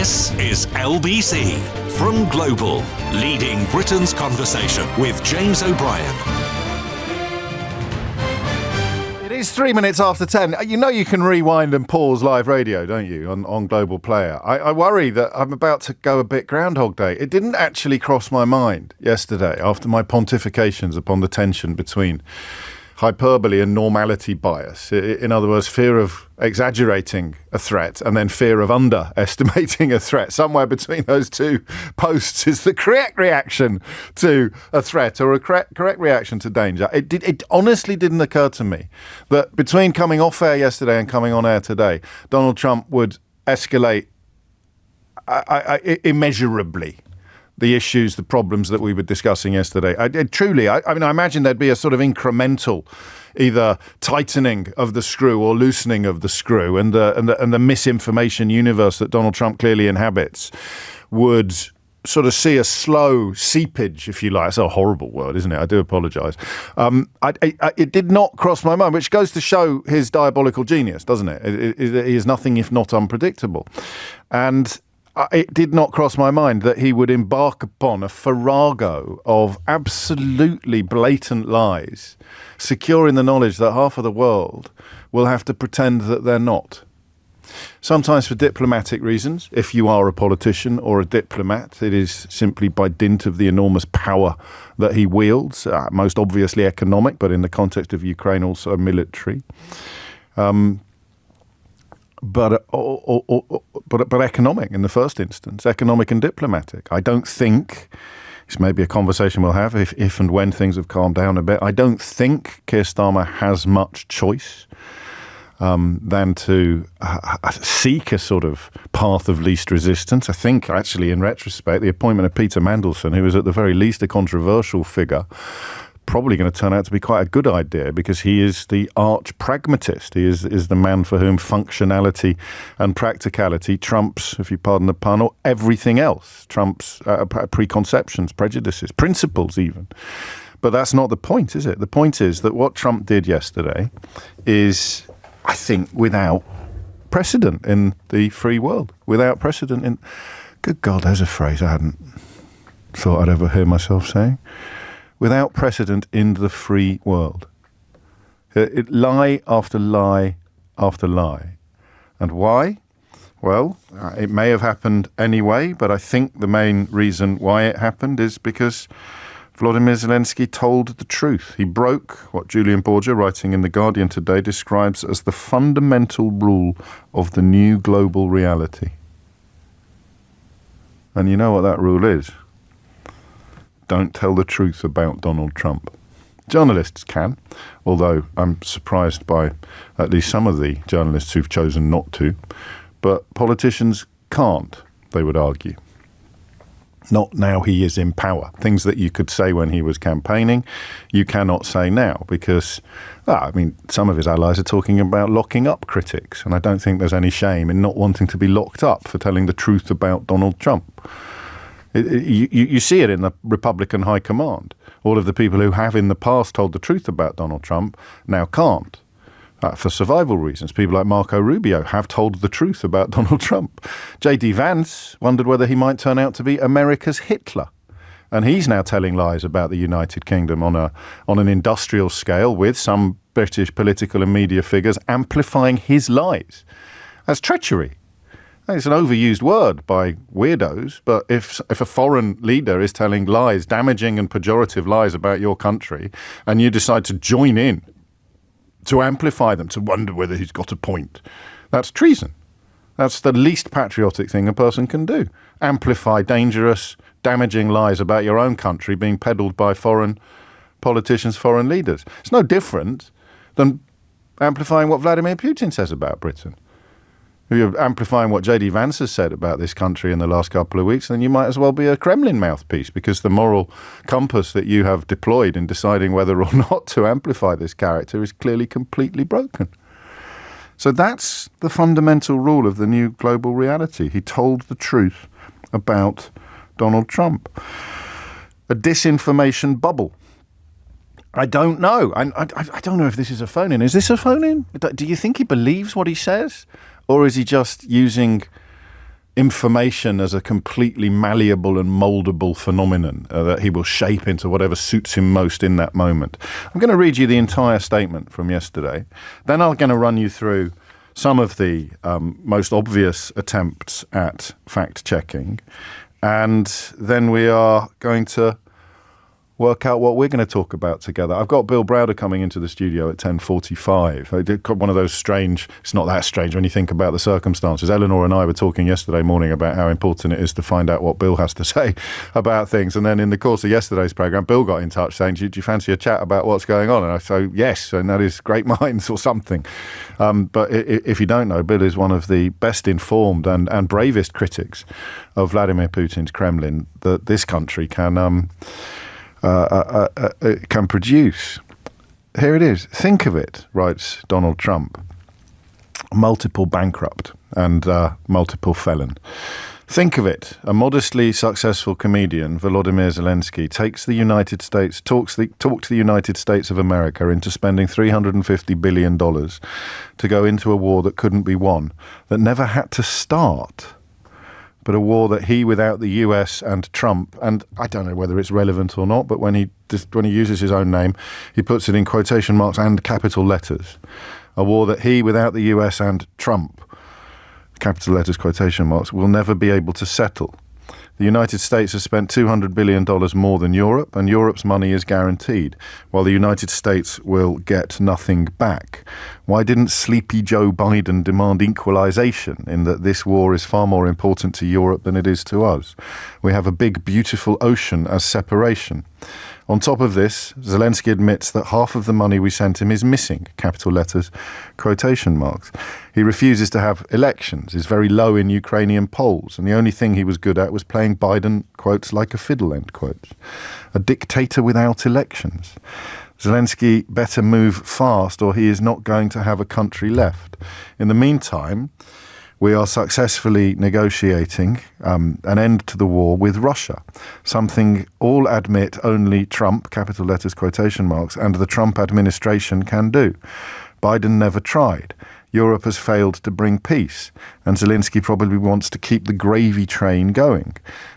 This is LBC from Global, leading Britain's conversation with James O'Brien. It is 3 minutes after 10. You know you can rewind and pause live radio, don't you, on Global Player? I worry that I'm about to go a bit Groundhog Day. It didn't actually cross my mind yesterday after my pontifications upon the tension between hyperbole and normality bias. In other words, fear of exaggerating a threat and then fear of underestimating a threat. Somewhere between those two posts is the correct reaction to a threat or a correct reaction to danger. It honestly didn't occur to me that between coming off air yesterday and coming on air today, Donald Trump would escalate immeasurably the issues, the problems that we were discussing yesterday. I imagine there'd be a sort of incremental either tightening of the screw or loosening of the screw, and the misinformation universe that Donald Trump clearly inhabits would sort of see a slow seepage, if you like. It's a horrible word, isn't it? I do apologise. It did not cross my mind, which goes to show his diabolical genius, doesn't it? He is nothing if not unpredictable. And it did not cross my mind that he would embark upon a farrago of absolutely blatant lies, secure in the knowledge that half of the world will have to pretend that they're not. Sometimes for diplomatic reasons. If you are a politician or a diplomat, it is simply by dint of the enormous power that he wields, most obviously economic, but in the context of Ukraine also military. But economic in the first instance, economic and diplomatic. I don't think, this may be a conversation we'll have if and when things have calmed down a bit, I don't think Keir Starmer has much choice than to seek a sort of path of least resistance. I think, actually, in retrospect, the appointment of Peter Mandelson, who was at the very least a controversial figure, probably going to turn out to be quite a good idea, because he is the arch pragmatist. He is the man for whom functionality and practicality trumps, if you pardon the pun, or everything else. Trumps preconceptions, prejudices, principles even. But that's not the point, is it? The point is that what Trump did yesterday is, I think, without precedent in the free world. Without precedent in... Good God, there's a phrase I hadn't thought I'd ever hear myself saying. Without precedent in the free world. Lie after lie after lie. And why? Well, it may have happened anyway, but I think the main reason why it happened is because Volodymyr Zelensky told the truth. He broke what Julian Borger, writing in The Guardian today, describes as the fundamental rule of the new global reality. And you know what that rule is? Don't tell the truth about Donald Trump. Journalists can, although I'm surprised by at least some of the journalists who've chosen not to. But politicians can't, they would argue. Not now he is in power. Things that you could say when he was campaigning, you cannot say now, because, some of his allies are talking about locking up critics, and I don't think there's any shame in not wanting to be locked up for telling the truth about Donald Trump. You see it in the Republican high command. All of the people who have in the past told the truth about Donald Trump now can't. For survival reasons. People like Marco Rubio have told the truth about Donald Trump. J.D. Vance wondered whether he might turn out to be America's Hitler. And he's now telling lies about the United Kingdom on an industrial scale, with some British political and media figures amplifying his lies. That's treachery. It's an overused word by weirdos, but if a foreign leader is telling lies, damaging and pejorative lies about your country, and you decide to join in, to amplify them, to wonder whether he's got a point, that's treason. That's the least patriotic thing a person can do. Amplify dangerous, damaging lies about your own country being peddled by foreign politicians, foreign leaders. It's no different than amplifying what Vladimir Putin says about Britain. If you're amplifying what J.D. Vance has said about this country in the last couple of weeks, then you might as well be a Kremlin mouthpiece, because the moral compass that you have deployed in deciding whether or not to amplify this character is clearly completely broken. So that's the fundamental rule of the new global reality. He told the truth about Donald Trump. A disinformation bubble. I don't know. I don't know if this is a phone-in. Is this a phone-in? Do you think he believes what he says? Or is he just using information as a completely malleable and moldable phenomenon that he will shape into whatever suits him most in that moment. I'm going to read you the entire statement from yesterday. Then I'm going to run you through some of the most obvious attempts at fact-checking. And then we are going to work out what we're going to talk about together. I've got Bill Browder coming into the studio at 10:45. I did one of those strange, it's not that strange when you think about the circumstances. Eleanor and I were talking yesterday morning about how important it is to find out what Bill has to say about things. And then in the course of yesterday's programme, Bill got in touch saying, do you fancy a chat about what's going on? And I said, yes, and that is great minds or something. But if you don't know, Bill is one of the best informed and bravest critics of Vladimir Putin's Kremlin that this country can produce. Here it is. Think of it, writes Donald Trump, multiple bankrupt and multiple felon. Think of it. A modestly successful comedian, Volodymyr Zelensky, talks to the United States of America into spending $350 billion to go into a war that couldn't be won, that never had to start, but a war that he, without the US and Trump, and I don't know whether it's relevant or not, but when he uses his own name, he puts it in quotation marks and capital letters. A war that he, without the US and Trump, capital letters, quotation marks, will never be able to settle. The United States has spent $200 billion more than Europe, and Europe's money is guaranteed, while the United States will get nothing back. Why didn't sleepy Joe Biden demand equalization, in that this war is far more important to Europe than it is to us? We have a big, beautiful ocean as separation. On top of this, Zelensky admits that half of the money we sent him is missing, capital letters, quotation marks. He refuses to have elections, is very low in Ukrainian polls, and the only thing he was good at was playing Biden, quotes, like a fiddle, end quotes. A dictator without elections. Zelensky better move fast or he is not going to have a country left. In the meantime, we are successfully negotiating an end to the war with Russia, something all admit only Trump, capital letters, quotation marks, and the Trump administration can do. Biden never tried. Europe has failed to bring peace, and Zelensky probably wants to keep the gravy train going.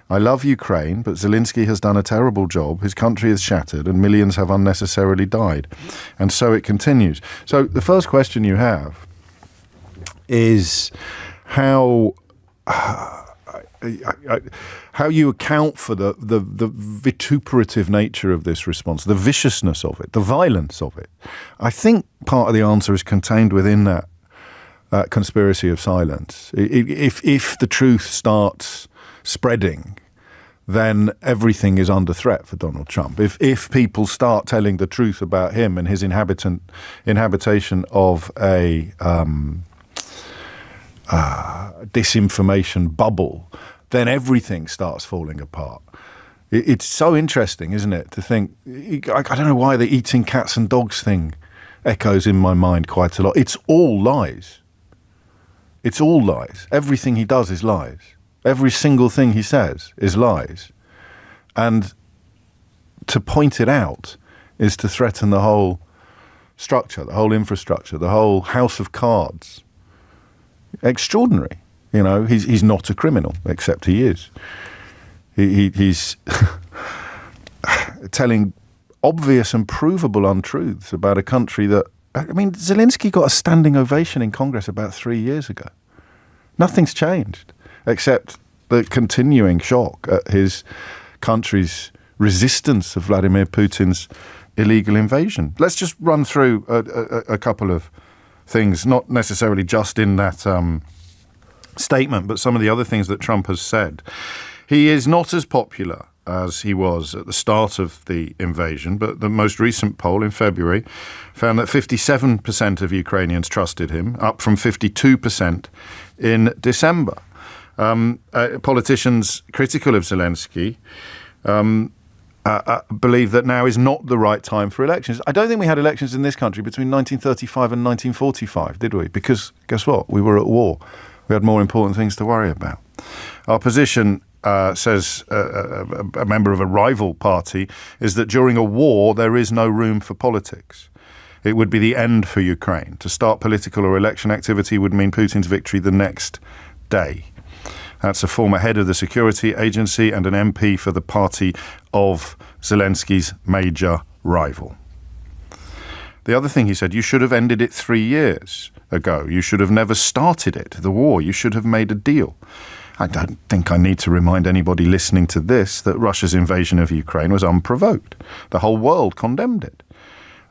I love Ukraine, but Zelensky has done a terrible job. His country is shattered, and millions have unnecessarily died. And so it continues. So the first question you have is how you account for the vituperative nature of this response, the viciousness of it, the violence of it. I think part of the answer is contained within that conspiracy of silence. If the truth starts spreading, then everything is under threat for Donald Trump. If people start telling the truth about him and his inhabitation of a disinformation bubble, then everything starts falling apart. It's so interesting, isn't it, to think, I don't know why the eating cats and dogs thing echoes in my mind quite a lot. It's all lies. It's all lies. Everything he does is lies. Every single thing he says is lies. And to point it out is to threaten the whole structure, the whole infrastructure, the whole house of cards. Extraordinary. You know, he's not a criminal, except he is. He's telling obvious and provable untruths about a country that, I mean, Zelensky got a standing ovation in Congress about 3 years ago. Nothing's changed, except the continuing shock at his country's resistance of Vladimir Putin's illegal invasion. Let's just run through a couple of things, not necessarily just in that statement, but some of the other things that Trump has said. He is not as popular as he was at the start of the invasion, but the most recent poll in February found that 57% of Ukrainians trusted him, up from 52% in December. Politicians critical of Zelensky believe that now is not the right time for elections. I don't think we had elections in this country between 1935 and 1945, did we? Because guess what? We were at war. We had more important things to worry about. Our position, says a member of a rival party, is that during a war there is no room for politics. It would be the end for Ukraine. To start political or election activity would mean Putin's victory the next day. That's a former head of the security agency and an MP for the party of Zelensky's major rival. The other thing he said, you should have ended it 3 years ago. You should have never started it, the war. You should have made a deal. I don't think I need to remind anybody listening to this that Russia's invasion of Ukraine was unprovoked. The whole world condemned it.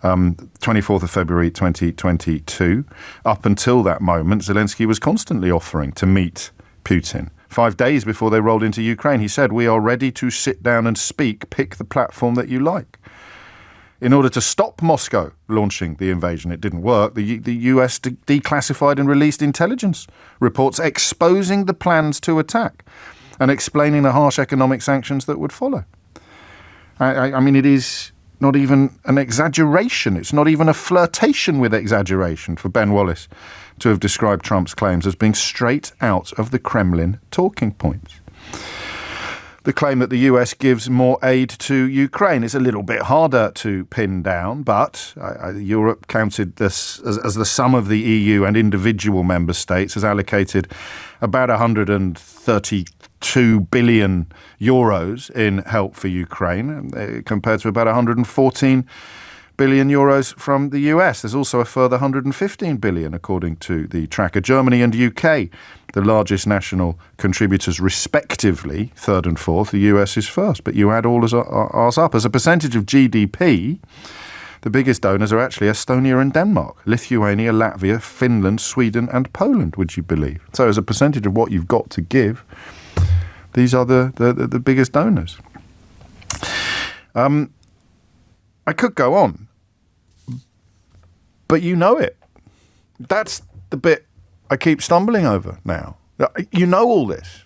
24th of February 2022. Up until that moment, Zelensky was constantly offering to meet Putin. 5 days before they rolled into Ukraine, he said, we are ready to sit down and speak, pick the platform that you like. In order to stop Moscow launching the invasion, it didn't work. The US declassified and released intelligence reports exposing the plans to attack and explaining the harsh economic sanctions that would follow. I mean, it is not even an exaggeration. It's not even a flirtation with exaggeration for Ben Wallace to have described Trump's claims as being straight out of the Kremlin talking points. The claim that the US gives more aid to Ukraine is a little bit harder to pin down, but Europe counted this as the sum of the EU and individual member states has allocated about 132 billion euros in help for Ukraine, compared to about 114 billion euros from the US. There's also a further 115 billion, according to the tracker. Germany and UK, the largest national contributors respectively, third and fourth. The US is first, but you add all ours up. As a percentage of GDP, the biggest donors are actually Estonia and Denmark, Lithuania, Latvia, Finland, Sweden and Poland, would you believe? So as a percentage of what you've got to give, these are the biggest donors. I could go on, but you know it. That's the bit I keep stumbling over now. You know all this.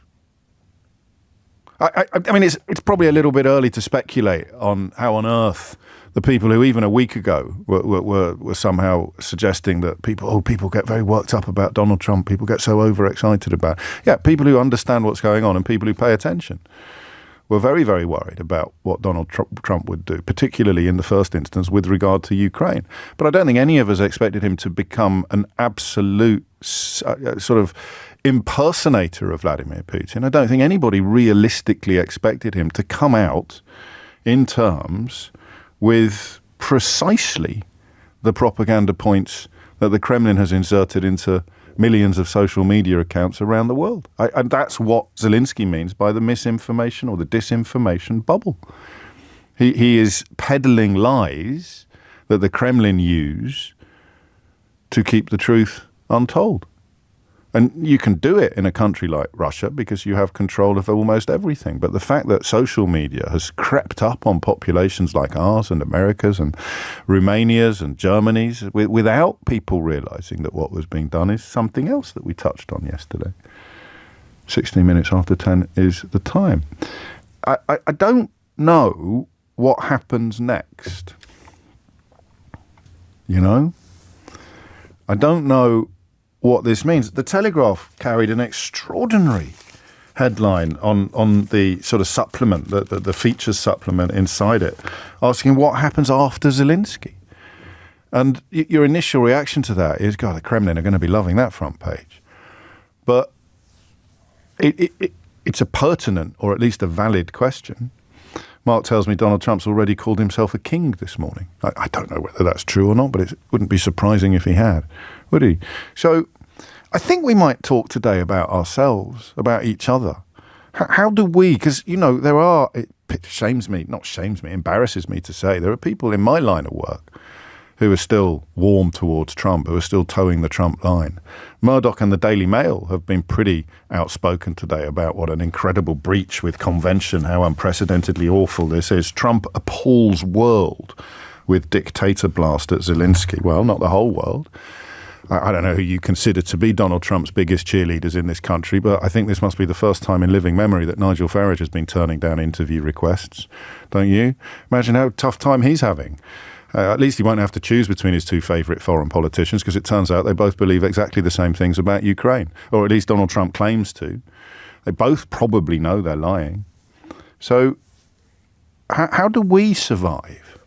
I mean, it's probably a little bit early to speculate on how on earth the people who even a week ago were somehow suggesting that people get very worked up about Donald Trump, people get so overexcited about it. Yeah, people who understand what's going on and people who pay attention were very, very worried about what Donald Trump would do, particularly in the first instance with regard to Ukraine. But I don't think any of us expected him to become an absolute sort of impersonator of Vladimir Putin. I don't think anybody realistically expected him to come out in terms with precisely the propaganda points that the Kremlin has inserted into millions of social media accounts around the world. And that's what Zelensky means by the misinformation or the disinformation bubble. He is peddling lies that the Kremlin use to keep the truth untold. And you can do it in a country like Russia because you have control of almost everything. But the fact that social media has crept up on populations like ours and America's and Romania's and Germany's without people realizing that what was being done is something else that we touched on yesterday. 16 minutes after 10 is the time. I don't know what happens next. You know? I don't know what this means. The Telegraph carried an extraordinary headline on the sort of supplement, the features supplement inside it, asking what happens after Zelensky. And your initial reaction to that is, God, the Kremlin are going to be loving that front page. But it's a pertinent, or at least a valid question. Mark tells me Donald Trump's already called himself a king this morning. I don't know whether that's true or not, but it wouldn't be surprising if he had, would he? So I think we might talk today about ourselves, about each other. How do we, because, you know, it embarrasses me to say, there are people in my line of work who are still warm towards Trump, who are still towing the Trump line. Murdoch and the Daily Mail have been pretty outspoken today about what an incredible breach with convention, how unprecedentedly awful this is. Trump appalls world with dictator blast at Zelensky. Well, not the whole world. I don't know who you consider to be Donald Trump's biggest cheerleaders in this country, but I think this must be the first time in living memory that Nigel Farage has been turning down interview requests. Don't you? Imagine how tough time he's having. At least he won't have to choose between his two favourite foreign politicians, because it turns out they both believe exactly the same things about Ukraine, or at least Donald Trump claims to. They both probably know they're lying. So how do we survive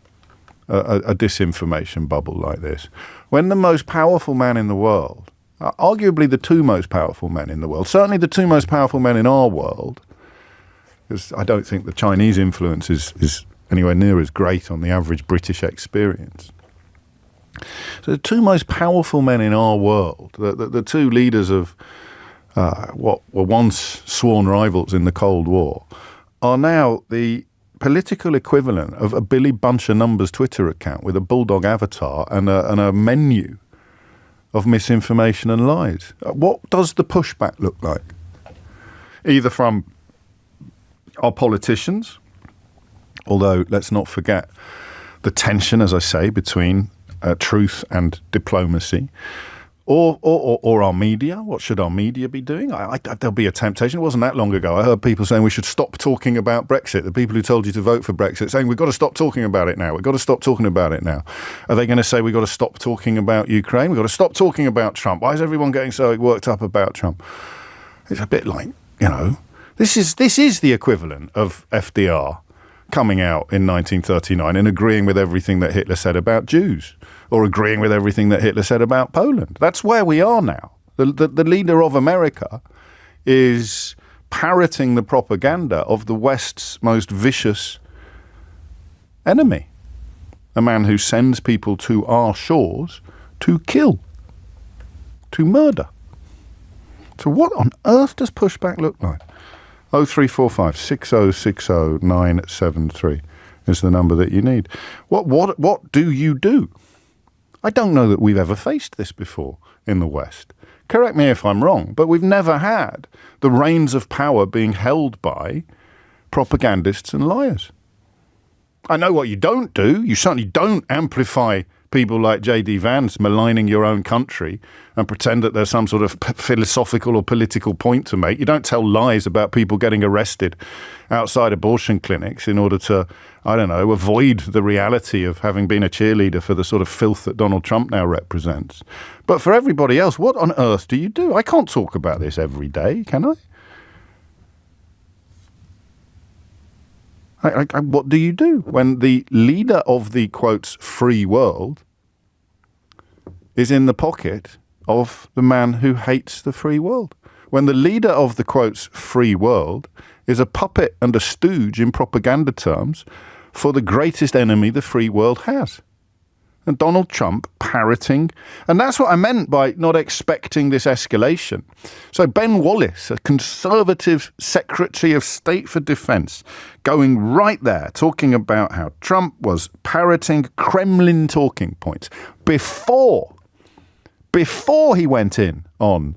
a disinformation bubble like this? When the most powerful man in the world arguably the two most powerful men in the world, certainly the two most powerful men in our world, because I don't think the Chinese influence is anywhere near as great on the average British experience. So the two most powerful men in our world, the two leaders of what were once sworn rivals in the Cold War, are now the political equivalent of a Billy Bunch of Numbers Twitter account with a bulldog avatar and a menu of misinformation and lies. What does the pushback look like? Either from our politicians, although let's not forget the tension, as I say, between truth and diplomacy, or our media. What should our media be doing? There'll be a temptation. It wasn't that long ago I heard people saying we should stop talking about Brexit. The people who told you to vote for Brexit saying we've got to stop talking about it now. We've got to stop talking about it now. Are they going to say we've got to stop talking about Ukraine? We've got to stop talking about Trump. Why is everyone getting so worked up about Trump? It's a bit like, this is the equivalent of FDR coming out in 1939 and agreeing with everything that Hitler said about Jews, or agreeing with everything that Hitler said about Poland. That's where we are now. The leader of America is parroting the propaganda of the West's most vicious enemy, a man who sends people to our shores to kill, to murder. So what on earth does pushback look like? 0345 6060 973 is the number that you need. What do you do? I don't know that we've ever faced this before in the West. Correct me if I'm wrong, but we've never had the reins of power being held by propagandists and liars. I know what you don't do. You certainly don't amplify people like J.D. Vance maligning your own country and pretend that there's some sort of philosophical or political point to make. You don't tell lies about people getting arrested outside abortion clinics in order to, avoid the reality of having been a cheerleader for the sort of filth that Donald Trump now represents. But for everybody else, what on earth do you do? I can't talk about this every day, can I? What do you do when the leader of the, quotes, free world is in the pocket of the man who hates the free world? When the leader of the, quotes, free world is a puppet and a stooge in propaganda terms for the greatest enemy the free world has? And Donald Trump parroting. And that's what I meant by not expecting this escalation. So Ben Wallace, a Conservative Secretary of State for Defense, going right there, talking about how Trump was parroting Kremlin talking points before he went in on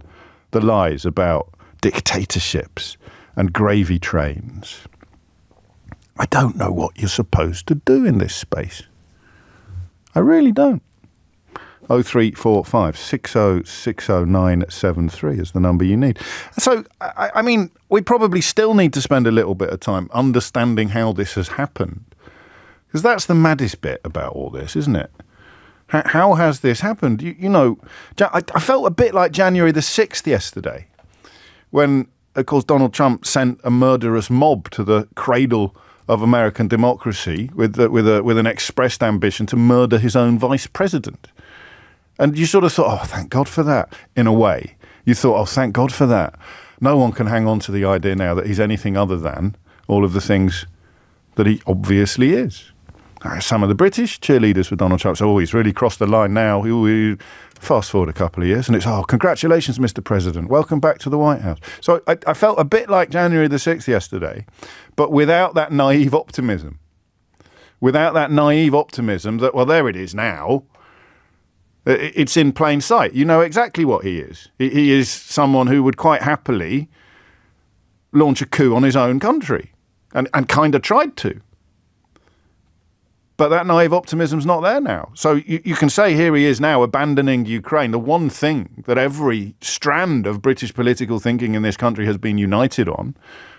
the lies about dictatorships and gravy trains. I don't know what you're supposed to do in this space. I really don't. 0345 6060 973 is the number you need. So, I mean, we probably still need to spend a little bit of time understanding how this has happened. Because that's the maddest bit about all this, isn't it? How has this happened? I felt a bit like January the 6th yesterday, when, of course, Donald Trump sent a murderous mob to the cradle of American democracy with an expressed ambition to murder his own vice president. And you sort of thought, oh, thank God for that, in a way. You thought, oh, thank God for that. No one can hang on to the idea now that he's anything other than all of the things that he obviously is. Some of the British cheerleaders for Donald Trump say, oh, he's really crossed the line now. Fast forward a couple of years and it's, oh, congratulations, Mr. President. Welcome back to the White House. So I felt a bit like January the 6th yesterday, but without that naive optimism. Without that naive optimism that, well, there it is now. It's in plain sight. You know exactly what he is. He is someone who would quite happily launch a coup on his own country and kind of tried to. But that naive optimism's not there now. So you can say here he is now abandoning Ukraine. The one thing that every strand of British political thinking in this country has been united on,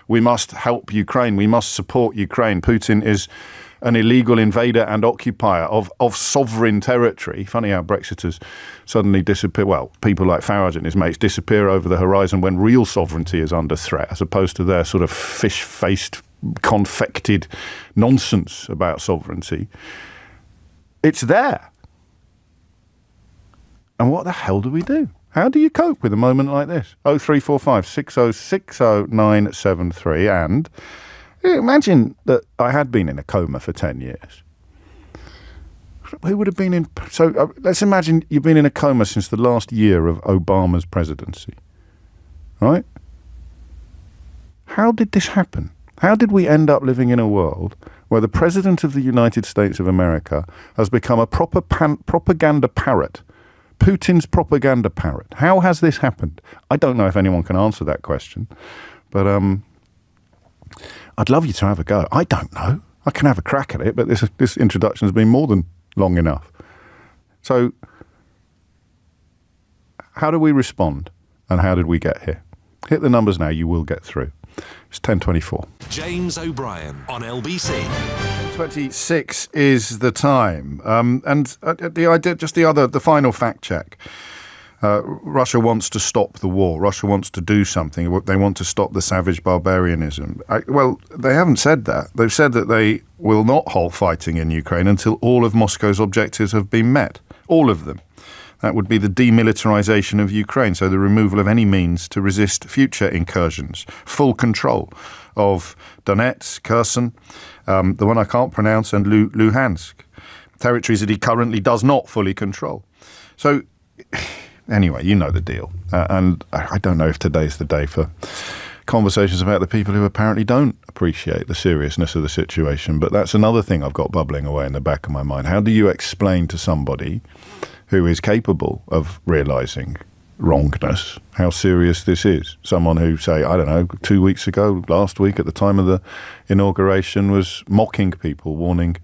we must help Ukraine. We must support Ukraine. Putin is an illegal invader and occupier of sovereign territory. Funny how Brexiters suddenly disappear. Well, people like Farage and his mates disappear over the horizon when real sovereignty is under threat, as opposed to their sort of fish-faced, confected nonsense about sovereignty. It's there. And what the hell do we do? How do you cope with a moment like this? 0345 6060 973. And imagine that I had been in a coma for 10 years. Who would have been in... So let's imagine you've been in a coma since the last year of Obama's presidency. Right? How did this happen? How did we end up living in a world where the President of the United States of America has become a proper propaganda parrot? Putin's propaganda parrot. How has this happened? I don't know if anyone can answer that question, but I'd love you to have a go. I don't know. I can have a crack at it, but this introduction has been more than long enough. So, how do we respond, and how did we get here? Hit the numbers now. You will get through. It's 10:24. James O'Brien on LBC. 26 is the time. And the idea, the final fact check. Russia wants to stop the war. Russia wants to do something. They want to stop the savage barbarianism. Well, they haven't said that. They've said that they will not halt fighting in Ukraine until all of Moscow's objectives have been met. All of them. That would be the demilitarization of Ukraine, so the removal of any means to resist future incursions, full control of Donetsk, Kherson, the one I can't pronounce, and Luhansk, territories that he currently does not fully control. So, anyway, you know the deal. And I don't know if today's the day for conversations about the people who apparently don't appreciate the seriousness of the situation. But that's another thing I've got bubbling away in the back of my mind. How do you explain to somebody who is capable of realising wrongness how serious this is? Someone who, say, I don't know, 2 weeks ago, last week at the time of the inauguration, was mocking people, warning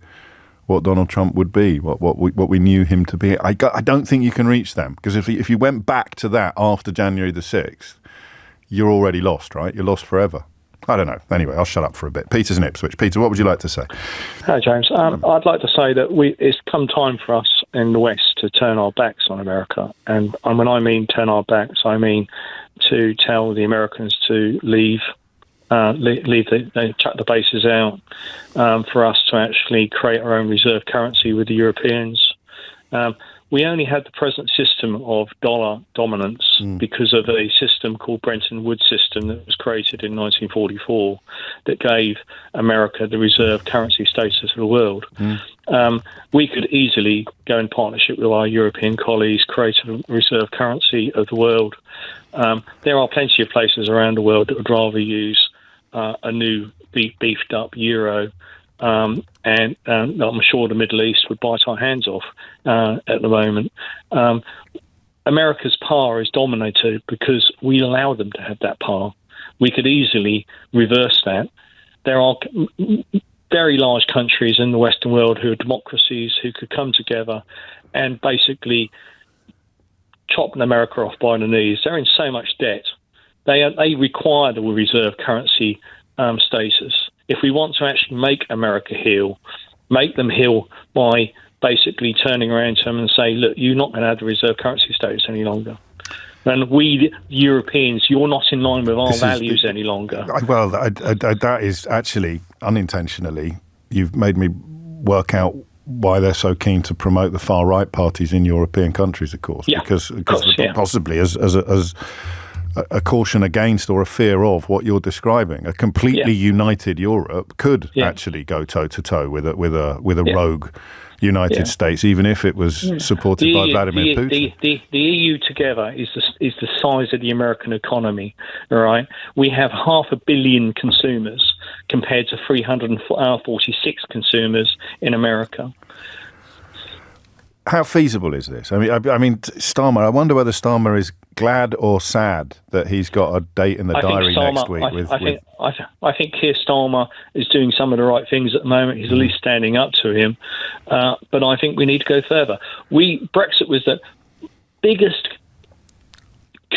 what Donald Trump would be, what we knew him to be. I don't think you can reach them, because if you went back to that after January the 6th, you're already lost, right? You're lost forever. I don't know. Anyway, I'll shut up for a bit. Peter's in Ipswich. Peter, what would you like to say? Hi, James. I'd like to say that it's come time for us in the West to turn our backs on America. And when I mean turn our backs, I mean to tell the Americans to leave, chuck the bases out, for us to actually create our own reserve currency with the Europeans. We only had the present system of dollar dominance because of a system called Bretton Woods system that was created in 1944 that gave America the reserve currency status of the world. We could easily go in partnership with our European colleagues, create a reserve currency of the world. There are plenty of places around the world that would rather use a new beefed up euro. And I'm sure the Middle East would bite our hands off at the moment. America's power is dominated because we allow them to have that power. We could easily reverse that. There are very large countries in the Western world who are democracies who could come together and basically chop America off by the knees. They're in so much debt. They require the reserve currency status. If we want to actually make America heal, make them heal by basically turning around to them and say, look, you're not going to have the reserve currency status any longer. And we, Europeans, you're not in line with our values any longer. Well, that is actually, unintentionally, you've made me work out why they're so keen to promote the far-right parties in European countries, of course. Yeah, because possibly as a caution against or a fear of what you're describing. A completely united Europe could actually go toe-to-toe with a rogue United States, even if it was supported by Vladimir Putin. The EU together is the size of the American economy, all right? We have 500 million consumers compared to 346 consumers in America. How feasible is this? I mean, Starmer, I wonder whether Starmer is glad or sad that he's got a date in the diary next week. I think Keir Starmer is doing some of the right things at the moment. He's at least standing up to him. But I think we need to go further. Brexit was the biggest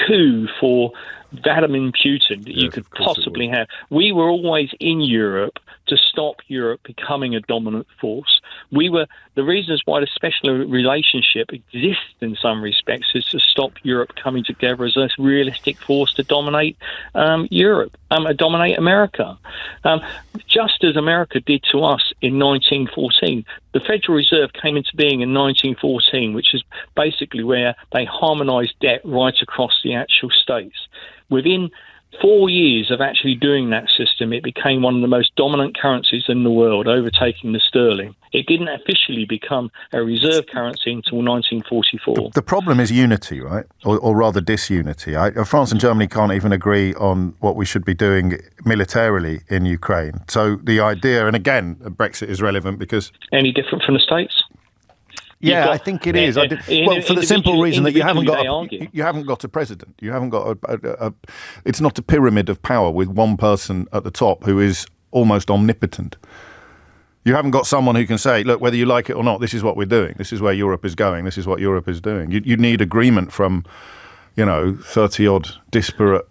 coup for Vladimir Putin that you could possibly have. We were always in Europe to stop Europe becoming a dominant force. The reasons why the special relationship exists in some respects is to stop Europe coming together as a realistic force to dominate dominate America. Just as America did to us in 1914. The Federal Reserve came into being in 1914, which is basically where they harmonised debt right across the actual states. Within 4 years of actually doing that system, it became one of the most dominant currencies in the world, overtaking the sterling. It didn't officially become a reserve currency until 1944. The problem is unity, right? Or rather disunity. France and Germany can't even agree on what we should be doing militarily in Ukraine. So the idea, and again, Brexit is relevant because... Any different from the States? Yeah, I think it is. Well, for the simple reason that you haven't got a president. You haven't got it's not a pyramid of power with one person at the top who is almost omnipotent. You haven't got someone who can say, look, whether you like it or not, this is what we're doing. This is where Europe is going. This is what Europe is doing. You need agreement from, 30-odd disparate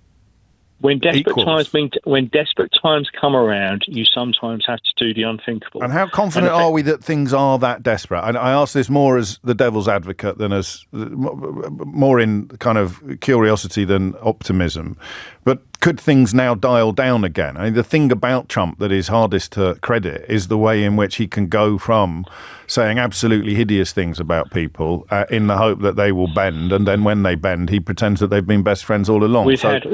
When desperate times come around, you sometimes have to do the unthinkable. And how confident are we that things are that desperate? And I ask this more as the devil's advocate than as more in kind of curiosity than optimism. But could things now dial down again? I mean, the thing about Trump that is hardest to credit is the way in which he can go from saying absolutely hideous things about people in the hope that they will bend, and then when they bend, he pretends that they've been best friends all along. We've had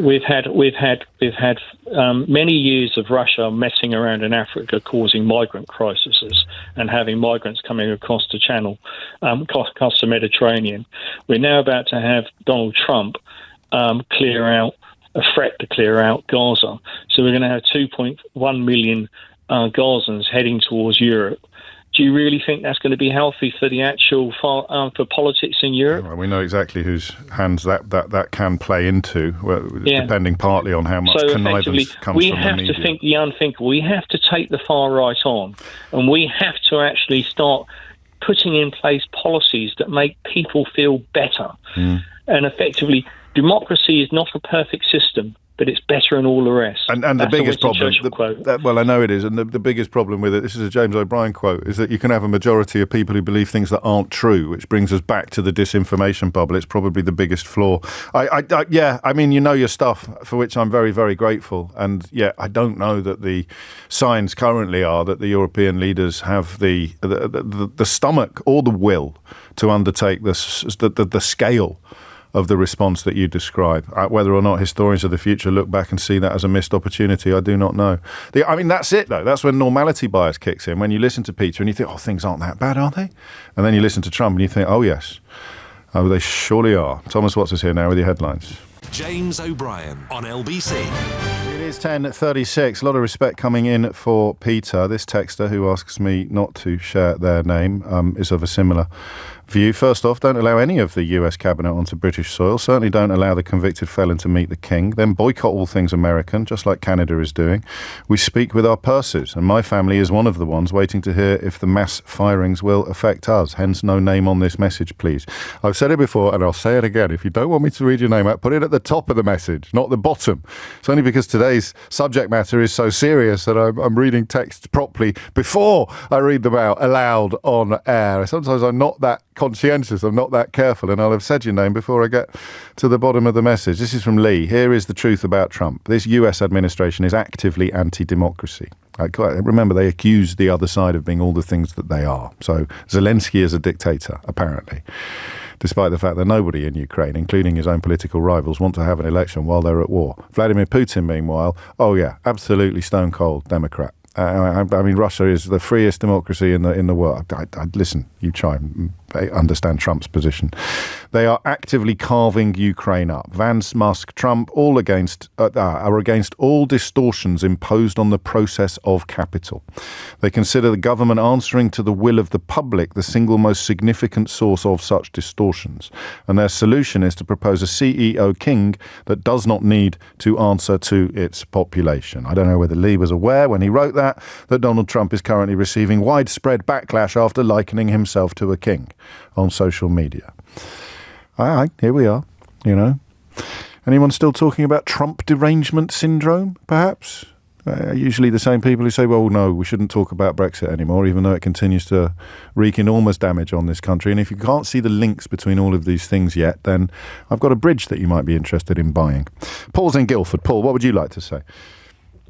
many years of Russia messing around in Africa, causing migrant crises and having migrants coming across the Channel, across the Mediterranean. We're now about to have Donald Trump clear out Gaza. So we're going to have 2.1 million Gazans heading towards Europe. Do you really think that's going to be healthy for the actual for politics in Europe? Well, we know exactly whose hands that can play into, depending partly on how much connivance comes from the media. We have to think the unthinkable. We have to take the far right on, and we have to actually start putting in place policies that make people feel better. And effectively, democracy is not a perfect system, but it's better than all the rest. And the biggest problem, well, I know it is, and the biggest problem with it, this is a James O'Brien quote, is that you can have a majority of people who believe things that aren't true, which brings us back to the disinformation bubble. It's probably the biggest flaw. I mean, you know your stuff, for which I'm very, very grateful. And I don't know that the signs currently are that the European leaders have the stomach or the will to undertake the scale of the response that you describe. Whether or not historians of the future look back and see that as a missed opportunity, I do not know. That's it, though. That's when normality bias kicks in. When you listen to Peter and you think, things aren't that bad, are they? And then you listen to Trump and you think, oh, yes. Oh, they surely are. Thomas Watts is here now with your headlines. James O'Brien on LBC. It is 10:36. A lot of respect coming in for Peter. This texter, who asks me not to share their name, is of a similar view. First off, don't allow any of the US cabinet onto British soil. Certainly don't allow the convicted felon to meet the king. Then boycott all things American, just like Canada is doing. We speak with our purses, and my family is one of the ones waiting to hear if the mass firings will affect us. Hence, no name on this message, please. I've said it before, and I'll say it again. If you don't want me to read your name out, put it at the top of the message, not the bottom. It's only because today's subject matter is so serious that I'm reading texts properly before I read them out aloud on air. Sometimes I'm not that conscientious, I'm not that careful, and I'll have said your name before I get to the bottom of the message. This is from Lee. Here is the truth about Trump. This US administration is actively anti-democracy. Remember, they accuse the other side of being all the things that they are. So Zelensky is a dictator, apparently, despite the fact that nobody in Ukraine, including his own political rivals, want to have an election while they're at war. Vladimir Putin, meanwhile, absolutely stone cold Democrat. I mean, Russia is the freest democracy in the world. Listen, you try and understand Trump's position. They are actively carving Ukraine up. Vance, Musk, Trump, all are against all distortions imposed on the process of capital. They consider the government answering to the will of the public the single most significant source of such distortions. And their solution is to propose a CEO king that does not need to answer to its population. I don't know whether Lee was aware when he wrote that Donald Trump is currently receiving widespread backlash after likening himself to a king on social media. Here we are, Anyone still talking about Trump derangement syndrome, perhaps? Usually the same people who say, well, no, we shouldn't talk about Brexit anymore, even though it continues to wreak enormous damage on this country. And if you can't see the links between all of these things yet, then I've got a bridge that you might be interested in buying. Paul's in Guildford. Paul, what would you like to say?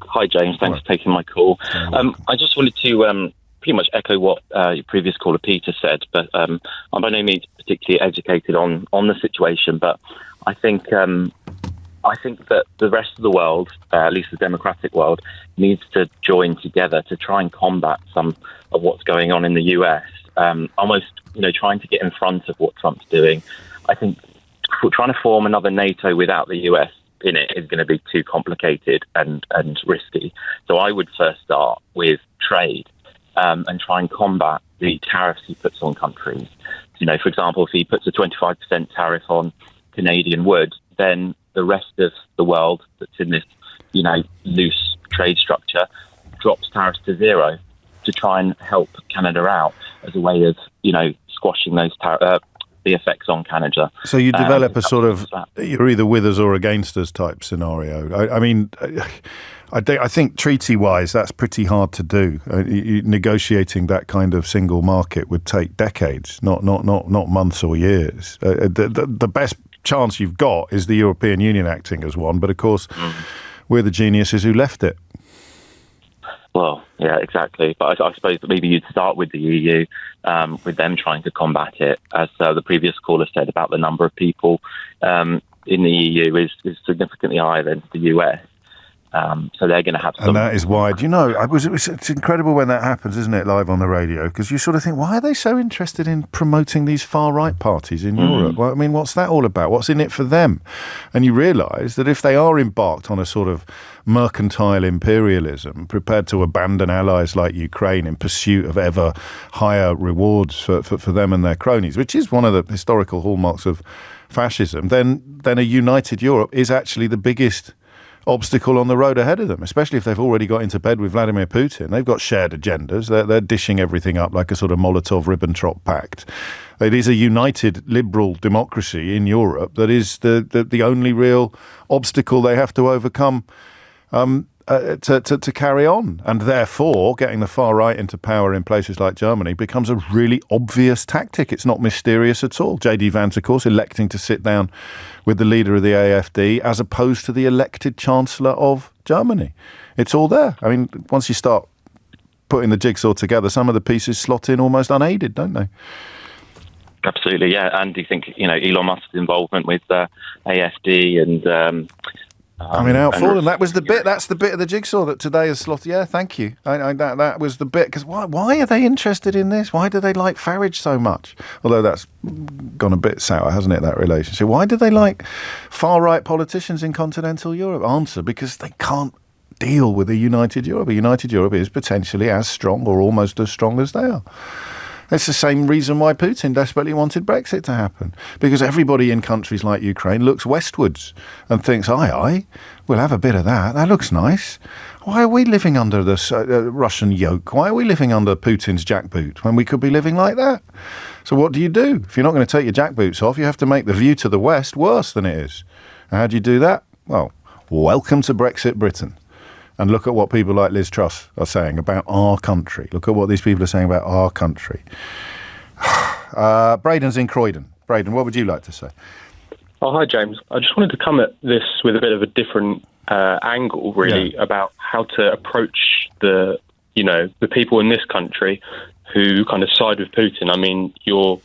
Hi, James. Thanks for taking my call. I just wanted to pretty much echo what your previous caller, Peter, said, but I'm by no means particularly educated on the situation, but I think that the rest of the world, at least the democratic world, needs to join together to try and combat some of what's going on in the US. Almost, trying to get in front of what Trump's doing. I think trying to form another NATO without the US in it is going to be too complicated and risky. So I would first start with trade and try and combat the tariffs he puts on countries. For example, if he puts a 25% tariff on Canadian wood, then the rest of the world that's in this, loose trade structure drops tariffs to zero to try and help Canada out as a way of, squashing those the effects on Canada. So you develop a sort of you're either with us or against us type scenario. I think treaty-wise that's pretty hard to do. Negotiating that kind of single market would take decades, not months or years. The best chance you've got is the European Union acting as one, but of course we're the geniuses who left it. Well, yeah, exactly. But I suppose that maybe you'd start with the EU, with them trying to combat it. As the previous caller said about the number of people in the EU is significantly higher than the US. So they're going to have some... And that is why, it's incredible when that happens, isn't it, live on the radio? Because you sort of think, why are they so interested in promoting these far-right parties in Europe? Well, what's that all about? What's in it for them? And you realise that if they are embarked on a sort of mercantile imperialism, prepared to abandon allies like Ukraine in pursuit of ever higher rewards for them and their cronies, which is one of the historical hallmarks of fascism, then a united Europe is actually the biggest obstacle on the road ahead of them, especially if they've already got into bed with Vladimir Putin. They've got shared agendas. They're dishing everything up like a sort of Molotov-Ribbentrop pact. It is a united liberal democracy in Europe that is the only real obstacle they have to overcome to carry on. And therefore, getting the far right into power in places like Germany becomes a really obvious tactic. It's not mysterious at all. J.D. Vance, of course, electing to sit down with the leader of the AfD as opposed to the elected Chancellor of Germany. It's all there. Once you start putting the jigsaw together, some of the pieces slot in almost unaided, don't they? Absolutely, yeah. And do you think, Elon Musk's involvement with AfD and... out for them. That was the bit. That's the bit of the jigsaw that today is slotted. Yeah, thank you. That was the bit. Because why are they interested in this? Why do they like Farage so much? Although that's gone a bit sour, hasn't it, that relationship? Why do they like far-right politicians in continental Europe? Answer, because they can't deal with a united Europe. A united Europe is potentially as strong or almost as strong as they are. It's the same reason why Putin desperately wanted Brexit to happen, because everybody in countries like Ukraine looks westwards and thinks, aye, we'll have a bit of that. That looks nice. Why are we living under this Russian yoke? Why are we living under Putin's jackboot when we could be living like that? So what do? If you're not going to take your jackboots off, you have to make the view to the west worse than it is. And how do you do that? Well, welcome to Brexit Britain. And look at what people like Liz Truss are saying about our country. Look at what these people are saying about our country. Braden's in Croydon. Braden, what would you like to say? Oh, hi, James. I just wanted to come at this with a bit of a different angle, really, about how to approach the people in this country who kind of side with Putin. Your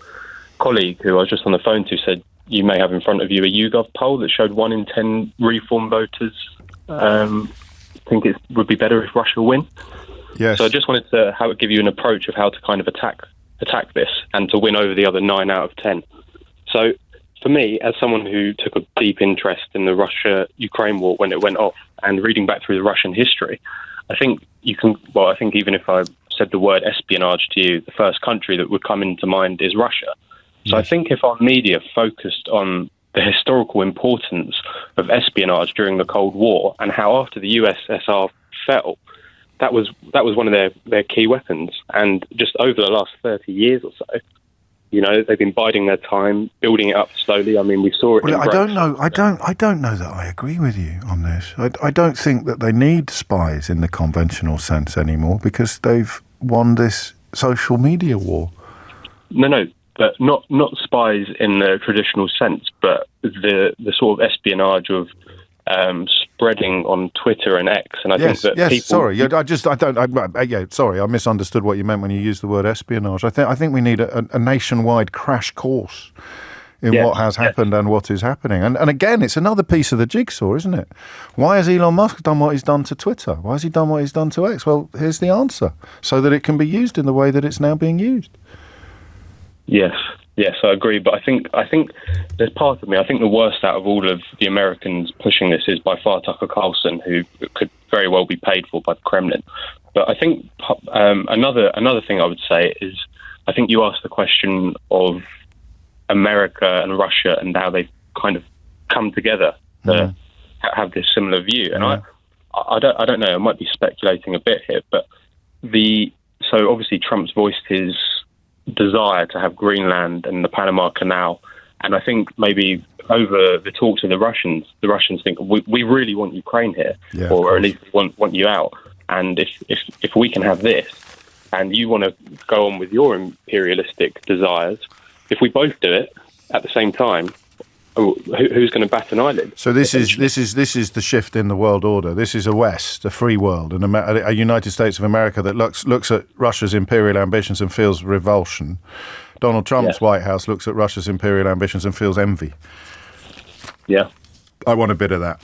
colleague, who I was just on the phone to, said you may have in front of you a YouGov poll that showed 1 in 10 reform voters think it would be better if Russia win. Yes. So I just wanted to give you an approach of how to kind of attack this and to win over the other 9 out of 10. So for me, as someone who took a deep interest in the Russia-Ukraine war when it went off and reading back through the Russian history, I think even if I said the word espionage to you, the first country that would come into mind is Russia. So I think if our media focused on the historical importance of espionage during the Cold War and how after the USSR fell, that was one of their key weapons. And just over the last 30 years or so, You know, they've been biding their time, building it up slowly. I mean, we saw it. Well, I don't know that I agree with you on this. I don't think that they need spies in the conventional sense anymore because they've won this social media war. No, but not spies in the traditional sense, but the sort of espionage of spreading on Twitter and X, and I think that people. Sorry, I misunderstood what you meant when you used the word espionage. I think we need a nationwide crash course in what has happened and what is happening. And again, it's another piece of the jigsaw, isn't it? Why has Elon Musk done what he's done to Twitter? Why has he done what he's done to X? Well, here's the answer: so that it can be used in the way that it's now being used. Yes, I agree. But I think there's part of me. I think the worst out of all of the Americans pushing this is by far Tucker Carlson, who could very well be paid for by the Kremlin. But I think another thing I would say is, I think you asked the question of America and Russia and how they've kind of come together to have this similar view. And I don't know. I might be speculating a bit here, but so obviously Trump's voiced his desire to have Greenland and the Panama Canal, and I think maybe over the talks of the Russians think we really want Ukraine here, or at least want you out. And if we can have this, and you want to go on with your imperialistic desires, if we both do it at the same time, who's going to bat an eyelid? So this is the shift in the world order. This is a West, a free world, and a United States of America that looks at Russia's imperial ambitions and feels revulsion. Donald Trump's White House looks at Russia's imperial ambitions and feels envy. Yeah, I want a bit of that.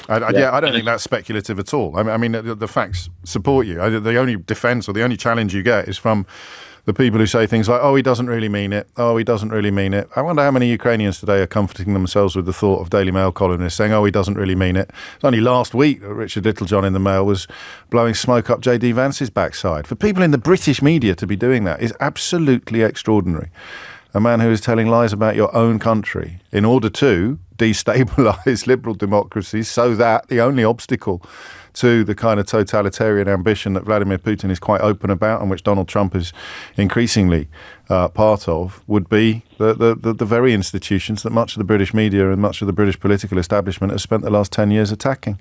I don't think that's speculative at all. I mean, the facts support you. The only defence or the only challenge you get is from the people who say things like, "Oh, he doesn't really mean it. Oh, he doesn't really mean it." I wonder how many Ukrainians today are comforting themselves with the thought of Daily Mail columnists saying, "Oh, he doesn't really mean it." It's only last week that Richard Littlejohn in the Mail was blowing smoke up J.D. Vance's backside. For people in the British media to be doing that is absolutely extraordinary. A man who is telling lies about your own country in order to destabilise liberal democracies, so that the only obstacle to the kind of totalitarian ambition that Vladimir Putin is quite open about and which Donald Trump is increasingly part of would be the very institutions that much of the British media and much of the British political establishment has spent the last 10 years attacking.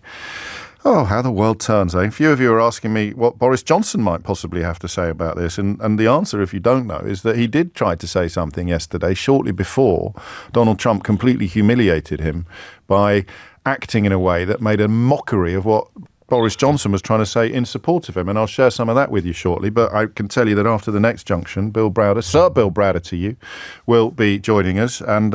Oh, how the world turns, eh? A few of you are asking me what Boris Johnson might possibly have to say about this. And the answer, if you don't know, is that he did try to say something yesterday, shortly before Donald Trump completely humiliated him by acting in a way that made a mockery of what Boris Johnson was trying to say in support of him. And I'll share some of that with you shortly. But I can tell you that after the next junction, Bill Browder, Sir Bill Browder to you, will be joining us. And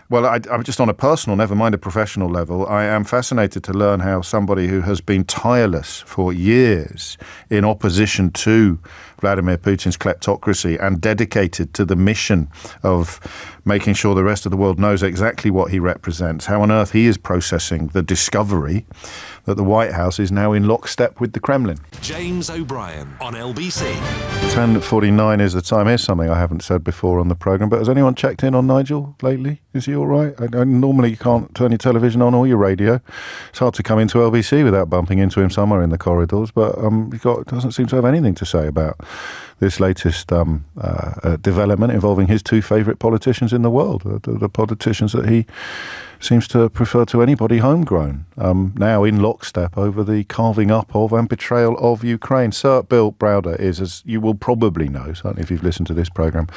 well, I'm just on a personal, never mind a professional level, I am fascinated to learn how somebody who has been tireless for years in opposition to Vladimir Putin's kleptocracy and dedicated to the mission of making sure the rest of the world knows exactly what he represents, how on earth he is processing the discovery that the White House is now in lockstep with the Kremlin. James O'Brien on LBC. 10:49 is the time. Here's something I haven't said before on the programme, but has anyone checked in on Nigel lately? Is he all right? Normally you can't turn your television on or your radio. It's hard to come into LBC without bumping into him somewhere in the corridors, but he doesn't seem to have anything to say about this latest development involving his two favourite politicians in the world, the politicians that he seems to prefer to anybody homegrown, now in lockstep over the carving up of and betrayal of Ukraine. Sir Bill Browder is, as you will probably know, certainly if you've listened to this programme,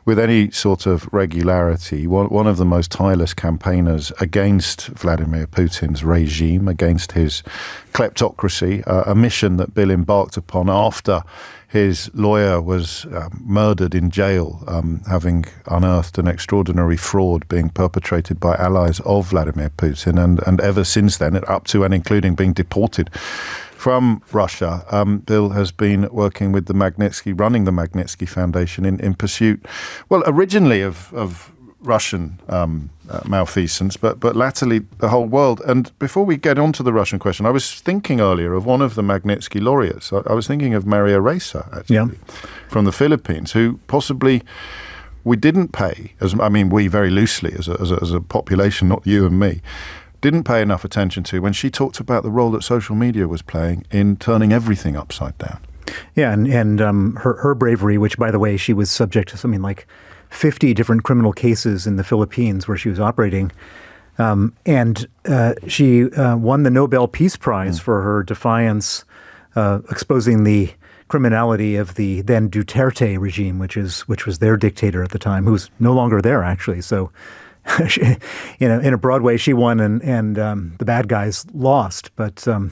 with any sort of regularity, one of the most tireless campaigners against Vladimir Putin's regime, against his kleptocracy, a mission that Bill embarked upon after his lawyer was murdered in jail, having unearthed an extraordinary fraud being perpetrated by allies of Vladimir Putin, and ever since then, up to and including being deported from Russia. Bill has been working with running the Magnitsky Foundation in pursuit, well, originally of Russian malfeasance, but latterly the whole world. And before we get on to the Russian question, I was thinking earlier of one of the Magnitsky laureates. I was thinking of Maria Ressa, actually, from the Philippines, who possibly we didn't pay, we very loosely as a population, not you and me, didn't pay enough attention to when she talked about the role that social media was playing in turning everything upside down. Yeah, and her bravery, which, by the way, she was subject to something like 50 different criminal cases in the Philippines where she was operating. And she won the Nobel Peace Prize for her defiance, exposing the criminality of the then Duterte regime, which was their dictator at the time, who's no longer there, actually. So, she, in a broad way, she won, and the bad guys lost. But it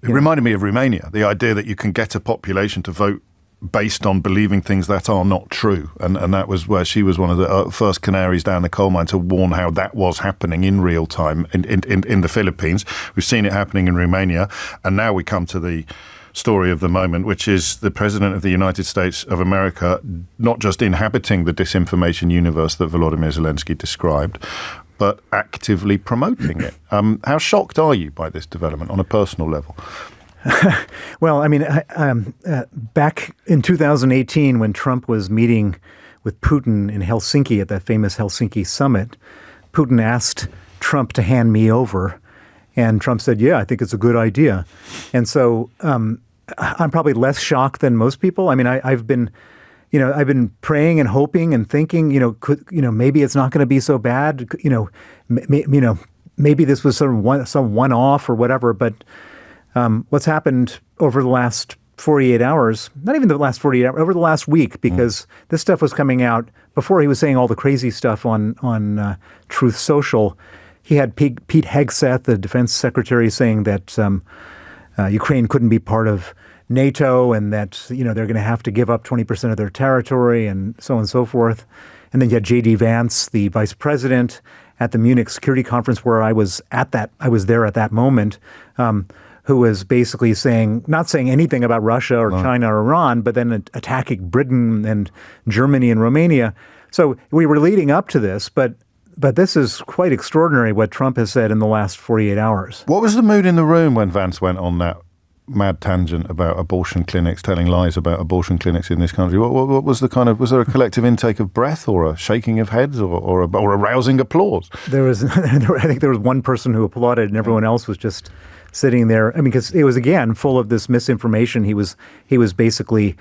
reminded me of Romania, the idea that you can get a population to vote based on believing things that are not true. And that was where she was one of the first canaries down the coal mine to warn how that was happening in real time in the Philippines. We've seen it happening in Romania. And now we come to the story of the moment, which is the President of the United States of America not just inhabiting the disinformation universe that Volodymyr Zelensky described, but actively promoting it. How shocked are you by this development on a personal level? Well, I mean, back in 2018, when Trump was meeting with Putin in Helsinki at that famous Helsinki summit, Putin asked Trump to hand me over. And Trump said, yeah, I think it's a good idea. And so I'm probably less shocked than most people. I mean, I've been praying and hoping and thinking, maybe it's not going to be so bad. Maybe this was some one-off or whatever. But what's happened over the last 48 hours, not even the last 48 hours, over the last week, because this stuff was coming out before he was saying all the crazy stuff on Truth Social. He had Pete Hegseth, the defense secretary, saying that Ukraine couldn't be part of NATO and that, they're going to have to give up 20% of their territory and so on and so forth. And then you had J.D. Vance, the vice president, at the Munich Security Conference where I was there at that moment, who was basically not saying anything about Russia or China or Iran, but then attacking Britain and Germany and Romania. So we were leading up to this, but this is quite extraordinary what Trump has said in the last 48 hours. What was the mood in the room when Vance went on that mad tangent about abortion clinics, telling lies about abortion clinics in this country? What was was there a collective intake of breath or a shaking of heads or a rousing applause? I think there was one person who applauded and everyone else was just sitting there. I mean, because it was, again, full of this misinformation. He was basically,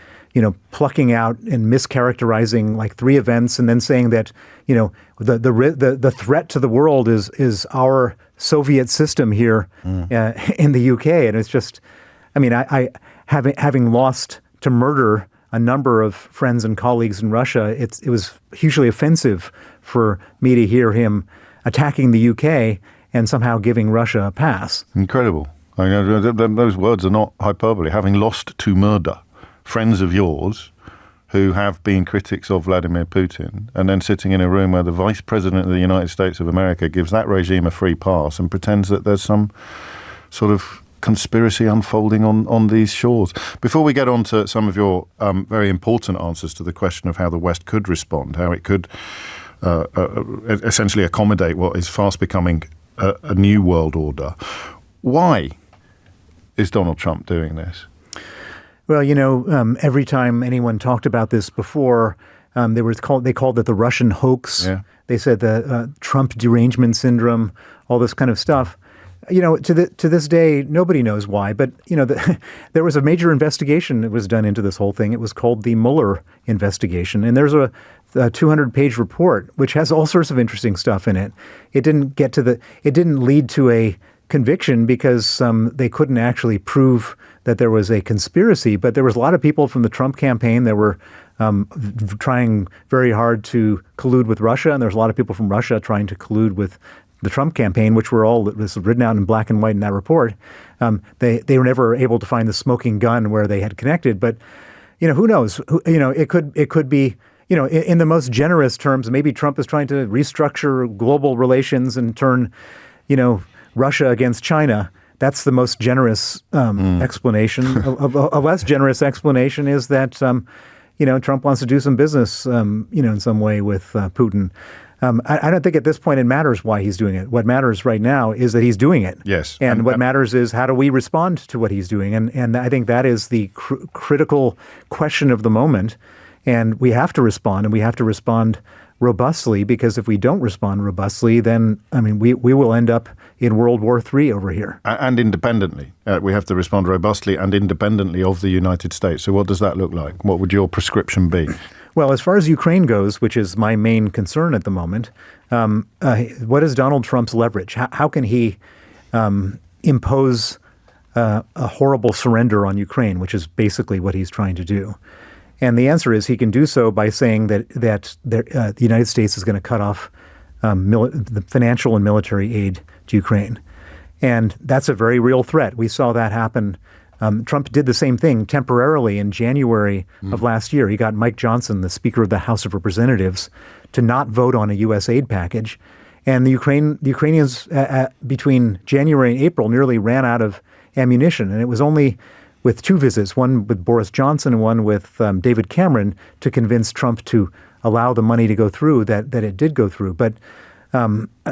plucking out and mischaracterizing like 3 events and then saying that, the threat to the world is our Soviet system here in the UK. And it's just, I mean, I having lost to murder a number of friends and colleagues in Russia, it was hugely offensive for me to hear him attacking the UK and somehow giving Russia a pass. Incredible. I mean, those words are not hyperbole. Having lost to murder friends of yours who have been critics of Vladimir Putin, and then sitting in a room where the Vice President of the United States of America gives that regime a free pass and pretends that there's some sort of conspiracy unfolding on these shores. Before we get on to some of your very important answers to the question of how the West could respond, how it could essentially accommodate what is fast becoming a new world order, why is Donald Trump doing this? Well, every time anyone talked about this before, they called it the Russian hoax. Yeah. They said the Trump derangement syndrome, all this kind of stuff. To this day, nobody knows why. But, there was a major investigation that was done into this whole thing. It was called the Mueller investigation. And there's a 200-page report, which has all sorts of interesting stuff in it. It didn't lead to a conviction because they couldn't actually prove that there was a conspiracy. But there was a lot of people from the Trump campaign that were trying very hard to collude with Russia. And there's a lot of people from Russia trying to collude with the Trump campaign, which was written out in black and white in that report. They were never able to find the smoking gun where they had connected. But, who knows? It could be, in the most generous terms, maybe Trump is trying to restructure global relations and turn, Russia against China. That's the most generous explanation. A less generous explanation is that, Trump wants to do some business, in some way with Putin. I don't think at this point it matters why he's doing it. What matters right now is that he's doing it. Yes. And what matters is how do we respond to what he's doing? And I think that is the critical question of the moment. And we have to respond, and we have to respond robustly, because if we don't respond robustly, then, we will end up in World War III over here. And independently. We have to respond robustly and independently of the United States. So what does that look like? What would your prescription be? Well, as far as Ukraine goes, which is my main concern at the moment, what is Donald Trump's leverage? How can he impose a horrible surrender on Ukraine, which is basically what he's trying to do? And the answer is he can do so by saying that the United States is going to cut off the financial and military aid to Ukraine. And that's a very real threat. We saw that happen. Trump did the same thing temporarily in January of last year. He got Mike Johnson, the Speaker of the House of Representatives, to not vote on a U.S. aid package. And the Ukrainians, between January and April, nearly ran out of ammunition. And it was only with two visits, one with Boris Johnson and one with David Cameron, to convince Trump to allow the money to go through, that it did go through. But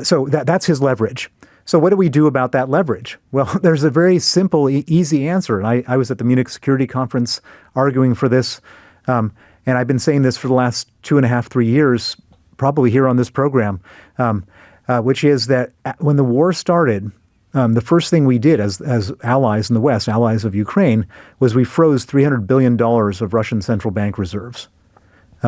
so that's his leverage. So what do we do about that leverage? Well, there's a very simple, easy answer. And I was at the Munich Security Conference arguing for this. And I've been saying this for the last 2.5, 3 years, probably here on this program, which is that when the war started, the first thing we did as allies in the West, allies of Ukraine, was we froze $300 billion of Russian central bank reserves.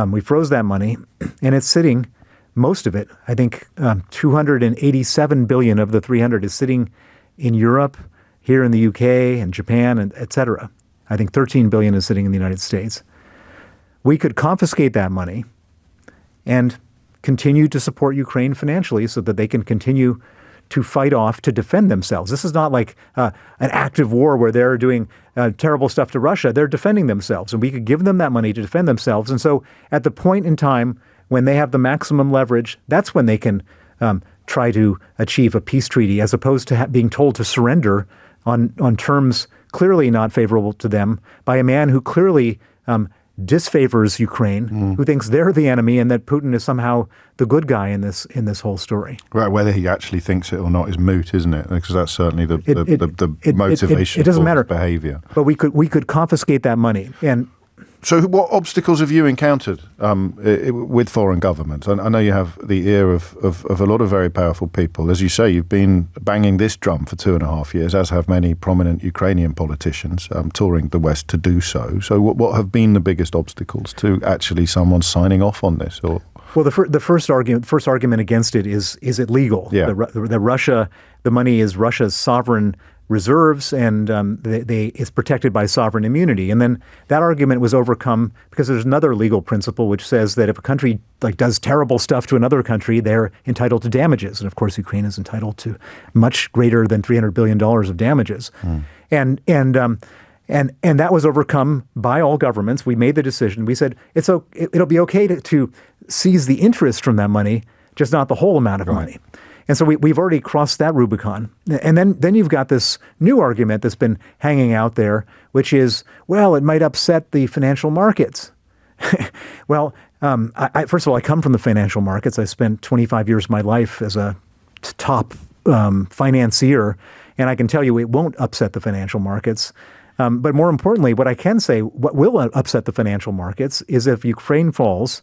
We froze that money, and it's sitting, most of it, I think 287 billion of the 300 is sitting in Europe, here in the UK and Japan, and et cetera. I think 13 billion is sitting in the United States. We could confiscate that money and continue to support Ukraine financially so that they can continue to fight off, to defend themselves. This is not like an active war where they're doing terrible stuff to Russia. They're defending themselves, and we could give them that money to defend themselves. And so at the point in time when they have the maximum leverage, that's when they can try to achieve a peace treaty, as opposed to being told to surrender on terms clearly not favorable to them by a man who clearly disfavors Ukraine, who thinks they're the enemy and that Putin is somehow the good guy in this whole story. Right, whether he actually thinks it or not is moot, isn't it? Because that's certainly the motivation. It doesn't for matter. Behavior. But we could confiscate that money. And so, what obstacles have you encountered with foreign governments? I know you have the ear of a lot of very powerful people. As you say, you've been banging this drum for 2.5 years, as have many prominent Ukrainian politicians touring the West to do so. So, what have been the biggest obstacles to actually someone signing off on this? Or well, the first argument against it is it legal? Yeah. The money is Russia's sovereign reserves, and it's protected by sovereign immunity. And then that argument was overcome because there's another legal principle which says that if a country does terrible stuff to another country, they're entitled to damages. And of course, Ukraine is entitled to much greater than $300 billion of damages. And that was overcome by all governments. We made the decision. We said it'll be okay to seize the interest from that money, just not the whole amount of money. And so we've already crossed that Rubicon. And then you've got this new argument that's been hanging out there, which is, well, it might upset the financial markets. Well, first of all, I come from the financial markets. I spent 25 years of my life as a top financier, and I can tell you it won't upset the financial markets. But more importantly, what I can say, what will upset the financial markets is if Ukraine falls,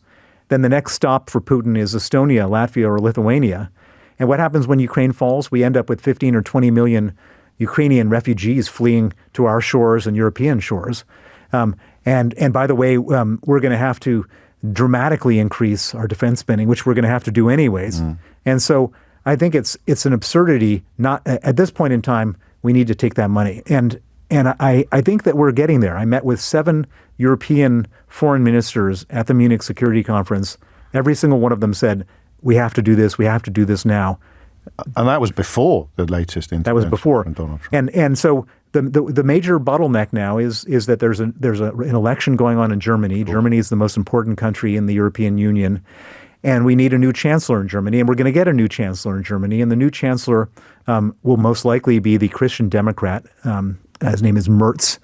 then the next stop for Putin is Estonia, Latvia, or Lithuania. And what happens when Ukraine falls? We end up with 15 or 20 million Ukrainian refugees fleeing to our shores and European shores. And by the way, we're going to have to dramatically increase our defense spending, which we're going to have to do anyways. And so I think it's an absurdity. Not at this point in time, we need to take that money. And I think that we're getting there. I met with 7 European foreign ministers at the Munich Security Conference. Every single one of them said, we have to do this. We have to do this now. And that was before the latest intervention. That was before. From Donald Trump. And so the major bottleneck now is that there's an election going on in Germany. Germany is the most important country in the European Union, and we need a new chancellor in Germany, and we're going to get a new chancellor in Germany. And the new chancellor will most likely be the Christian Democrat. His name is Merz,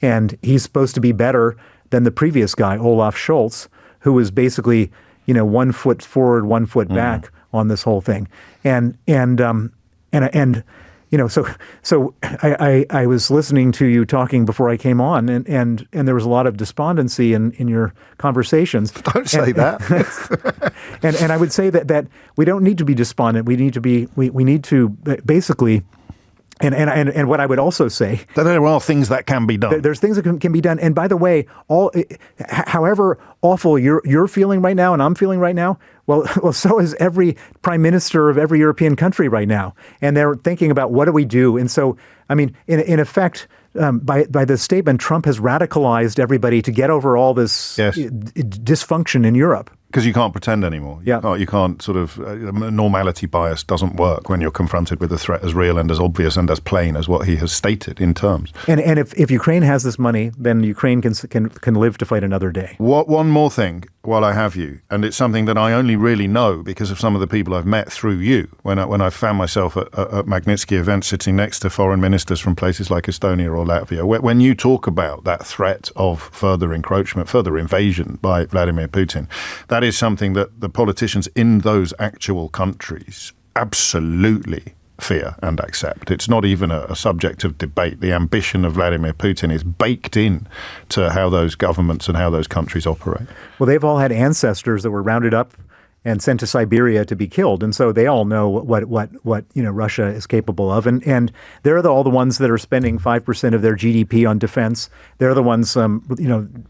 and he's supposed to be better than the previous guy, Olaf Scholz, who was basically 1 foot forward, 1 foot back on this whole thing. And So I was listening to you talking before I came on, and there was a lot of despondency in your conversations. Don't say that. and I would say that we don't need to be despondent. We need to basically. And what I would also say, that there are things that can be done. There's things that can be done. And by the way, however awful you're feeling right now, and I'm feeling right now, well, so is every prime minister of every European country right now, and they're thinking about what do we do. And so, I mean, in effect, by the statement, Trump has radicalized everybody to get over all this dysfunction in Europe. Because you can't pretend anymore. You can't sort of normality bias doesn't work when you're confronted with a threat as real and as obvious and as plain as what he has stated in terms. And if Ukraine has this money, then Ukraine can live to fight another day. One more thing while I have you, and it's something that I only really know because of some of the people I've met through you when I found myself at Magnitsky events sitting next to foreign ministers from places like Estonia or Latvia. When you talk about that threat of further encroachment, further invasion by Vladimir Putin, that is something that the politicians in those actual countries absolutely fear and accept. It's not even a subject of debate. The ambition of Vladimir Putin is baked in to how those governments and how those countries operate. Well, they've all had ancestors that were rounded up and sent to Siberia to be killed, and so they all know what Russia is capable of, and they're all the ones that are spending 5% of their GDP on defense. They're the ones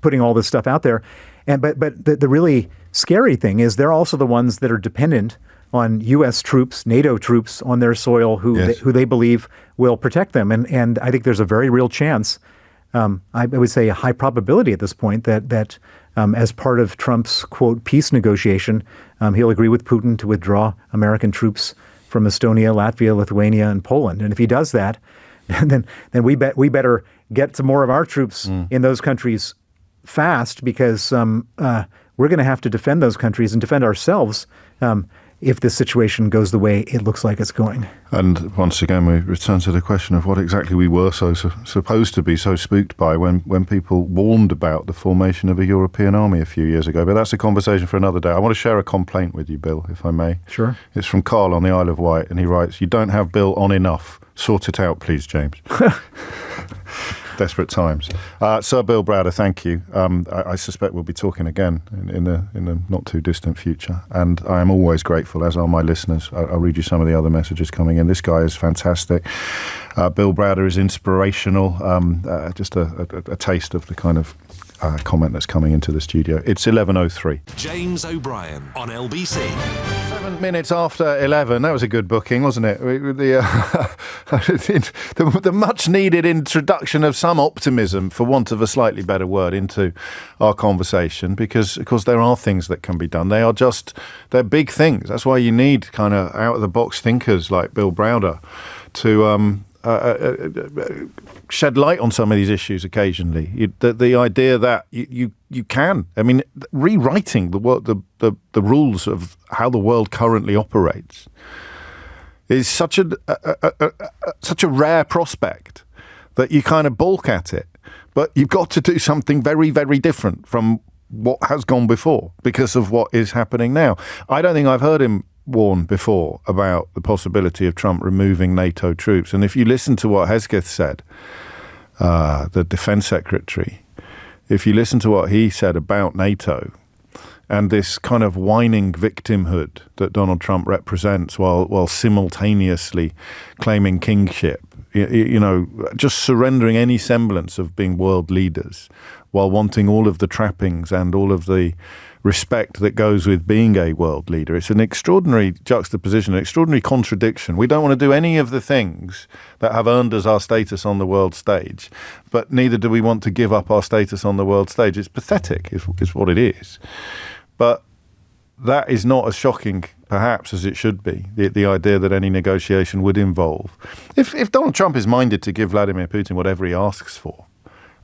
putting all this stuff out there, but the really scary thing is they're also the ones that are dependent on U.S. troops, NATO troops on their soil who they believe will protect them. And I think there's a very real chance, I would say a high probability at this point, that as part of Trump's, quote, peace negotiation, he'll agree with Putin to withdraw American troops from Estonia, Latvia, Lithuania, and Poland. And if he does that, then we better get some more of our troops in those countries fast, because we're going to have to defend those countries and defend ourselves if this situation goes the way it looks like it's going. And once again, we return to the question of what exactly we were supposed to be so spooked by when people warned about the formation of a European army a few years ago. But that's a conversation for another day. I want to share a complaint with you, Bill, if I may. Sure. It's from Carl on the Isle of Wight, and he writes, "You don't have Bill on enough. Sort it out, please, James." Desperate times. Sir Bill Browder, thank you. I suspect we'll be talking again in the not too distant future. And I am always grateful, as are my listeners. I'll read you some of the other messages coming in. This guy is fantastic. Bill Browder is inspirational. Just a taste of the kind of comment that's coming into the studio. It's 11:03. James O'Brien on LBC. 7 minutes after 11. That was a good booking, wasn't it? The much-needed introduction of some optimism, for want of a slightly better word, into our conversation, because, of course, there are things that can be done. They're big things. That's why you need kind of out-of-the-box thinkers like Bill Browder to shed light on some of these issues occasionally. The idea that you can, I mean, rewriting the rules of how the world currently operates is such a rare prospect that you kind of balk at it. But you've got to do something very, very different from what has gone before because of what is happening now. I don't think I've heard him warn before about the possibility of Trump removing NATO troops. And if you listen to what Hesketh said, the defense secretary, if you listen to what he said about NATO and this kind of whining victimhood that Donald Trump represents while simultaneously claiming kingship, just surrendering any semblance of being world leaders while wanting all of the trappings and all of the respect that goes with being a world leader. It's an extraordinary juxtaposition, an extraordinary contradiction. We don't want to do any of the things that have earned us our status on the world stage, but neither do we want to give up our status on the world stage. It's pathetic, is what it is. But that is not as shocking, perhaps, as it should be, the idea that any negotiation would involve. If Donald Trump is minded to give Vladimir Putin whatever he asks for,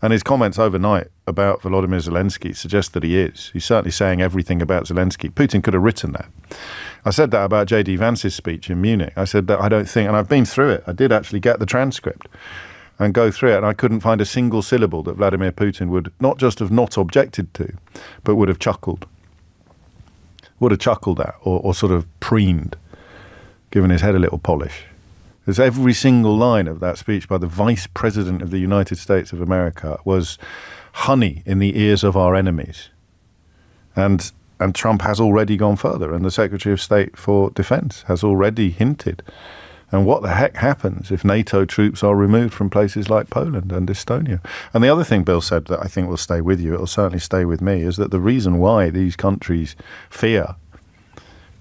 and his comments overnight about Volodymyr Zelensky suggest that he is. He's certainly saying everything about Zelensky. Putin could have written that. I said that about J.D. Vance's speech in Munich. I said that I don't think, and I've been through it. I did actually get the transcript and go through it, and I couldn't find a single syllable that Vladimir Putin would not just have not objected to, but would have chuckled. Would have chuckled at or sort of preened, given his head a little polish. As every single line of that speech by the Vice President of the United States of America was honey in the ears of our enemies. And Trump has already gone further, and the Secretary of State for Defense has already hinted. And what the heck happens if NATO troops are removed from places like Poland and Estonia? And the other thing Bill said that I think will stay with you, it will certainly stay with me, is that the reason why these countries fear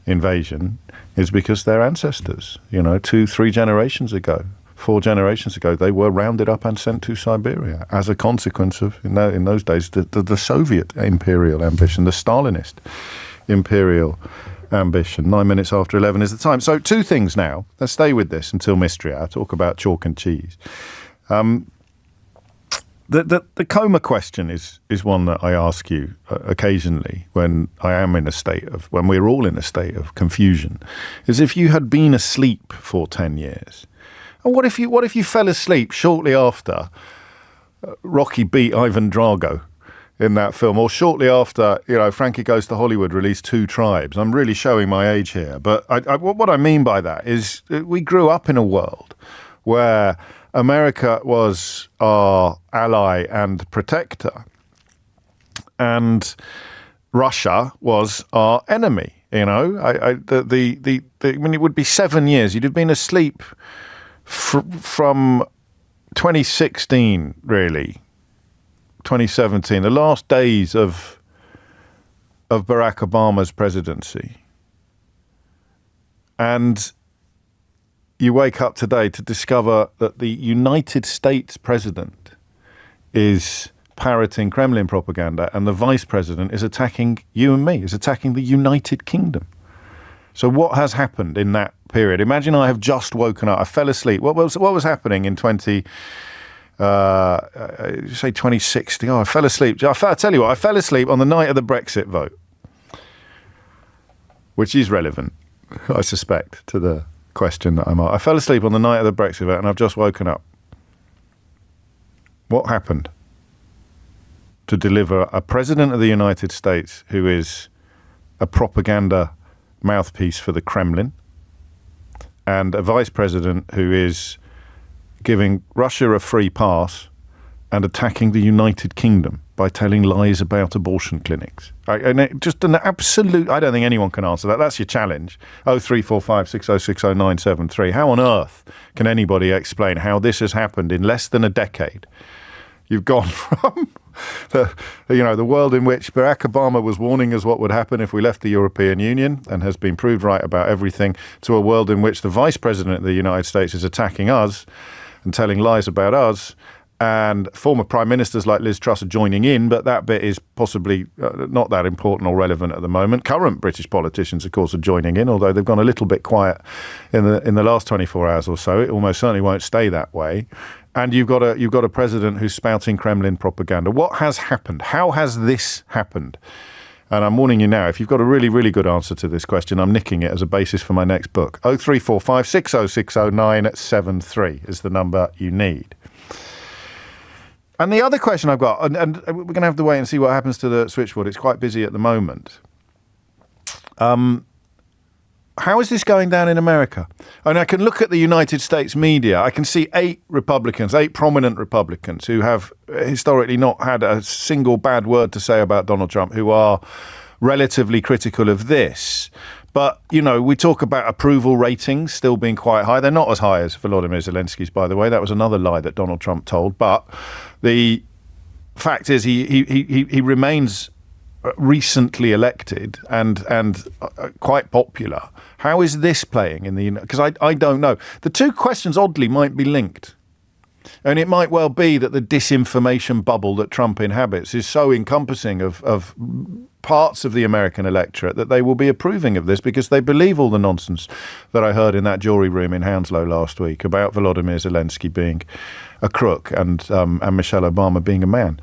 invasion is because their ancestors, 2-3 generations ago, 4 generations ago, they were rounded up and sent to Siberia as a consequence of, in those days, the Soviet imperial ambition, the Stalinist imperial ambition. 9 minutes after 11 is the time. So 2 things now. Let's stay with this until mystery hour. Talk about chalk and cheese. The coma question is one that I ask you occasionally when when we're all in a state of confusion, is if you had been asleep for 10 years, and what if you fell asleep shortly after Rocky beat Ivan Drago in that film, or shortly after, Frankie Goes to Hollywood released 2 Tribes. I'm really showing my age here, but what I mean by that is we grew up in a world where America was our ally and protector, and Russia was our enemy. When it would be 7 years, you'd have been asleep from 2016, really, 2017, the last days of Barack Obama's presidency, and you wake up today to discover that the United States president is parroting Kremlin propaganda, and the vice president is attacking you and me, is attacking the United Kingdom. So what has happened in that period? Imagine I have just woken up. I fell asleep. What was happening in 2016? Oh, I fell asleep. I tell you what, I fell asleep on the night of the Brexit vote, which is relevant, I suspect, to the question that I fell asleep on the night of the Brexit vote, and I've just woken up. What happened to deliver a president of the United States who is a propaganda mouthpiece for the Kremlin, and a vice president who is giving Russia a free pass and attacking the United Kingdom by telling lies about abortion clinics? Just an absolute, I don't think anyone can answer that. That's your challenge. 0345 6060 973. How on earth can anybody explain how this has happened in less than a decade? You've gone from the world in which Barack Obama was warning us what would happen if we left the European Union and has been proved right about everything, to a world in which the vice president of the United States is attacking us and telling lies about us, and former prime ministers like Liz Truss are joining in, but that bit is possibly not that important or relevant at the moment. Current British politicians, of course, are joining in, although they've gone a little bit quiet in the last 24 hours or so. It almost certainly won't stay that way. And you've got a president who's spouting Kremlin propaganda. What has happened? How has this happened? And I'm warning you now, if you've got a really, really good answer to this question, I'm nicking it as a basis for my next book. 0345 6060 973 is the number you need. And the other question I've got, and we're going to have to wait and see what happens to the switchboard. It's quite busy at the moment. How is this going down in America? And I can look at the United States media. I can see 8 prominent Republicans who have historically not had a single bad word to say about Donald Trump, who are relatively critical of this. But, we talk about approval ratings still being quite high. They're not as high as Volodymyr Zelensky's, by the way. That was another lie that Donald Trump told. But the fact is he remains recently elected and quite popular. How is this playing in the... Because I don't know. The two questions, oddly, might be linked. And it might well be that the disinformation bubble that Trump inhabits is so encompassing of parts of the American electorate that they will be approving of this because they believe all the nonsense that I heard in that jury room in Hounslow last week about Volodymyr Zelensky being a crook and Michelle Obama being a man,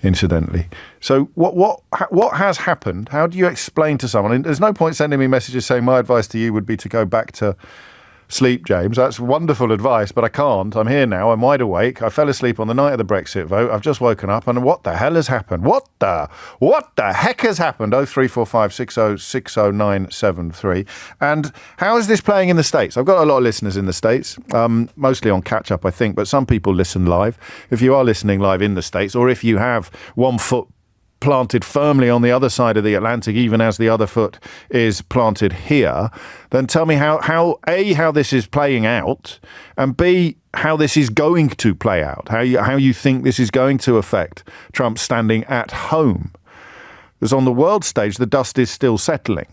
incidentally. So what has happened? How do you explain to someone? And there's no point sending me messages saying my advice to you would be to go back to sleep, James. That's wonderful advice, but I can't. I'm here now. I'm wide awake. I fell asleep on the night of the Brexit vote. I've just woken up, and what the hell has happened? What the heck has happened? 0345 60 60973. And how is this playing in the States? I've got a lot of listeners in the States, mostly on catch-up, I think, but some people listen live. If you are listening live in the States, or if you have one foot planted firmly on the other side of the Atlantic, even as the other foot is planted here, then tell me how this is playing out, and B, how this is going to play out, how you think this is going to affect Trump standing at home. Because on the world stage, the dust is still settling.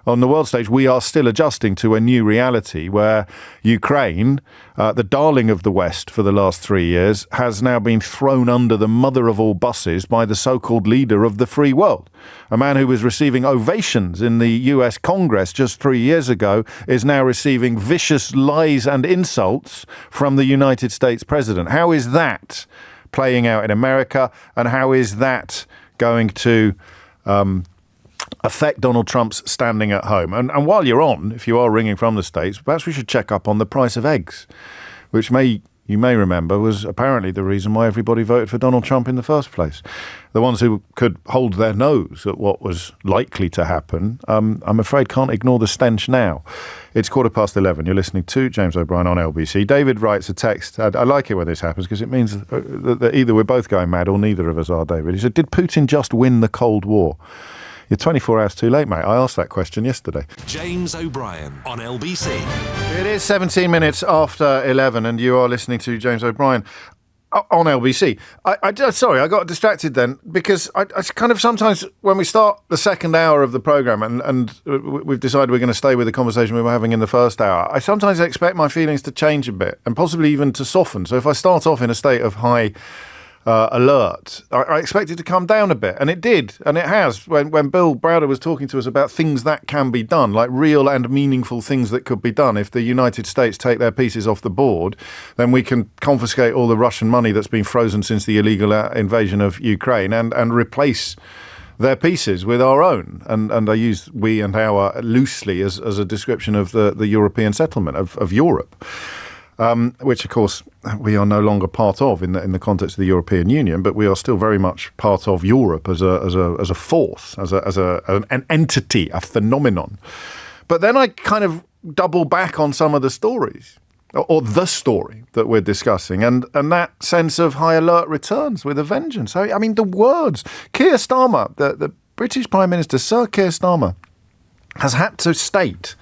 On the world stage, we are still adjusting to a new reality where Ukraine, the darling of the West for the last 3 years, has now been thrown under the mother of all buses by the so-called leader of the free world. A man who was receiving ovations in the US Congress just 3 years ago is now receiving vicious lies and insults from the United States president. How is that playing out in America, and how is that going to affect Donald Trump's standing at home? And while you're on, if you are ringing from the States, perhaps we should check up on the price of eggs, which you may remember was apparently the reason why everybody voted for Donald Trump in the first place. The ones who could hold their nose at what was likely to happen, I'm afraid can't ignore the stench now. It's 11:15. You're listening to James O'Brien on LBC. David writes a text. I like it when this happens because it means that either we're both going mad or neither of us are, David. He said, did Putin just win the Cold War? You're 24 hours too late, mate. I asked that question yesterday. James O'Brien on LBC. It is 17 minutes after 11 and you are listening to James O'Brien on LBC. Sorry, I got distracted then because I kind of sometimes when we start the second hour of the programme and we've decided we're going to stay with the conversation we were having in the first hour, I sometimes expect my feelings to change a bit and possibly even to soften. So if I start off in a state of high alert, I expect it to come down a bit, and it did, and it has. When Bill Browder was talking to us about things that can be done, like real and meaningful things that could be done, if the United States take their pieces off the board, then we can confiscate all the Russian money that's been frozen since the illegal invasion of Ukraine and replace their pieces with our own. And I use we and our loosely as a description of the European settlement of Europe. Which, of course, we are no longer part of in the context of the European Union, but we are still very much part of Europe as a force, as an entity, a phenomenon. But then I kind of double back on some of the stories, or the story that we're discussing, and that sense of high alert returns with a vengeance. I mean, the words. Keir Starmer, the British Prime Minister, Sir Keir Starmer, has had to state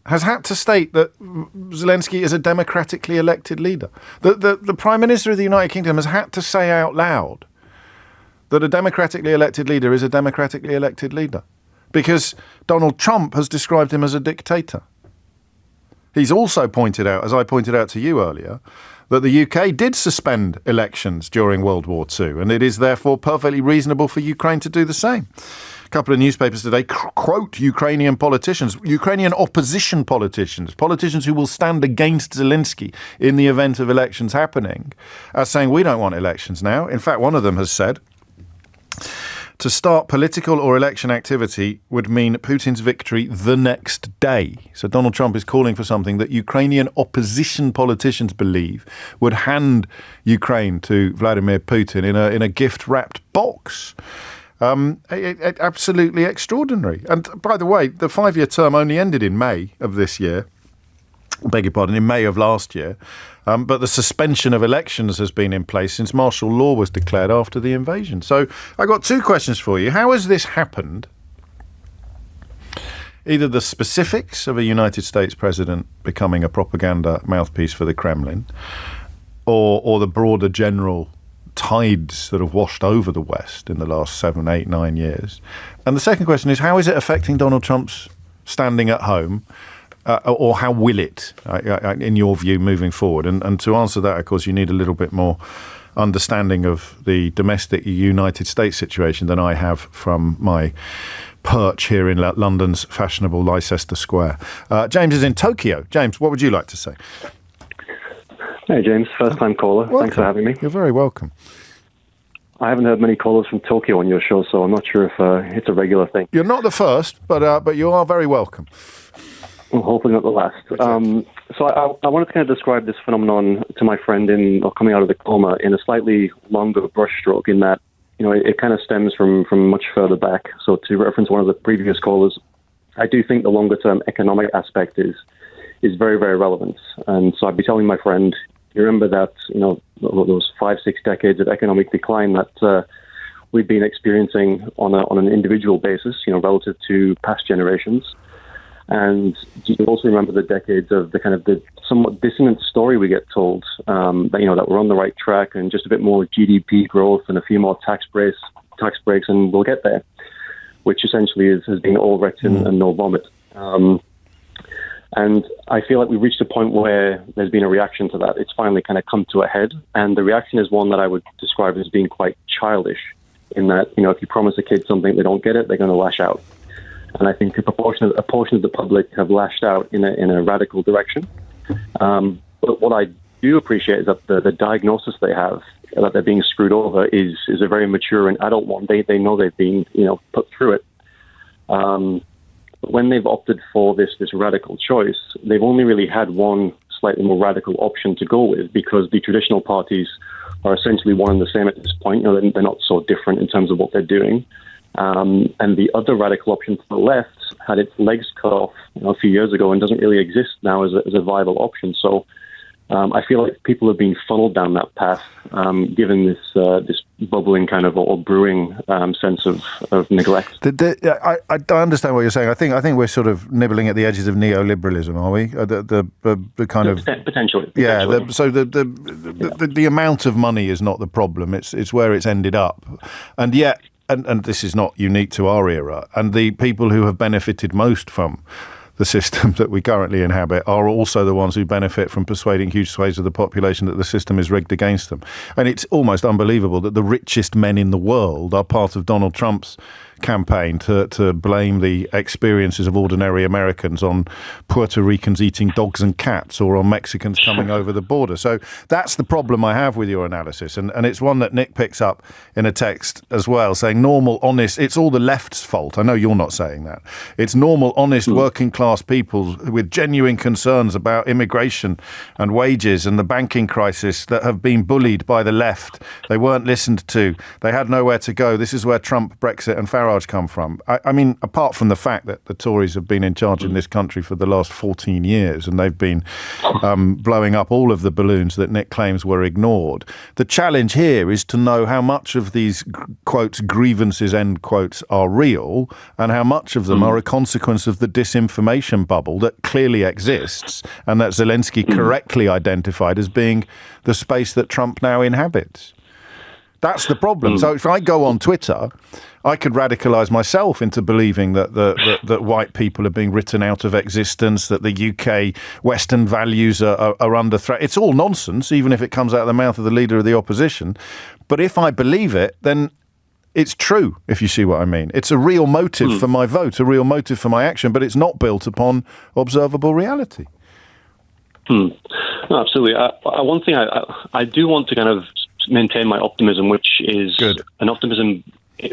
that Zelensky is a democratically elected leader. The Prime Minister of the United Kingdom has had to say out loud that a democratically elected leader is a democratically elected leader because Donald Trump has described him as a dictator. He's also pointed out, as I pointed out to you earlier, that the UK did suspend elections during World War II, and it is therefore perfectly reasonable for Ukraine to do the same. A couple of newspapers today quote Ukrainian politicians, Ukrainian opposition politicians who will stand against Zelensky in the event of elections happening, as saying, we don't want elections now. In fact, one of them has said, to start political or election activity would mean Putin's victory the next day. So Donald Trump is calling for something that Ukrainian opposition politicians believe would hand Ukraine to Vladimir Putin in a gift-wrapped box. Absolutely extraordinary. And by the way, the 5-year term only ended in May of this year. Beg your pardon, in May of last year. But the suspension of elections has been in place since martial law was declared after the invasion. So I got two questions for you. How has this happened? Either the specifics of a United States president becoming a propaganda mouthpiece for the Kremlin, or the broader general tides that have washed over the West in the last 7, 8, 9 years. And the second question is, how is it affecting Donald Trump's standing at home, or how will it, in your view, moving forward? And to answer that, of course, you need a little bit more understanding of the domestic United States situation than I have from my perch here in London's fashionable Leicester Square. James is in Tokyo. James, what would you like to say? Hey, James, first-time caller. Welcome. Thanks for having me. You're very welcome. I haven't heard many callers from Tokyo on your show, so I'm not sure if it's a regular thing. You're not the first, but you are very welcome. Well, hopefully not the last. Exactly. So I wanted to kind of describe this phenomenon to my friend coming out of the coma in a slightly longer brushstroke, in that, it kind of stems from much further back. So to reference one of the previous callers, I do think the longer term economic aspect is very, very relevant. And so I'd be telling my friend, you remember that, those 5-6 decades of economic decline that we've been experiencing on an individual basis, relative to past generations. And you also remember the decades of the somewhat dissonant story we get told, that we're on the right track and just a bit more GDP growth and a few more tax breaks and we'll get there, which essentially has been all rectin and no vomit. And I feel like we've reached a point where there's been a reaction to that. It's finally kind of come to a head. And the reaction is one that I would describe as being quite childish, in that, if you promise a kid something, they don't get it, they're going to lash out. And I think a portion of the public have lashed out in a radical direction. But what I do appreciate is that the diagnosis they have, that they're being screwed over, is a very mature and adult one. They know they've been put through it. But when they've opted for this radical choice, they've only really had one slightly more radical option to go with, because the traditional parties are essentially one and the same at this point. They're not so different in terms of what they're doing. And the other radical option to the left had its legs cut off a few years ago and doesn't really exist now as a viable option. So I feel like people have been funneled down that path, given this bubbling kind of or brewing sense of neglect. I understand what you're saying. I think we're sort of nibbling at the edges of neoliberalism, are we? The kind of potentially. Yeah. So the amount of money is not the problem. It's where it's ended up, and yet. And this is not unique to our era. And the people who have benefited most from the system that we currently inhabit are also the ones who benefit from persuading huge swathes of the population that the system is rigged against them. And it's almost unbelievable that the richest men in the world are part of Donald Trump's campaign to blame the experiences of ordinary Americans on Puerto Ricans eating dogs and cats, or on Mexicans coming over the border. So that's the problem I have with your analysis. And it's one that Nick picks up in a text as well, saying normal, honest, it's all the left's fault. I know you're not saying that. It's normal, honest, working class people with genuine concerns about immigration and wages and the banking crisis that have been bullied by the left. They weren't listened to. They had nowhere to go. This is where Trump, Brexit and Farage come from. I mean, apart from the fact that the Tories have been in charge in this country for the last 14 years and they've been blowing up all of the balloons that Nick claims were ignored, the challenge here is to know how much of these, quotes, grievances, end quotes, are real and how much of them are a consequence of the disinformation bubble that clearly exists and that Zelensky correctly identified as being the space that Trump now inhabits. That's the problem. So if I go on Twitter, I could radicalise myself into believing that that white people are being written out of existence, that the UK Western values are under threat. It's all nonsense, even if it comes out of the mouth of the leader of the opposition. But if I believe it, then it's true, if you see what I mean. It's a real motive for my vote, a real motive for my action, but it's not built upon observable reality. No, absolutely. One thing I do want to kind of maintain my optimism, which is an optimism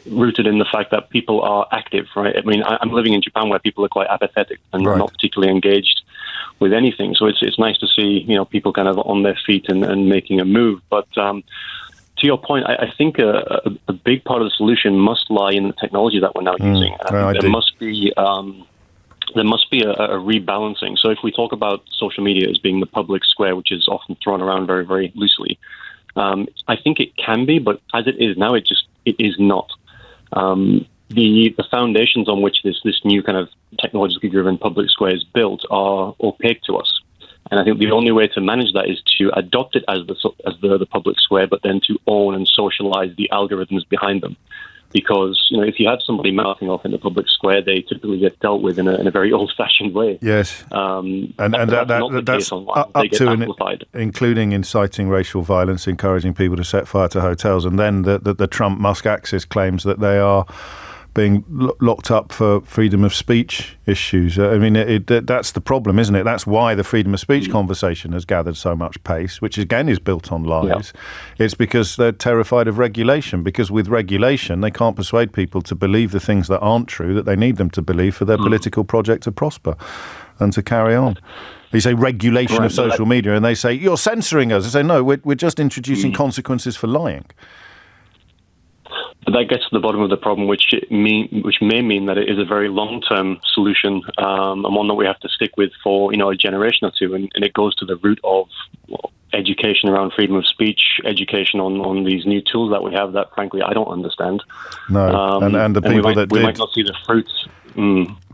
rooted in the fact that people are active, right? I mean, I'm living in Japan where people are quite apathetic and not particularly engaged with anything. So it's nice to see, people kind of on their feet and making a move. But to your point, I think a big part of the solution must lie in the technology that we're now using. There must be a rebalancing. So if we talk about social media as being the public square, which is often thrown around very, very loosely, I think it can be, but as it is now, it is not. The foundations on which this new kind of technologically driven public square is built are opaque to us, and I think the only way to manage that is to adopt it as the public square, but then to own and socialize the algorithms behind them. Because if you have somebody mouthing off in the public square, they typically get dealt with in a very old-fashioned way. Yes, that's up to including inciting racial violence, encouraging people to set fire to hotels, and then the Trump-Musk axis claims that they are being locked up for freedom of speech issues. I mean, that's the problem, isn't it? That's why the freedom of speech conversation has gathered so much pace, which again is built on lies. Yeah. It's because they're terrified of regulation, because with regulation they can't persuade people to believe the things that aren't true, that they need them to believe for their political project to prosper and to carry on. You say regulation of social media, and they say, you're censoring us. I say, no, we're just introducing consequences for lying. But that gets to the bottom of the problem, which may mean that it is a very long-term solution, and one that we have to stick with for a generation or two. And it goes to the root of education around freedom of speech, education on these new tools that we have that, frankly, I don't understand. No, and the people that did, we might not see the fruits.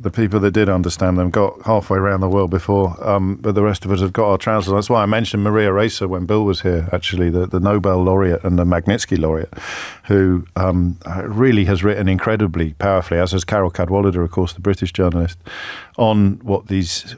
The people that did understand them got halfway around the world before, but the rest of us have got our trousers. That's why I mentioned Maria Ressa when Bill was here, actually, the Nobel laureate and the Magnitsky laureate, who really has written incredibly powerfully, as has Carol Cadwallader, of course, the British journalist, on what these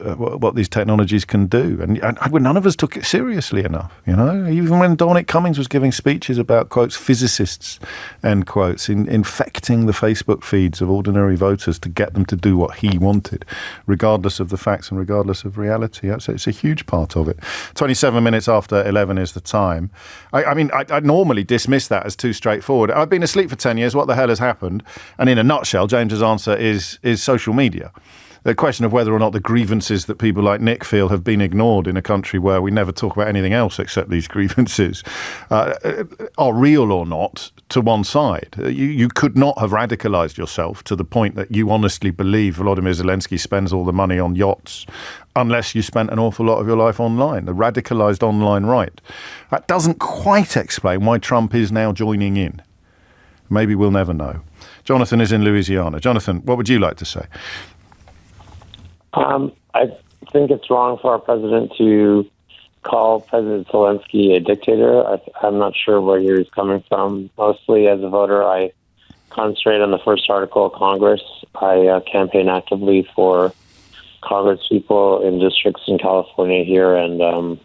technologies can do. And none of us took it seriously enough, even when Dominic Cummings was giving speeches about, quotes, physicists, end quotes, infecting the Facebook feeds of ordinary voters to get them to do what he wanted, regardless of the facts and regardless of reality. It's a huge part of it. 27 minutes after 11 is the time. I normally dismiss that as too straightforward. I've been asleep for 10 years. What the hell has happened? And in a nutshell, James's answer is social media. The question of whether or not the grievances that people like Nick feel have been ignored in a country where we never talk about anything else except these grievances are real or not to one side. You could not have radicalized yourself to the point that you honestly believe Volodymyr Zelensky spends all the money on yachts unless you spent an awful lot of your life online, the radicalized online right. That doesn't quite explain why Trump is now joining in. Maybe we'll never know. Jonathan is in Louisiana. Jonathan, what would you like to say? I think it's wrong for our president to call President Zelensky a dictator. I'm not sure where he's coming from. Mostly as a voter, I concentrate on the first article of Congress. I campaign actively for Congress people in districts in California here and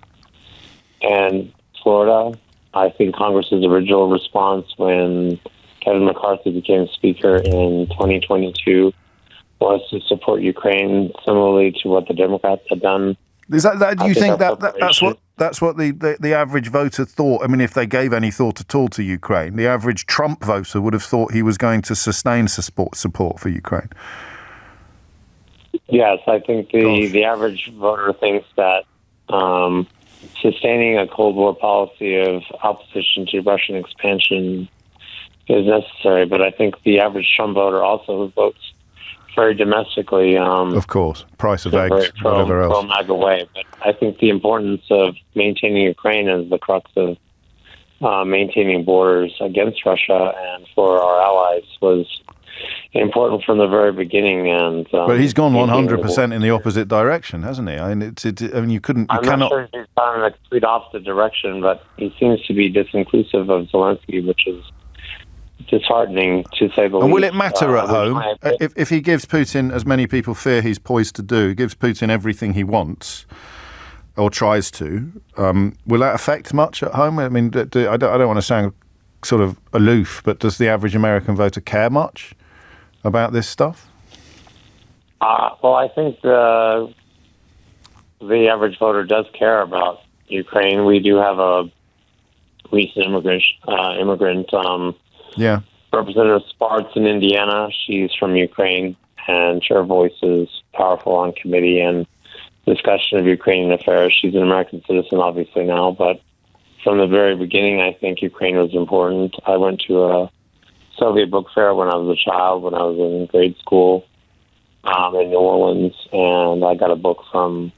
Florida. I think Congress's original response when Kevin McCarthy became Speaker in 2022 was to support Ukraine, similarly to what the Democrats had done. Is that do you think that's what the average voter thought? I mean, if they gave any thought at all to Ukraine, the average Trump voter would have thought he was going to sustain support for Ukraine. Yes, I think the average voter thinks that sustaining a Cold War policy of opposition to Russian expansion is necessary. But I think the average Trump voter also votes very domestically. Of course, price of eggs, whatever else. MAGA way. But I think the importance of maintaining Ukraine is the crux of maintaining borders against Russia and for our allies was important from the very beginning. And but he's gone 100% in the opposite direction, hasn't he? I mean, you cannot. I'm not sure if he's gone in the complete opposite direction, but he seems to be disinclusive of Zelensky, which is disheartening, to say the least. And will it matter at home? If he gives Putin, as many people fear he's poised to do, gives Putin everything he wants, or tries to, will that affect much at home? I mean, I don't want to sound sort of aloof, but does the average American voter care much about this stuff? Well, I think the average voter does care about Ukraine. We do have a recent immigrant Representative Sparks in Indiana. She's from Ukraine, and her voice is powerful on committee and discussion of Ukrainian affairs. She's an American citizen, obviously, now, but from the very beginning, I think Ukraine was important. I went to a Soviet book fair when I was a child, when I was in grade school in New Orleans, and I got a book from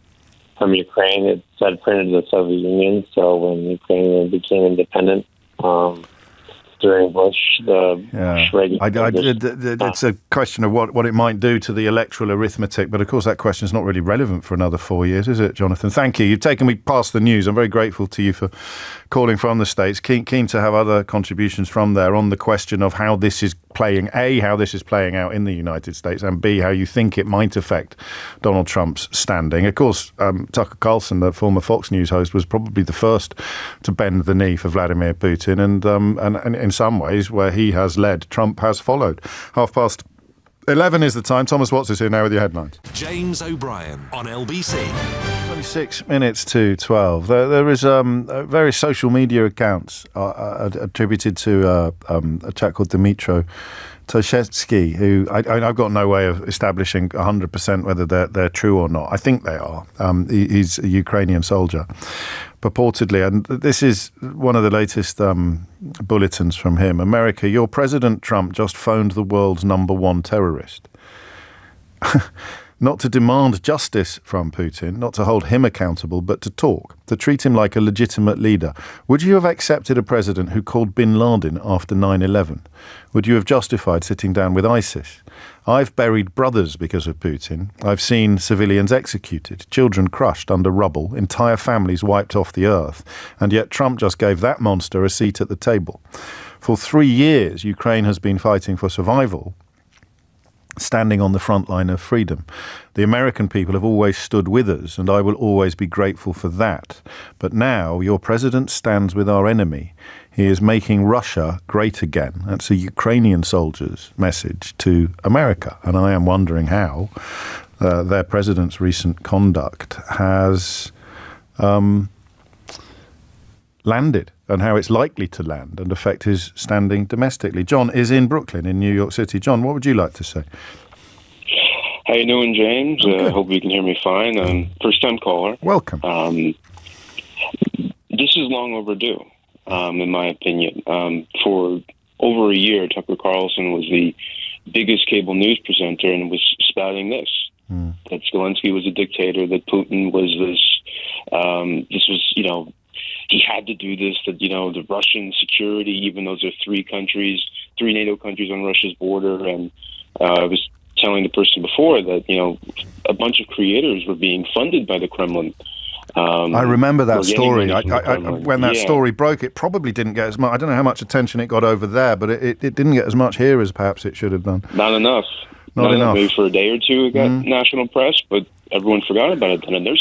Ukraine. It said printed in the Soviet Union, so when Ukraine became independent, during Bush, it's a question of what it might do to the electoral arithmetic, but of course that question is not really relevant for another 4 years, is it, Jonathan? Thank you. You've taken me past the news. I'm very grateful to you for calling from the States. Keen to have other contributions from there on the question of how this is playing out in the United States, and B, how you think it might affect Donald Trump's standing. Of course, Tucker Carlson, the former Fox News host, was probably the first to bend the knee for Vladimir Putin, and in some ways, where he has led, Trump has followed. 11:30 is the time. Thomas Watts is here now with your headlines. James O'Brien on LBC. 26 minutes to 12. There is various social media accounts attributed to a chap called Dmytro Toshetsky, who I've got no way of establishing 100% whether they're true or not. I think they are. He's a Ukrainian soldier, purportedly. And this is one of the latest bulletins from him. America, your President Trump just phoned the world's #1 terrorist. Not to demand justice from Putin, not to hold him accountable, but to talk, to treat him like a legitimate leader. Would you have accepted a president who called bin Laden after 9/11? Would you have justified sitting down with ISIS? I've buried brothers because of Putin. I've seen civilians executed, children crushed under rubble, entire families wiped off the earth. And yet Trump just gave that monster a seat at the table. For 3 years, Ukraine has been fighting for survival, standing on the front line of freedom. The American people have always stood with us, and I will always be grateful for that. But now your president stands with our enemy. He is making Russia great again. That's a Ukrainian soldier's message to America. And I am wondering how their president's recent conduct has landed, and how it's likely to land and affect his standing domestically. John is in Brooklyn, in New York City. John, what would you like to say? How you doing, James? I hope you can hear me fine. First-time caller. Welcome. This is long overdue, in my opinion. For over a year, Tucker Carlson was the biggest cable news presenter and was spouting this, that Zelensky was a dictator, that Putin was this, this was, he had to do this, that, the Russian security, even though there are 3 NATO countries on Russia's border. And I was telling the person before that, a bunch of creators were being funded by the Kremlin. I remember that story. When that story broke, it probably didn't get as much. I don't know how much attention it got over there, but it didn't get as much here as perhaps it should have done. Not enough. Not enough. Maybe for a day or two it got national press, but everyone forgot about it then. And they're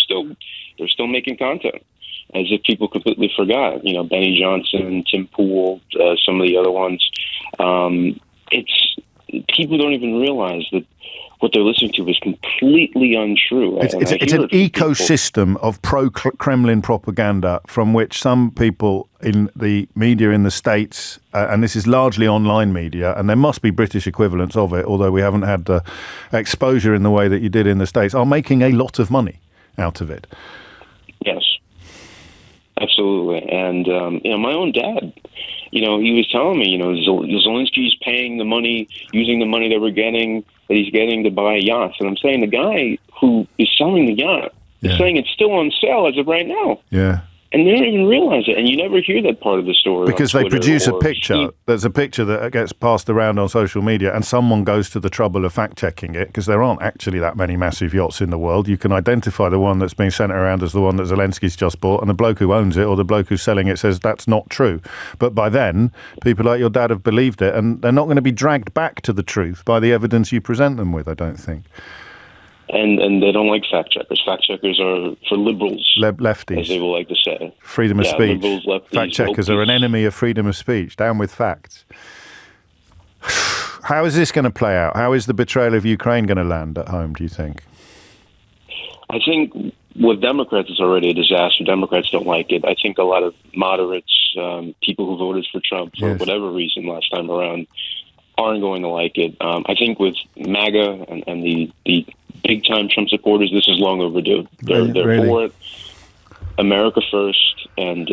still making content, as if people completely forgot. Benny Johnson, Tim Pool, some of the other ones. People don't even realize that what they're listening to is completely untrue. It's an ecosystem of pro-Kremlin propaganda from which some people in the media in the States, and this is largely online media, and there must be British equivalents of it, although we haven't had the exposure in the way that you did in the States, are making a lot of money out of it. Yes, absolutely. And, my own dad, he was telling me, Zelensky's paying the money, using the money that he's getting to buy yachts. And I'm saying the guy who is selling the yacht is saying it's still on sale as of right now. Yeah. And they don't even realize it. And you never hear that part of the story. Because they produce a picture. There's a picture that gets passed around on social media, and someone goes to the trouble of fact-checking it, because there aren't actually that many massive yachts in the world. You can identify the one that's being sent around as the one that Zelensky's just bought, and the bloke who owns it or the bloke who's selling it says that's not true. But by then, people like your dad have believed it, and they're not going to be dragged back to the truth by the evidence you present them with, I don't think. And they don't like fact-checkers. Fact-checkers are for liberals, lefties, as they will like to say. Freedom of speech. Liberals, lefties, Fact-checkers are an enemy of freedom of speech. Down with facts. How is this going to play out? How is the betrayal of Ukraine going to land at home, do you think? I think with Democrats, it's already a disaster. Democrats don't like it. I think a lot of moderates, people who voted for Trump for whatever reason last time around, aren't going to like it. I think with MAGA and the big-time Trump supporters, this is long overdue. They're really? for it. America first, and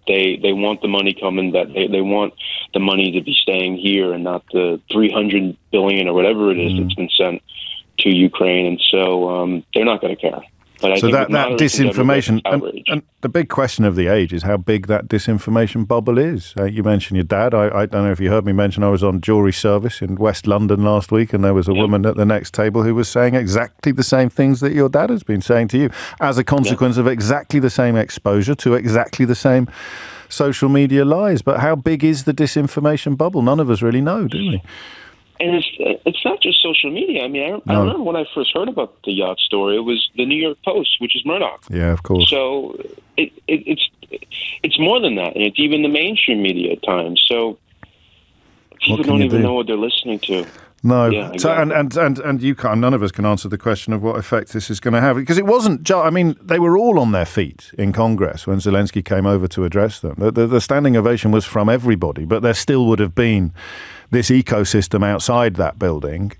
they want the money coming. That they want the money to be staying here and not the $300 billion or whatever it is that's been sent to Ukraine. And so they're not going to care. But so that disinformation, and the big question of the age is how big that disinformation bubble is. You mentioned your dad. I don't know if you heard me mention I was on jury service in West London last week, and there was a woman at the next table who was saying exactly the same things that your dad has been saying to you as a consequence of exactly the same exposure to exactly the same social media lies. But how big is the disinformation bubble? None of us really know, do we? And it's not just social media. I mean, I remember when I first heard about the yacht story, it was the New York Post, which is Murdoch. Yeah, of course. So it's more than that, and it's even the mainstream media at times. So People don't even know what they're listening to. No, yeah, exactly. So, and you can't. None of us can answer the question of what effect this is going to have, because it wasn't. I mean, they were all on their feet in Congress when Zelensky came over to address them. The standing ovation was from everybody, but there still would have been this ecosystem outside that building,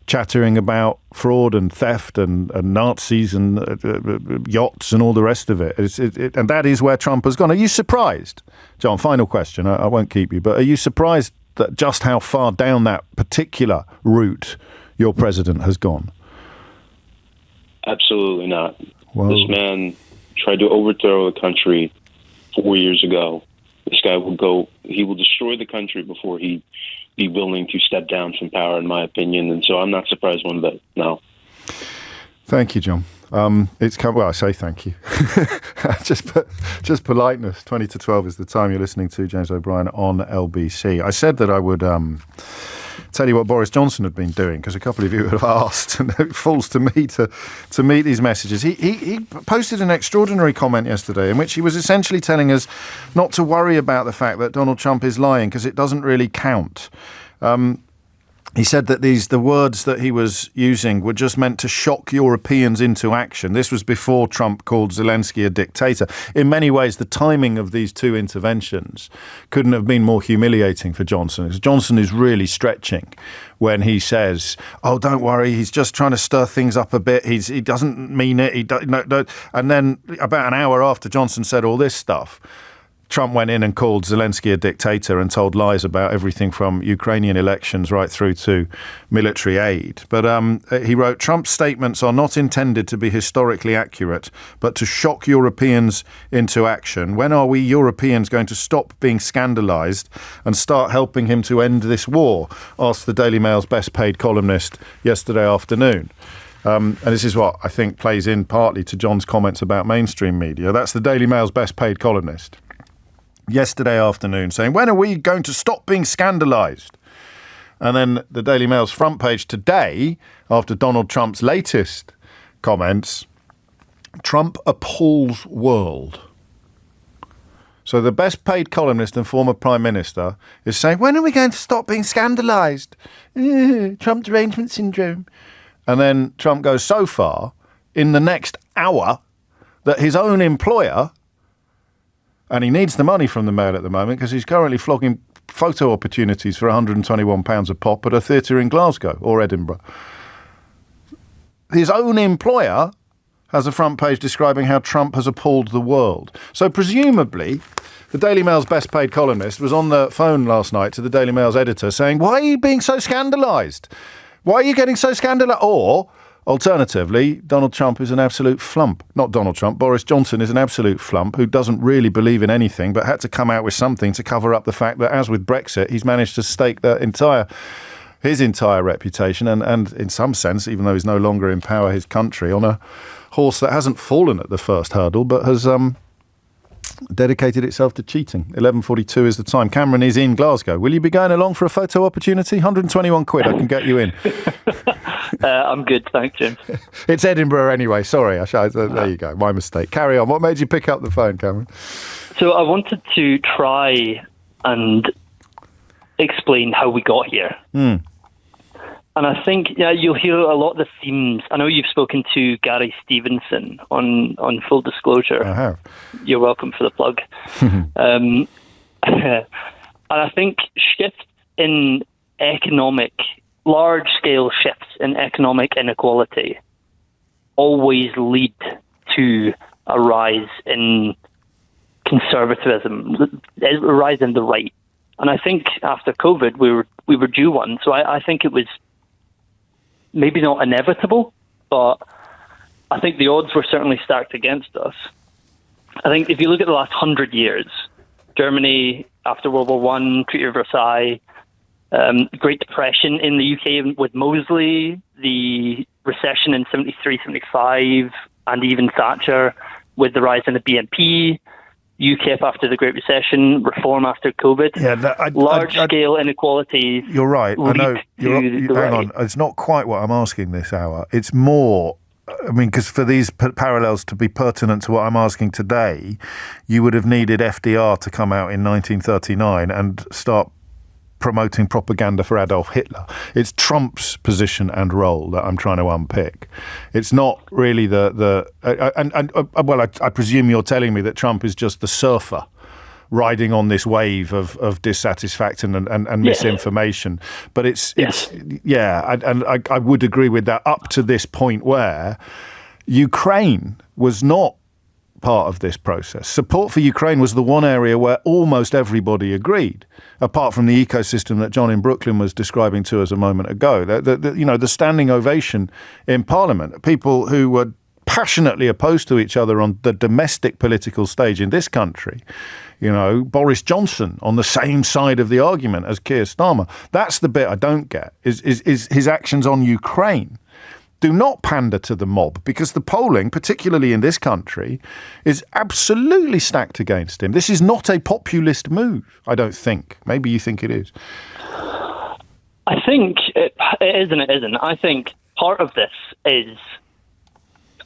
chattering about fraud and theft and Nazis and yachts and all the rest of it. And that is where Trump has gone. Are you surprised, John? Final question. I won't keep you, but are you surprised that just how far down that particular route your president has gone? Absolutely not. Whoa. This man tried to overthrow the country 4 years ago. This guy he will destroy the country before he'd be willing to step down from power, in my opinion. And so I'm not surprised one bit, no. Thank you, John. I say thank you. just politeness. 20 to 12 is the time. You're listening to James O'Brien on LBC. I said that I would tell you what Boris Johnson had been doing, because a couple of you have asked, and it falls to me to meet these messages. He posted an extraordinary comment yesterday in which he was essentially telling us not to worry about the fact that Donald Trump is lying, because it doesn't really count. He said that the words that he was using were just meant to shock Europeans into action. This was before Trump called Zelensky a dictator. In many ways, the timing of these two interventions couldn't have been more humiliating for Johnson. Johnson is really stretching when he says, "Oh, don't worry, he's just trying to stir things up a bit. He doesn't mean it." And then about an hour after Johnson said all this stuff, Trump went in and called Zelensky a dictator and told lies about everything from Ukrainian elections right through to military aid. But he wrote, "Trump's statements are not intended to be historically accurate, but to shock Europeans into action. When are we Europeans going to stop being scandalised and start helping him to end this war?" asked the Daily Mail's best paid columnist yesterday afternoon. And this is what I think plays in partly to John's comments about mainstream media. That's the Daily Mail's best paid columnist yesterday afternoon saying, "When are we going to stop being scandalised?" And then the Daily Mail's front page today, after Donald Trump's latest comments, "Trump appalls world." So the best paid columnist and former Prime Minister is saying, "When are we going to stop being scandalised? Trump derangement syndrome." And then Trump goes so far in the next hour that his own employer, and he needs the money from the Mail at the moment because he's currently flogging photo opportunities for £121 a pop at a theatre in Glasgow or Edinburgh. His own employer has a front page describing how Trump has appalled the world. So presumably, the Daily Mail's best paid columnist was on the phone last night to the Daily Mail's editor saying, "Why are you being so scandalised? Why are you getting so scandalised?" Or, alternatively, Donald Trump is an absolute flump. Not Donald Trump, Boris Johnson is an absolute flump who doesn't really believe in anything, but had to come out with something to cover up the fact that, as with Brexit, he's managed to stake his entire reputation and in some sense, even though he's no longer in power, his country on a horse that hasn't fallen at the first hurdle, but has dedicated itself to cheating. 11:42 is the time. Cameron is in Glasgow. Will you be going along for a photo opportunity? 121 quid, I can get you in. I'm good, thanks, Jim. It's Edinburgh anyway. Sorry, there you go. My mistake. Carry on. What made you pick up the phone, Cameron? So I wanted to try and explain how we got here. And I think you'll hear a lot of the themes. I know you've spoken to Gary Stevenson on Full Disclosure. I have. You're welcome for the plug. And I think shifts in large-scale shifts in economic inequality always lead to a rise in conservatism, a rise in the right. And I think after COVID, we were due one. So I think it was maybe not inevitable, but I think the odds were certainly stacked against us. I think if you look at the last 100 years, Germany after World War I, Treaty of Versailles, Great Depression in the UK with Mosley, the recession in 73, 75, and even Thatcher with the rise in the BNP, UKIP after the Great Recession, reform after COVID. Yeah, large-scale inequality. You're right. I know. Hang on. It's not quite what I'm asking this hour. It's more. I mean, because for these parallels to be pertinent to what I'm asking today, you would have needed FDR to come out in 1939 and start promoting propaganda for Adolf Hitler. It's Trump's position and role that I'm trying to unpick. It's not really I presume you're telling me that Trump is just the surfer riding on this wave of dissatisfaction and misinformation. But I would agree with that up to this point where Ukraine was not part of this process. Support for Ukraine was the one area where almost everybody agreed, apart from the ecosystem that John in Brooklyn was describing to us a moment ago. The standing ovation in Parliament, people who were passionately opposed to each other on the domestic political stage in this country. Boris Johnson on the same side of the argument as Keir Starmer. That's the bit I don't get, is his actions on Ukraine do not pander to the mob, because the polling, particularly in this country, is absolutely stacked against him. This is not a populist move, I don't think. Maybe you think it is. I think it is and it isn't. I think part of this is,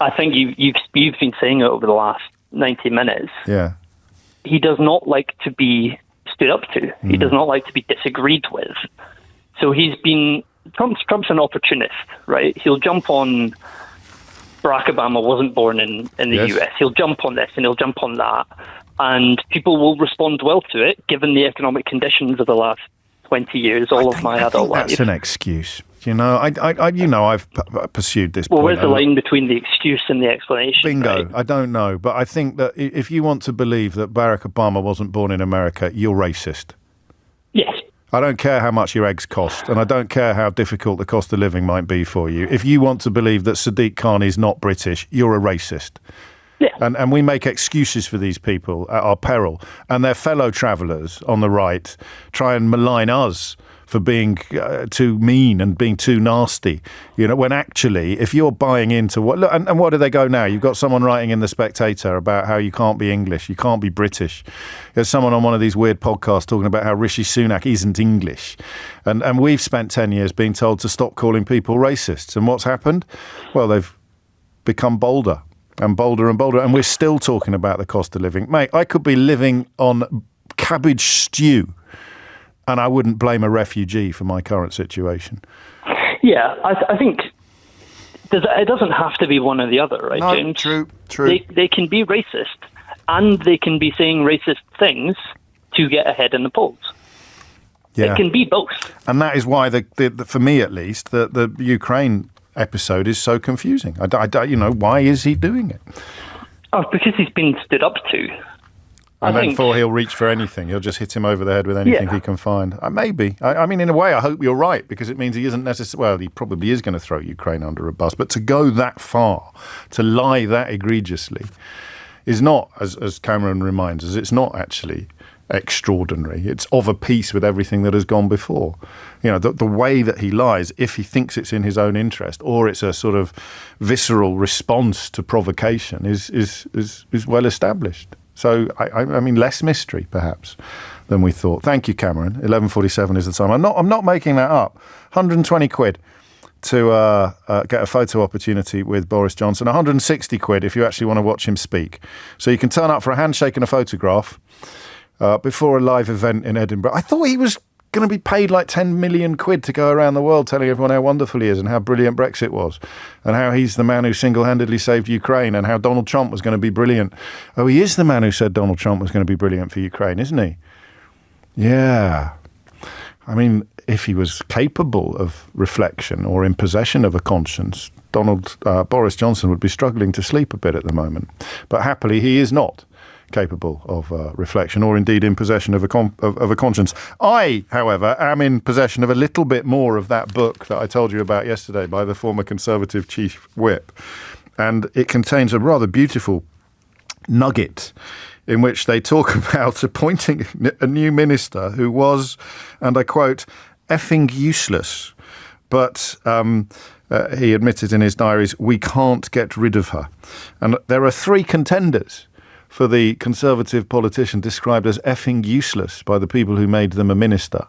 I think you've been saying it over the last 90 minutes. Yeah. He does not like to be stood up to. He does not like to be disagreed with. So Trump's an opportunist, right? He'll jump on Barack Obama wasn't born in the US. He'll jump on this and he'll jump on that. And people will respond well to it, given the economic conditions of the last 20 years, all of my adult life. That's an excuse. I've pursued this point. Well, where's the line between the excuse and the explanation? Bingo. Right? I don't know. But I think that if you want to believe that Barack Obama wasn't born in America, you're racist. Yes. I don't care how much your eggs cost, and I don't care how difficult the cost of living might be for you. If you want to believe that Sadiq Khan is not British, you're a racist. Yeah. And we make excuses for these people at our peril. And their fellow travellers on the right try and malign us for being too mean and being too nasty, when actually, if you're buying into what do they go now? You've got someone writing in The Spectator about how you can't be English, you can't be British. There's someone on one of these weird podcasts talking about how Rishi Sunak isn't English. And we've spent 10 years being told to stop calling people racists. And what's happened? Well, they've become bolder and bolder and bolder. And we're still talking about the cost of living. Mate, I could be living on cabbage stew, and I wouldn't blame a refugee for my current situation. Yeah, I think it doesn't have to be one or the other, right, no, James? True. They can be racist, and they can be saying racist things to get ahead in the polls. Yeah. It can be both. And that is why, for me at least, the Ukraine episode is so confusing. Why is he doing it? Oh, because he's been stood up to. And then before he'll reach for anything, he'll just hit him over the head with anything he can find. Maybe. I mean, in a way, I hope you're right, because it means he isn't necessarily... Well, he probably is going to throw Ukraine under a bus. But to go that far, to lie that egregiously, is not, as Cameron reminds us, it's not actually extraordinary. It's of a piece with everything that has gone before. The way that he lies, if he thinks it's in his own interest, or it's a sort of visceral response to provocation, is well established. So, I mean, less mystery, perhaps, than we thought. Thank you, Cameron. 11:47 is the time. I'm not making that up. 120 quid to get a photo opportunity with Boris Johnson. 160 quid if you actually want to watch him speak. So you can turn up for a handshake and a photograph before a live event in Edinburgh. I thought he was going to be paid like 10 million quid to go around the world telling everyone how wonderful he is and how brilliant Brexit was and how he's the man who single-handedly saved Ukraine and how Donald Trump was going to be brilliant. Oh, he is the man who said Donald Trump was going to be brilliant for Ukraine, isn't he? Yeah. I mean, if he was capable of reflection or in possession of a conscience, Boris Johnson would be struggling to sleep a bit at the moment. But happily, he is not capable of reflection or indeed in possession of a conscience. I, however, am in possession of a little bit more of that book that I told you about yesterday by the former Conservative Chief Whip. And it contains a rather beautiful nugget in which they talk about appointing a new minister who was, and I quote, effing useless. But he admitted in his diaries, we can't get rid of her. And there are three contenders for the Conservative politician described as effing useless by the people who made them a minister.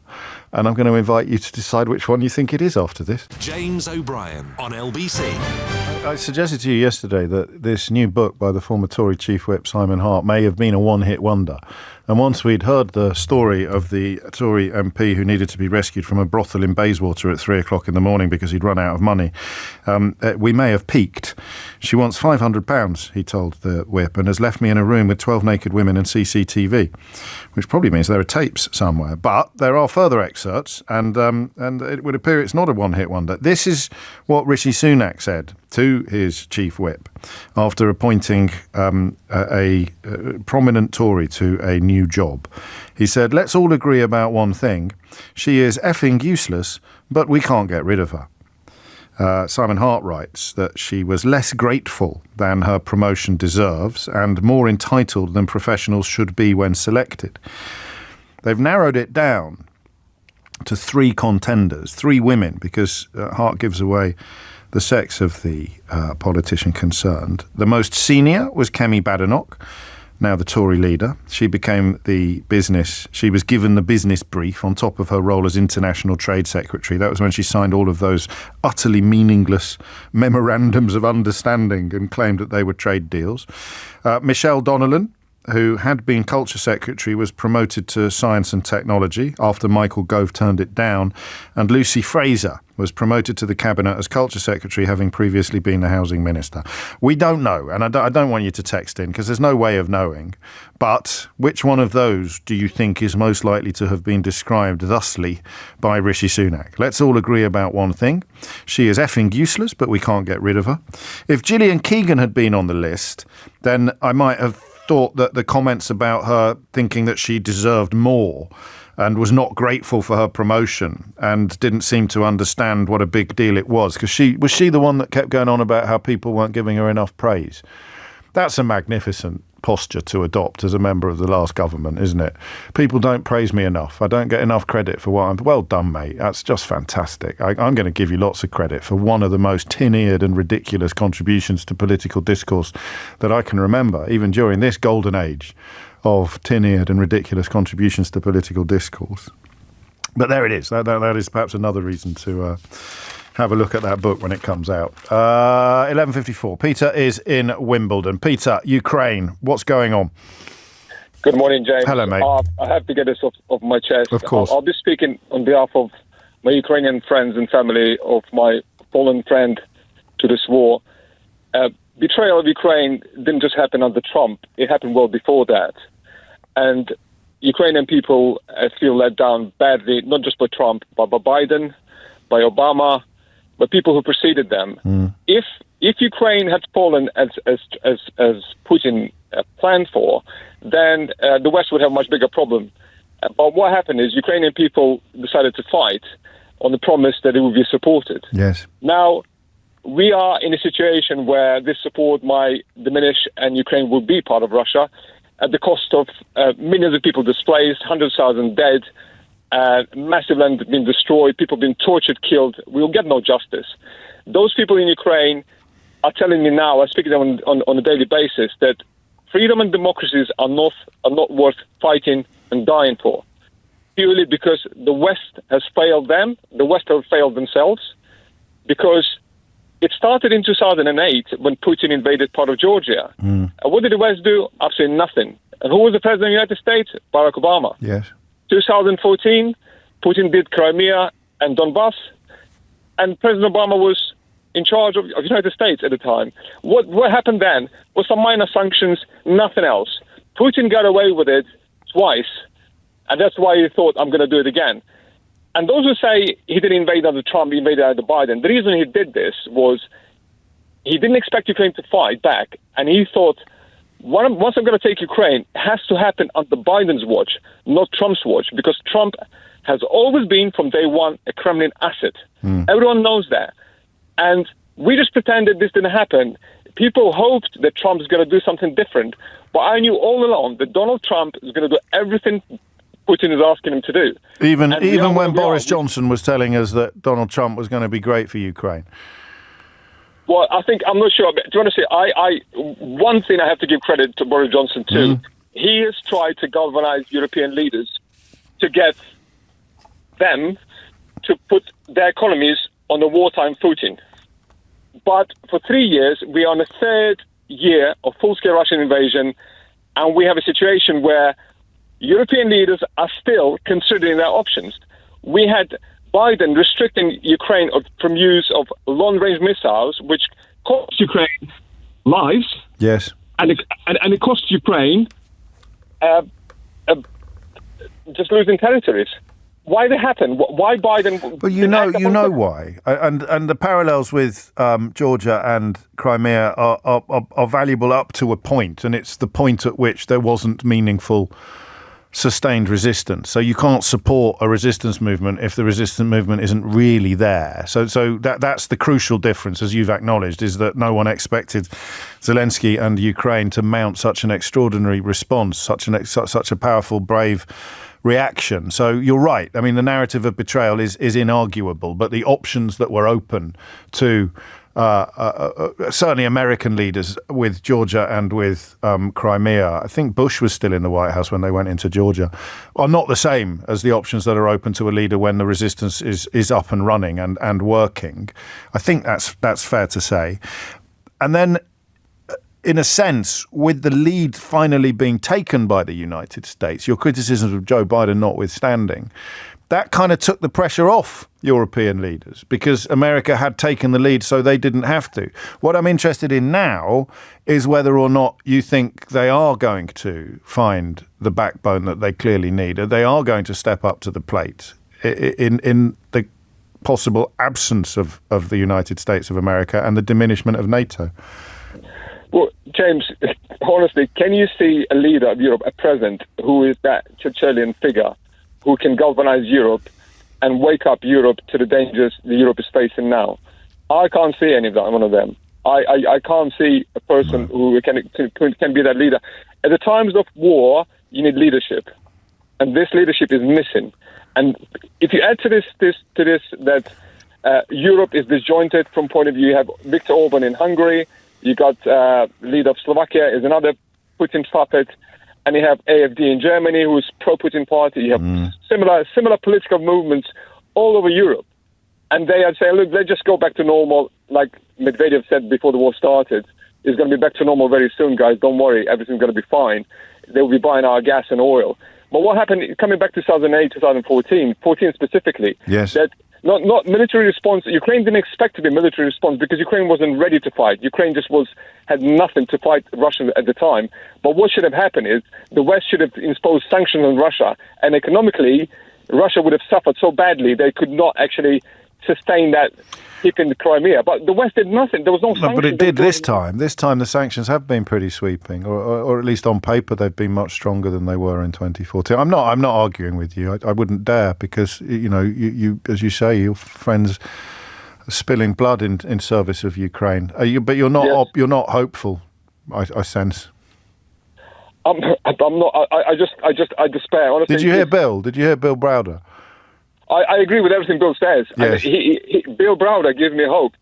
And I'm going to invite you to decide which one you think it is after this. James O'Brien on LBC. I suggested to you yesterday that this new book by the former Tory Chief Whip Simon Hart may have been a one-hit wonder. And once we'd heard the story of the Tory MP who needed to be rescued from a brothel in Bayswater at 3 o'clock in the morning because he'd run out of money, we may have peaked. She wants £500, he told the whip, and has left me in a room with 12 naked women and CCTV, which probably means there are tapes somewhere. But there are further excerpts, and it would appear it's not a one-hit wonder. This is what Rishi Sunak said to his chief whip after appointing a prominent Tory to a new job. He said, "Let's all agree about one thing. She is effing useless, but we can't get rid of her." Simon Hart writes that she was less grateful than her promotion deserves and more entitled than professionals should be when selected. They've narrowed it down to 3 contenders, 3 women, because Hart gives away the sex of the politician concerned. The most senior was Kemi Badenoch, now the Tory leader. She was given the business brief on top of her role as International Trade Secretary. That was when she signed all of those utterly meaningless memorandums of understanding and claimed that they were trade deals. Michelle Donnellan, who had been Culture Secretary, was promoted to Science and Technology after Michael Gove turned it down. And Lucy Fraser was promoted to the Cabinet as Culture Secretary, having previously been the Housing Minister. We don't know, and I don't want you to text in because there's no way of knowing. But which one of those do you think is most likely to have been described thusly by Rishi Sunak? Let's all agree about one thing. She is effing useless, but we can't get rid of her. If Gillian Keegan had been on the list, then I might have thought that the comments about her thinking that she deserved more and was not grateful for her promotion and didn't seem to understand what a big deal it was, because she the one that kept going on about how people weren't giving her enough praise. That's a magnificent posture to adopt as a member of the last government, isn't it? People don't praise me enough. I don't get enough credit for what I'm... Well done, mate. That's just fantastic. I'm going to give you lots of credit for one of the most tin-eared and ridiculous contributions to political discourse that I can remember, even during this golden age of tin-eared and ridiculous contributions to political discourse. But there it is. That is perhaps another reason to have a look at that book when it comes out. 11:54. Peter is in Wimbledon. Peter, Ukraine, what's going on? Good morning, James. Hello, mate. I have to get this off my chest. Of course. I'll be speaking on behalf of my Ukrainian friends and family, of my Poland friend to this war. Betrayal of Ukraine didn't just happen under Trump. It happened well before that. And Ukrainian people feel let down badly, not just by Trump, but by Biden, by Obama, by people who preceded them. If Ukraine had fallen as Putin planned for, then the West would have a much bigger problem. But what happened is Ukrainian people decided to fight on the promise that it would be supported. Yes. Now, we are in a situation where this support might diminish and Ukraine will be part of Russia at the cost of millions of people displaced, 100,000 dead, massive land being destroyed, people being tortured, killed. We'll get no justice. Those people in Ukraine are telling me now, I speak to them on a daily basis, that freedom and democracies are not worth fighting and dying for, purely because the West has failed them, the West have failed themselves, because it started in 2008 when Putin invaded part of Georgia. And what did the West do? Absolutely nothing. And who was the president of the United States? Barack Obama. Yes. 2014, Putin did Crimea and Donbass, and President Obama was in charge of the United States at the time. What happened then was some minor sanctions, nothing else. Putin got away with it twice, and that's why he thought, I'm going to do it again. And those who say he didn't invade under Trump, he invaded under Biden, the reason he did this was he didn't expect Ukraine to fight back, and he thought, once I'm going to take Ukraine, it has to happen under Biden's watch, not Trump's watch, because Trump has always been, from day one, a Kremlin asset. Everyone knows that. And we just pretended this didn't happen. People hoped that Trump is going to do something different, but I knew all along that Donald Trump is going to do everything Putin is asking him to do. Even when Boris Johnson was telling us that Donald Trump was going to be great for Ukraine. Well, I'm not sure. But to be honest, one thing I have to give credit to Boris Johnson too. He has tried to galvanize European leaders to get them to put their economies on a wartime footing. But for 3 years, we are on the third year of full-scale Russian invasion, and we have a situation where European leaders are still considering their options. We had Biden restricting Ukraine from use of long-range missiles, which cost Ukraine lives. Yes. And it cost Ukraine just losing territories. Why did it happen? Why Biden? Well, you know why, and the parallels with Georgia and Crimea are valuable up to a point, and it's the point at which there wasn't meaningful, sustained resistance. So you can't support a resistance movement if the resistance movement isn't really there. So that's the crucial difference, as you've acknowledged, is that no one expected Zelensky and Ukraine to mount such an extraordinary response, such a powerful, brave reaction. So you're right. I mean, the narrative of betrayal is inarguable, but the options that were open to certainly American leaders with Georgia and with Crimea, I think Bush was still in the White House when they went into Georgia, are not the same as the options that are open to a leader when the resistance is up and running and working. I think that's fair to say. And then, in a sense, with the lead finally being taken by the United States, your criticisms of Joe Biden notwithstanding, that kind of took the pressure off European leaders because America had taken the lead, so they didn't have to. What I'm interested in now is whether or not you think they are going to find the backbone that they clearly need, and they are going to step up to the plate in the possible absence of the United States of America and the diminishment of NATO. Well, James, honestly, can you see a leader of Europe, a president, who is that Churchillian figure, who can galvanize Europe and wake up Europe to the dangers that Europe is facing now? I can't see any of that, one of them. I can't see a person who can be that leader. At the times of war, you need leadership, and this leadership is missing. And if you add to this that Europe is disjointed from point of view, you have Viktor Orban in Hungary. You got leader of Slovakia is another Putin puppet, and you have AfD in Germany, who is pro-Putin party. You have similar political movements all over Europe, and they are saying, look, let's just go back to normal. Like Medvedev said before the war started, it's going to be back to normal very soon, guys. Don't worry, everything's going to be fine. They will be buying our gas and oil. But what happened coming back to 2008, 2014, 14 specifically? Yes. That not military response. Ukraine didn't expect to be a military response because Ukraine wasn't ready to fight. Ukraine just had nothing to fight Russia at the time. But what should have happened is the West should have imposed sanctions on Russia, and economically, Russia would have suffered so badly they could not actually sustain that hit in the Crimea. But the West did nothing. There was no sanctions. But it did this time. This time the sanctions have been pretty sweeping, or at least on paper they've been much stronger than they were in 2014. I'm not arguing with you. I wouldn't dare, because you as you say, your friends are spilling blood in service of Ukraine. But you're not. Yes. You're not hopeful, I sense. I'm not. I despair. Honestly, Did you hear Bill Browder? I agree with everything Bill says. Yes. And Bill Browder gives me hope.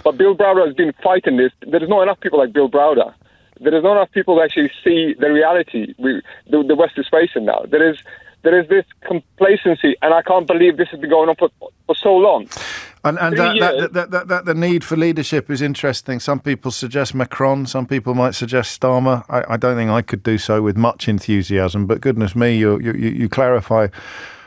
But Bill Browder has been fighting this. There is not enough people like Bill Browder. There is not enough people who actually see the reality the West is facing now. There is this complacency, and I can't believe this has been going on for so long. And that the need for leadership is interesting. Some people suggest Macron. Some people might suggest Starmer. I don't think I could do so with much enthusiasm. But goodness me, you clarify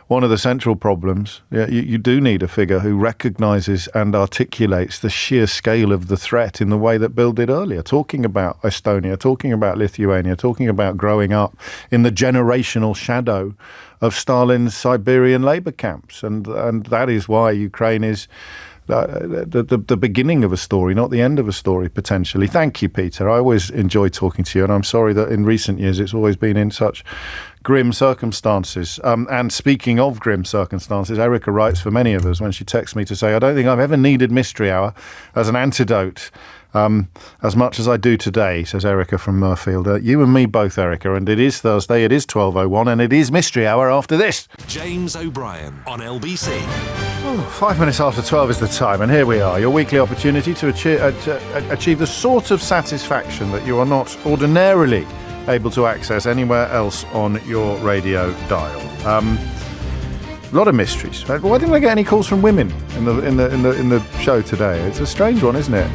one of the central problems. You do need a figure who recognises and articulates the sheer scale of the threat in the way that Bill did earlier, talking about Estonia, talking about Lithuania, talking about growing up in the generational shadow of Stalin's Siberian labour camps. And that is why Ukraine is the beginning of a story, not the end of a story, potentially. Thank you, Peter. I always enjoy talking to you, and I'm sorry that in recent years it's always been in such grim circumstances. And speaking of grim circumstances, Erica writes for many of us when she texts me to say, I don't think I've ever needed Mystery Hour as an antidote as much as I do today, says Erica from Murfield. You and me both, Erica, and it is Thursday, it is 12:01, and it is Mystery Hour after this. James O'Brien on LBC. 5 minutes after 12 is the time, and here we are, your weekly opportunity to achieve the sort of satisfaction that you are not ordinarily able to access anywhere else on your radio dial. A lot of mysteries. Why didn't I get any calls from women in the show today? It's a strange one, isn't it?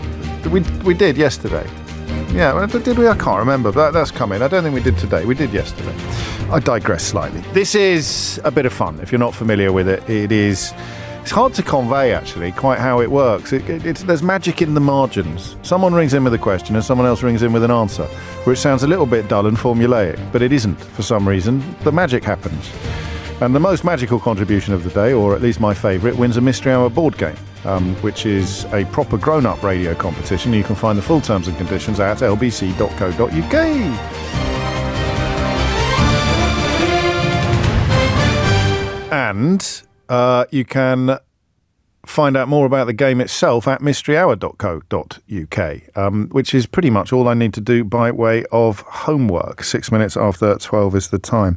We did yesterday. Yeah, did we? I can't remember, but that's coming. I don't think we did today. We did yesterday. I digress slightly. This is a bit of fun. If you're not familiar with it, it's hard to convey, actually, quite how it works. There's magic in the margins. Someone rings in with a question and someone else rings in with an answer, which sounds a little bit dull and formulaic, but it isn't for some reason. The magic happens. And the most magical contribution of the day, or at least my favourite, wins a Mystery Hour board game, which is a proper grown-up radio competition. You can find the full terms and conditions at lbc.co.uk. And you can find out more about the game itself at mysteryhour.co.uk, which is pretty much all I need to do by way of homework. 6 minutes after 12 is the time.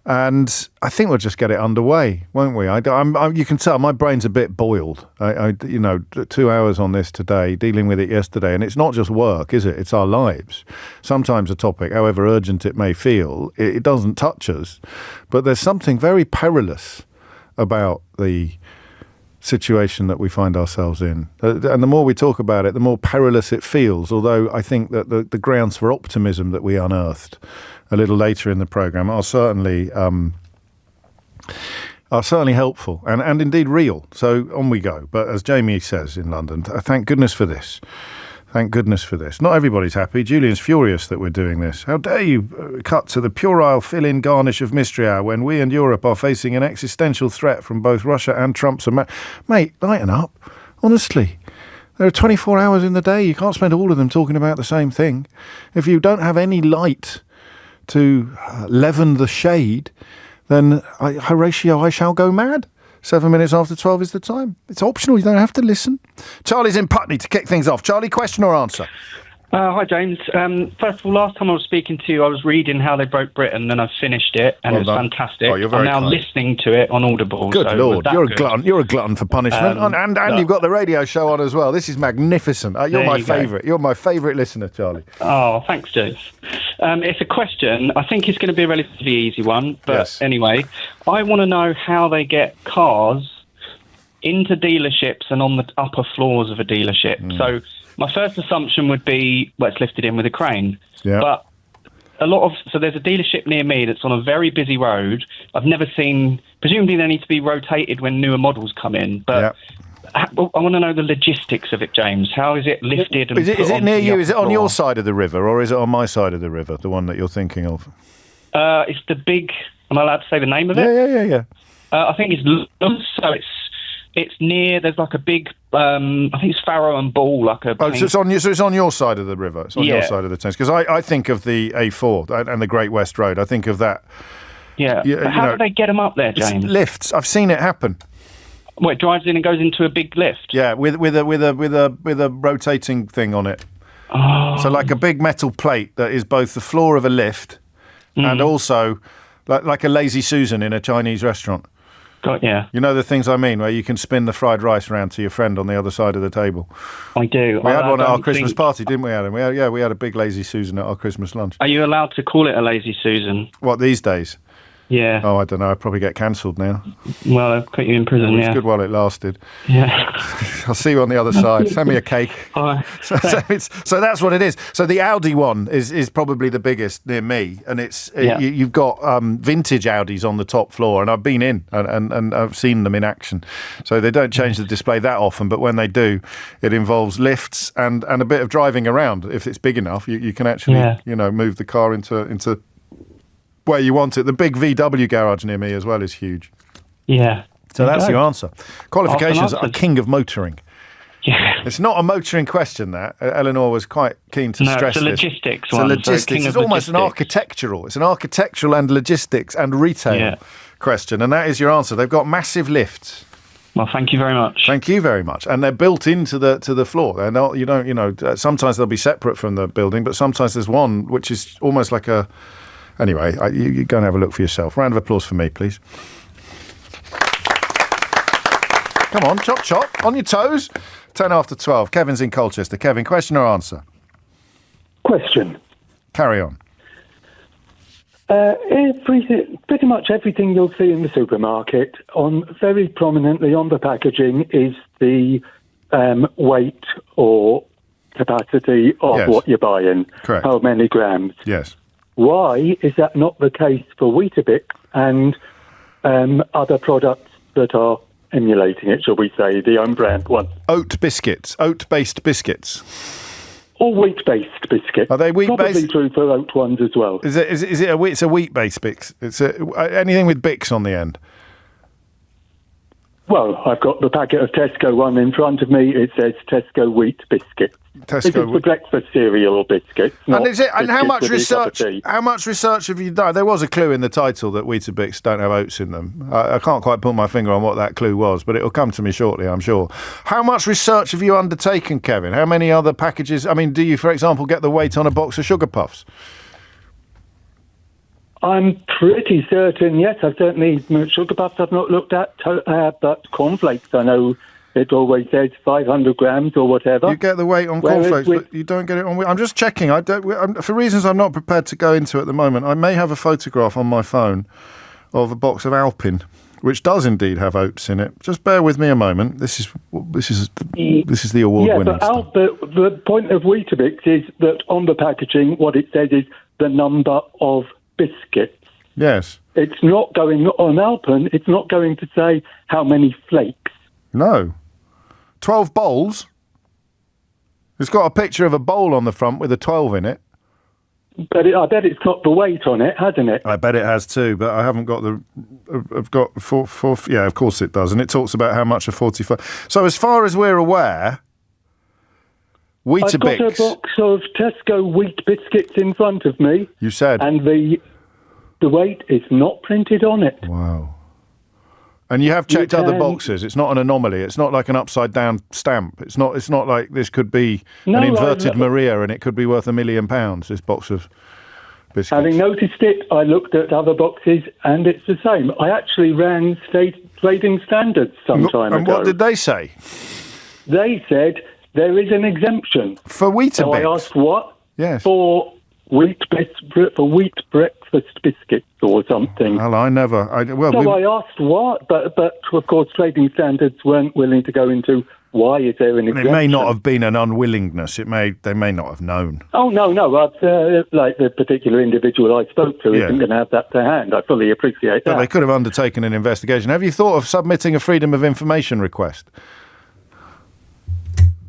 And I think we'll just get it underway, won't we? You can tell my brain's a bit boiled. 2 hours on this today, dealing with it yesterday. And it's not just work, is it? It's our lives. Sometimes a topic, however urgent it may feel, it doesn't touch us. But there's something very perilous about the situation that we find ourselves in. And the more we talk about it, the more perilous it feels, although I think that the grounds for optimism that we unearthed a little later in the programme are certainly helpful and indeed real. So on we go. But as Jamie says in London, thank goodness for this. Thank goodness for this. Not everybody's happy. Julian's furious that we're doing this. How dare you cut to the puerile fill-in garnish of Mystery Hour when we and Europe are facing an existential threat from both Russia and Trump's Mate, lighten up. Honestly. There are 24 hours in the day. You can't spend all of them talking about the same thing. If you don't have any light to leaven the shade, then, Horatio, I shall go mad. 7 minutes after 12 is the time. It's optional. You don't have to listen. Charlie's in Putney to kick things off. Charlie, question or answer? Hi, James. First of all, last time I was speaking to you, I was reading How They Broke Britain, and I finished it, and it was fantastic. Oh, you're very I'm now listening to it on Audible. Good Lord, you're a glutton. You're a glutton for punishment, and you've got the radio show on as well. This is magnificent. You're my favourite. You're my favourite listener, Charlie. Oh, thanks, James. It's a question. I think it's going to be a relatively easy one, but anyway, I want to know how they get cars into dealerships and on the upper floors of a dealership. So my first assumption would be, it's lifted in with a crane. Yeah. But so there's a dealership near me that's on a very busy road. I've never seen, presumably they need to be rotated when newer models come in. But I want to know the logistics of it, James. How is it lifted? And is it near you? Is it on your side of the river, or is it on my side of the river, the one that you're thinking of? It's the big, am I allowed to say the name of it? Yeah. I think it's Lums, so it's near. There's like a big, I think it's Farrow and Ball, like a. So it's on your side of the river. It's on your side of the Thames, because I think of the A4 and the Great West Road. I think of that. Yeah. But how do they get them up there, James? Lifts. I've seen it happen. Well, it drives in and goes into a big lift. Yeah, with a rotating thing on it. Oh. So like a big metal plate that is both the floor of a lift and also like a Lazy Susan in a Chinese restaurant. Yeah. You know the things I mean, where you can spin the fried rice around to your friend on the other side of the table. I do. We had one at our Christmas party, didn't we, Adam? We had a big Lazy Susan at our Christmas lunch. Are you allowed to call it a Lazy Susan? What, these days? Yeah. Oh, I don't know. I'd probably get cancelled now. Well, they'll put you in prison, It's good while it lasted. Yeah. I'll see you on the other side. Send me a cake. So that's what it is. So the Audi one is probably the biggest near me, and you've got vintage Audis on the top floor, and I've been in and I've seen them in action. So they don't change the display that often, but when they do, it involves lifts and a bit of driving around. If it's big enough, you can actually move the car into where you want it. The big VW garage near me as well is huge. Yeah. So that's your answer. Qualifications are king of motoring. Yeah. It's not a motoring question, that. Eleanor was quite keen to stress this. It's a logistics one. It's almost an architectural. It's an architectural and logistics and retail question, and that is your answer. They've got massive lifts. Well, thank you very much. Thank you very much. And they're built into the floor. They're not, sometimes they'll be separate from the building, but sometimes there's one which is almost like a. Anyway, you go and have a look for yourself. Round of applause for me, please. Come on, chop, on your toes. 10 after 12. Kevin's in Colchester. Kevin, question or answer? Question. Carry on. Pretty much everything you'll see in the supermarket, very prominently on the packaging, is the weight or capacity of what you're buying. Correct. How many grams. Yes. Why is that not the case for Weetabix and other products that are emulating it, shall we say, the own brand one? Oat-based biscuits. All wheat-based biscuits. Are they wheat-based? Probably true for oat ones as well. Is it a wheat? It's a wheat-based Bix. It's anything with Bix on the end. Well, I've got the packet of Tesco one in front of me. It says Tesco wheat biscuits. This is for breakfast cereal or biscuits. And how much research? How much research have you done? There was a clue in the title that Weetabix don't have oats in them. I can't quite put my finger on what that clue was, but it'll come to me shortly, I'm sure. How much research have you undertaken, Kevin? How many other packages? I mean, do you, for example, get the weight on a box of Sugar Puffs? I'm pretty certain, yes. I've certainly, Sugar Puffs I've not looked at, but cornflakes, I know it always says 500 grams or whatever. You get the weight on cornflakes, but you don't get it on... I'm just checking. For reasons I'm not prepared to go into at the moment, I may have a photograph on my phone of a box of Alpin, which does indeed have oats in it. Just bear with me a moment. This is the award-winning stuff. But the point of Weetabix is that on the packaging, what it says is the number of biscuits. Yes. It's not going on Alpen. It's not going to say how many flakes. No. 12 bowls. It's got a picture of a bowl on the front with a 12 in it. But I bet it's got the weight on it, hasn't it? I bet it has too, but I haven't got the... I've got four... Yeah, of course it does. And it talks about how much a 45... So as far as we're aware, Weetabix... I've got a box of Tesco wheat biscuits in front of me. You said... And the weight is not printed on it. Wow. And you have checked other boxes. It's not an anomaly. It's not like an upside-down stamp. It's not like this could be an inverted Maria and it could be worth £1 million, this box of biscuits. Having noticed it, I looked at other boxes and it's the same. I actually ran Trading Standards some time ago. And what did they say? They said there is an exemption. For Weetabix? So I asked what? Yes. For wheat breakfast biscuits or something. Well, I asked what, but of course Trading Standards weren't willing to go into why is there an exemption. It may not have been an unwillingness. They may not have known. Oh, no. Like the particular individual I spoke to isn't going to have that to hand. I fully appreciate that. But they could have undertaken an investigation. Have you thought of submitting a Freedom of Information request?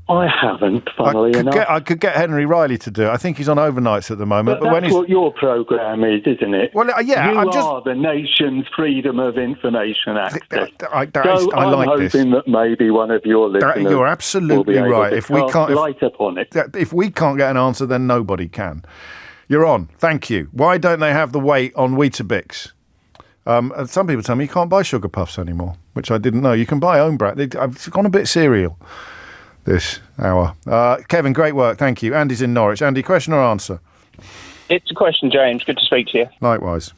I haven't, funnily enough. I could get Henry Riley to do it. I think he's on overnights at the moment. But that's what your programme is, isn't it? Well, yeah. You are the nation's Freedom of Information Access. I like I'm hoping that maybe one of your listeners You're absolutely will be able right. to If we can't light upon it. If we can't get an answer, then nobody can. You're on. Thank you. Why don't they have the weight on Weetabix? Some people tell me you can't buy Sugar Puffs anymore, which I didn't know. You can buy own brand. I've gone a bit cereal this hour. Kevin, great work. Thank you. Andy's in Norwich. Andy, question or answer? It's a question, James. Good to speak to you. Likewise.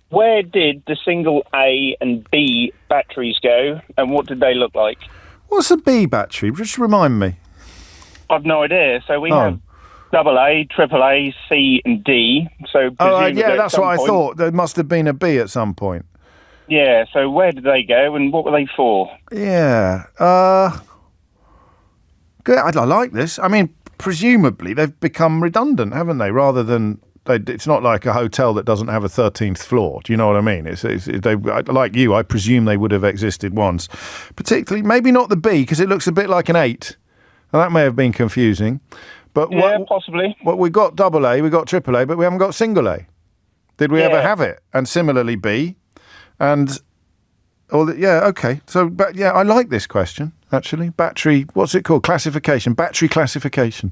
Where did the single A and B batteries go, and what did they look like? What's a B battery? Just remind me. I've no idea. So we have AA, AAA, C and D. So that's what I thought. There must have been a B at some point. Yeah, so where did they go, and what were they for? Yeah. Good. I like this. I mean, presumably they've become redundant, haven't they? Rather than it's not like a hotel that doesn't have a 13th floor. Do you know what I mean? Like you, I presume they would have existed once. Particularly, maybe not the B because it looks a bit like an 8. Now, that may have been confusing. But possibly. Well, we got AA, we got AAA, but we haven't got single A. Did we ever have it? And similarly, B, and. Okay. So, I like this question, actually. Battery, what's it called? Classification. Battery classification.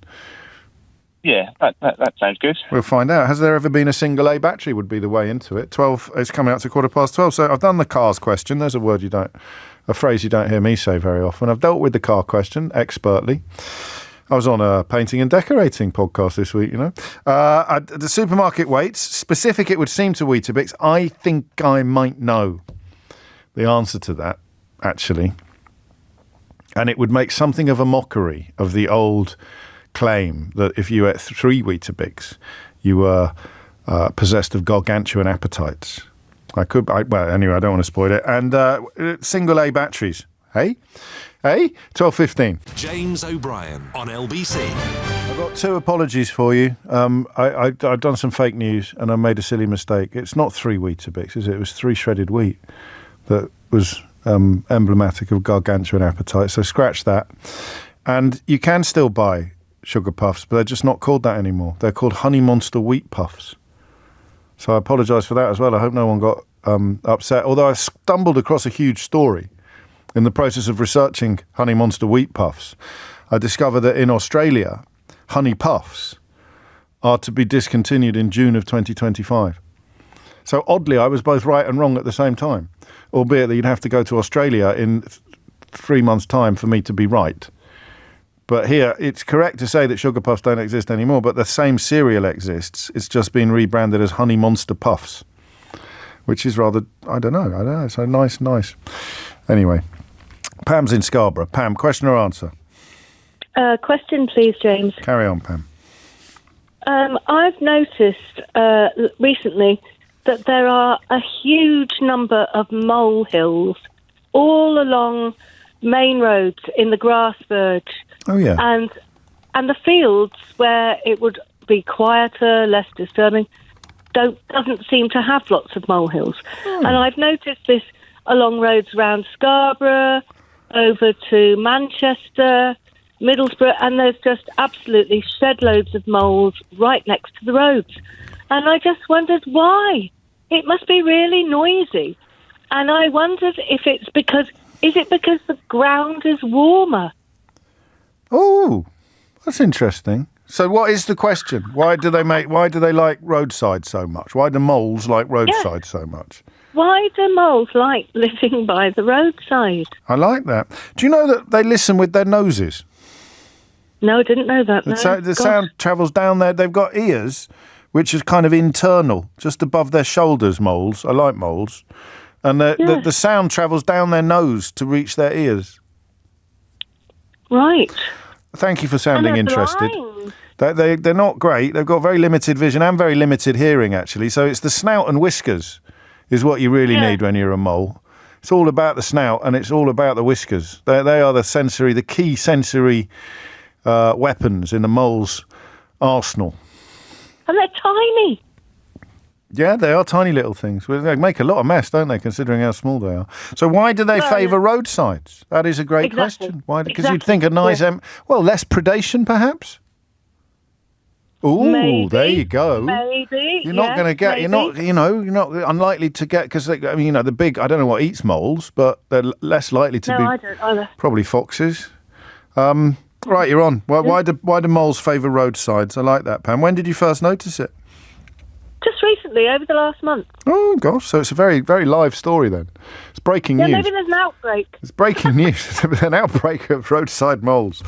Yeah, that sounds good. We'll find out. Has there ever been a single A battery would be the way into it. 12, it's coming out to 12:15. So I've done the cars question. There's a phrase you don't hear me say very often. I've dealt with the car question expertly. I was on a painting and decorating podcast this week, the supermarket weights, specific it would seem to Weetabix. I think I might know the answer to that, actually. And it would make something of a mockery of the old claim that if you ate 3 Weetabix, you were possessed of gargantuan appetites. Anyway, I don't want to spoil it. And single A batteries, hey? Hey, 12:15. James O'Brien on LBC. I've got two apologies for you. I've done some fake news and I made a silly mistake. It's not 3 Weetabix, is it? It was 3 shredded wheat that was emblematic of gargantuan appetite. So scratch that. And you can still buy sugar puffs, but they're just not called that anymore. They're called Honey Monster Wheat Puffs. So I apologise for that as well. I hope no one got upset. Although I stumbled across a huge story in the process of researching Honey Monster Wheat Puffs. I discovered that in Australia, Honey Puffs are to be discontinued in June of 2025. So oddly, I was both right and wrong at the same time, albeit that you'd have to go to Australia in 3 months' time for me to be right. But here, it's correct to say that Sugar Puffs don't exist anymore, but the same cereal exists. It's just been rebranded as Honey Monster Puffs, which is rather, I don't know. So nice. Anyway, Pam's in Scarborough. Pam, question or answer? Question, please, James. Carry on, Pam. I've noticed recently that there are a huge number of molehills all along main roads in the grass verge. Oh, yeah. And the fields where it would be quieter, less disturbing, doesn't seem to have lots of molehills. And I've noticed this along roads around Scarborough, over to Manchester, Middlesbrough, and there's just absolutely shed loads of moles right next to the roads. And I just wondered why. It must be really noisy. And I wondered if it's because the ground is warmer? Oh, that's interesting. So what is the question? Why do they like roadside so much? Why do moles like roadside so much? Why do moles like living by the roadside? I like that. Do you know that they listen with their noses? No, I didn't know that. The sound travels down there. They've got ears, which is kind of internal, just above their shoulders, moles. I like moles. And the sound travels down their nose to reach their ears. Right. Thank you for sounding interested. They're not great. They've got very limited vision and very limited hearing, actually. So it's the snout and whiskers is what you really need when you're a mole. It's all about the snout and it's all about the whiskers. They are the key sensory weapons in the mole's arsenal. And they're tiny. Yeah, they are tiny little things. They make a lot of mess, don't they, considering how small they are. So why do they favour roadsides? That is a great question. Why? Because you'd think a nice... less predation, perhaps? Ooh, there you go. Maybe. You're not going to get... Maybe. You're not unlikely to get... Because, the big... I don't know what eats moles, but they're less likely to be... No, I don't either. Probably foxes. Right, you're on. Why do moles favour roadsides? I like that, Pam. When did you first notice it? Just recently, over the last month. Oh, gosh. So it's a very, very live story then. It's breaking news. Yeah, maybe there's an outbreak. It's breaking news. An outbreak of roadside moles.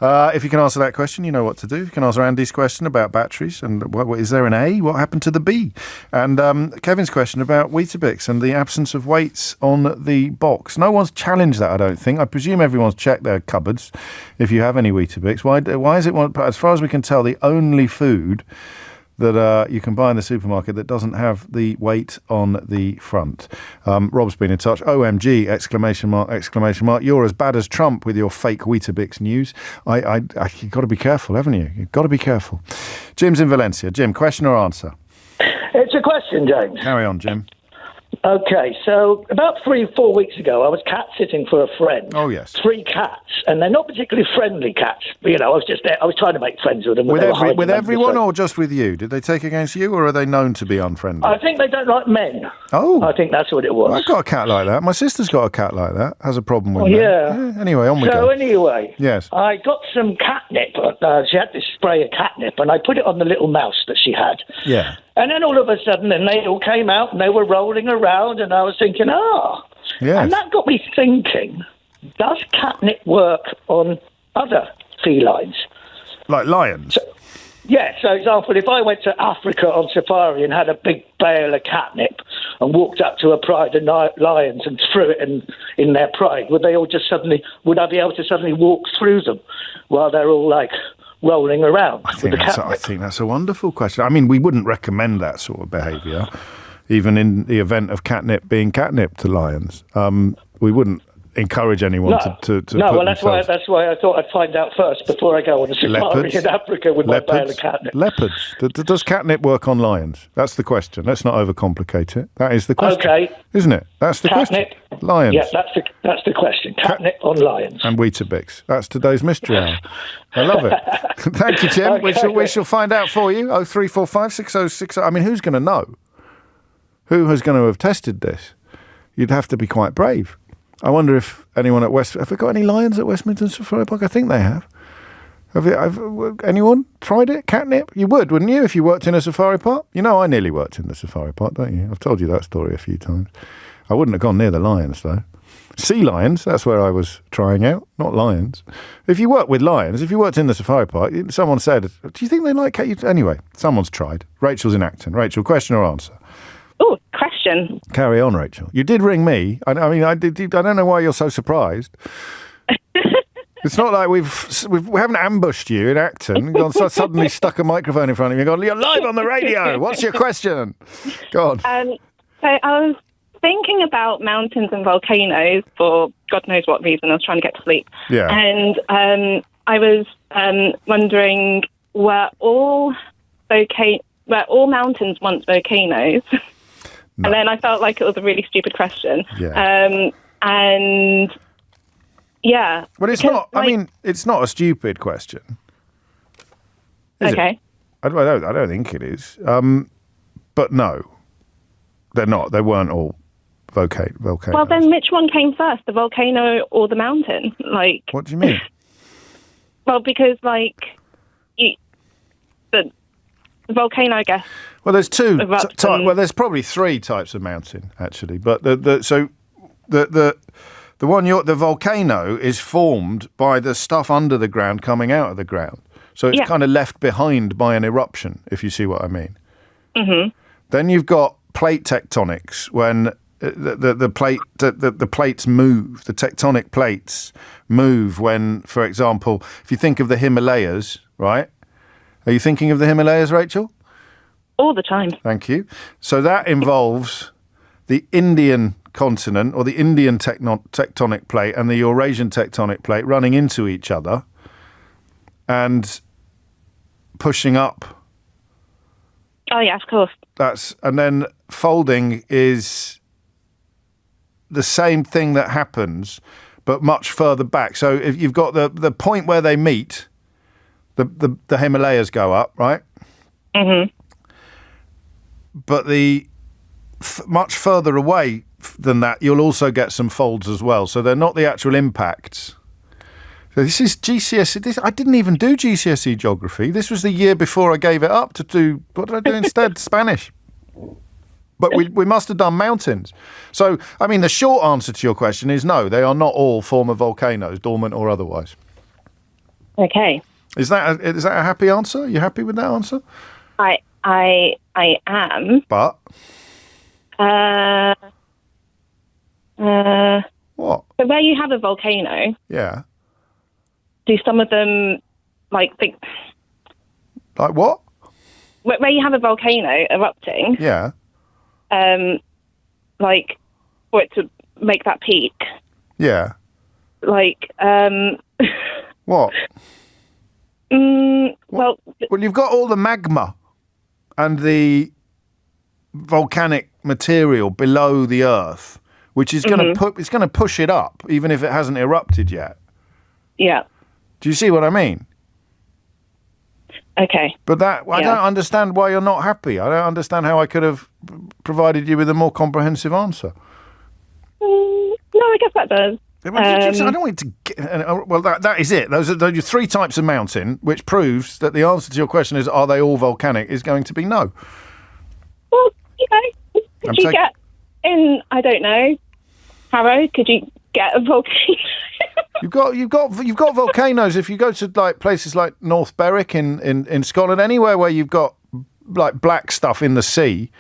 If you can answer that question, you know what to do. You can answer Andy's question about batteries and what is there an A? What happened to the B? And Kevin's question about Weetabix and the absence of weights on the box. No one's challenged that, I don't think. I presume everyone's checked their cupboards if you have any Weetabix. Why is it, as far as we can tell, the only food that you can buy in the supermarket that doesn't have the weight on the front? Rob's been in touch. OMG, exclamation mark. You're as bad as Trump with your fake Weetabix news. You've got to be careful, haven't you? You've got to be careful. Jim's in Valencia. Jim, question or answer? It's a question, James. Carry on, Jim. Okay, so about 3-4 weeks ago, I was cat sitting for a friend. Oh, yes. 3 cats, and they're not particularly friendly cats. I was trying to make friends with them. With everyone or just with you? Did they take against you, or are they known to be unfriendly? I think they don't like men. Oh. I think that's what it was. Well, I've got a cat like that. My sister's got a cat like that. Has a problem with men. Yeah. Anyway, on we go. So anyway, yes. I got some catnip. She had this spray of catnip, and I put it on the little mouse that she had. Yeah. And then all of a sudden, then they all came out and they were rolling around, and I was thinking, Yes. And that got me thinking, does catnip work on other felines? Like lions? So example, if I went to Africa on safari and had a big bale of catnip and walked up to a pride of lions and threw it in their pride, would I be able to suddenly walk through them while they're all like rolling around? I think that's a wonderful question. I mean, we wouldn't recommend that sort of behaviour, even in the event of catnip being catnip to lions. We wouldn't encourage anyone to No, put well, that's why I thought I'd find out first before I go on a safari in Africa with my bale of catnip. Leopards. Does catnip work on lions? That's the question. Let's not overcomplicate it. That is the question. Okay. Isn't it? That's the Catnip. question. Lions. Yeah, that's the question. Catnip on lions. And Weetabix. That's today's mystery hour. I love it. Thank you, Jim. Okay. We shall find out for you. 0345 6060. I mean, who's going to know? Who is going to have tested this? You'd have to be quite brave. I wonder if anyone at have we got any lions at Westminster Safari Park? I think they have. Have anyone tried it? Catnip? You would, wouldn't you, if you worked in a safari park? You know, I nearly worked in the safari park, don't you? I've told you that story a few times. I wouldn't have gone near the lions, though. Sea lions, that's where I was trying out, not lions. If you work with lions, if you worked in the safari park, someone said, do you think they like cats? Anyway, someone's tried. Rachel's in Acton. Rachel, question or answer? Oh, question. Carry on, Rachel. You did ring me. I don't know why you're so surprised. It's not like we haven't ambushed you in Acton. Suddenly stuck a microphone in front of you and gone, you're live on the radio. What's your question? Go on. So I was thinking about mountains and volcanoes for God knows what reason. I was trying to get to sleep. Yeah. And I was wondering, were all mountains once volcanoes? No. And then I felt like it was a really stupid question. Yeah. And yeah. Well, it's not. I mean, it's not a stupid question. Is okay. It? I don't think it is. But no, they're not. They weren't all volcanoes. Well, then which one came first, the volcano or the mountain? Like, what do you mean? Well, because the volcano, I guess. Well, there's two. There's probably three types of mountain actually, but the volcano is formed by the stuff under the ground coming out of the ground, so it's kind of left behind by an eruption, if you see what I mean. Mm-hmm. Then you've got plate tectonics when the plates move. The tectonic plates move when, for example, if you think of the Himalayas, right? Are you thinking of the Himalayas, Rachel? All the time. Thank you. So that involves the Indian continent or the Indian tectonic plate and the Eurasian tectonic plate running into each other and pushing up. Oh, yeah, of course. And then folding is the same thing that happens, but much further back. So if you've got the point where they meet, the Himalayas go up, right? Mm-hmm. But much further away than that, you'll also get some folds as well. So they're not the actual impacts. So this is GCSE. I didn't even do GCSE geography. This was the year before I gave it up to do. What did I do instead? Spanish. But we must have done mountains. So, I mean, the short answer to your question is no, they are not all former volcanoes, dormant or otherwise. Okay. Is that a happy answer? Are you happy with that answer? I am. But? What? So where you have a volcano. Yeah. Do some of them think? Like what? Where you have a volcano erupting. Yeah. For it to make that peak. Yeah. What? Well, you've got all the magma and the volcanic material below the Earth, which is going to push it up, even if it hasn't erupted yet. Yeah. Do you see what I mean? Okay. But I don't understand why you're not happy. I don't understand how I could have provided you with a more comprehensive answer. No, I guess that does. I don't want to get... Well, that is it. Those are three types of mountain, which proves that the answer to your question is, are they all volcanic, is going to be no. Well, could you get in, I don't know, Harrow, could you get a volcano? You've got volcanoes. If you go to places like North Berwick in Scotland, anywhere where you've got black stuff in the sea,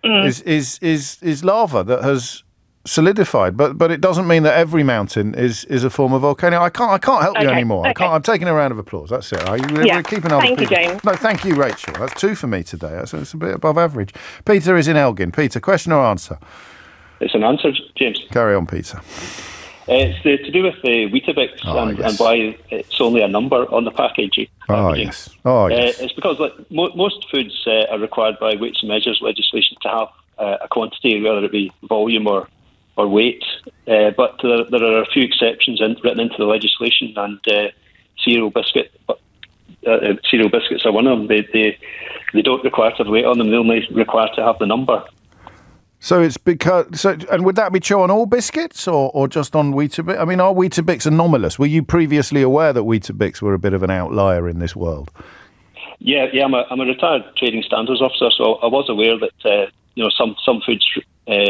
is lava that has solidified. But it doesn't mean that every mountain is a form of volcano. I can't help you anymore. Okay. I'm taking a round of applause. That's it. We're keeping other Thank people. you, James. No, thank you, Rachel. That's 2 for me today. That's a bit above average. Peter is in Elgin. Peter, question or answer? It's an answer, James. Carry on, Peter. It's to do with the Weetabix and why it's only a number on the packaging. Yes. It's because most foods are required by weights and measures legislation to have a quantity, whether it be volume or weight. But there are a few exceptions written into the legislation, and cereal biscuits are one of them. They don't require to have weight on them; they only require to have the number. So it's because and would that be true on all biscuits or just on Weetabix? I mean, are Weetabix anomalous? Were you previously aware that Weetabix were a bit of an outlier in this world? Yeah. I'm a retired trading standards officer, so I was aware that some foods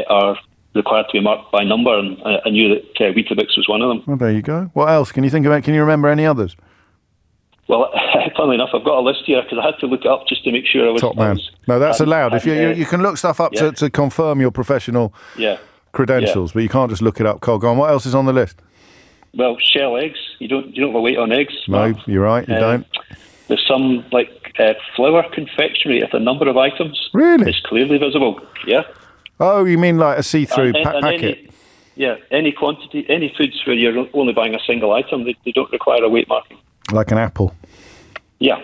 are required to be marked by number, and I knew that Weetabix was one of them. Well, there you go. What else can you think about? Can you remember any others? Well, funnily enough, I've got a list here because I had to look it up just to make sure I was... Top man. No, that's allowed. If you can look stuff up to confirm your professional credentials, but you can't just look it up cold. Go on, what else is on the list? Well, shell eggs. You don't have a weight on eggs. No, you're right, you don't. There's some, flour confectionery at a number of items. Really? It's clearly visible, yeah. Oh, you mean like a see-through packet? Any quantity, any foods where you're only buying a single item, they don't require a weight marking. Like an apple? Yeah.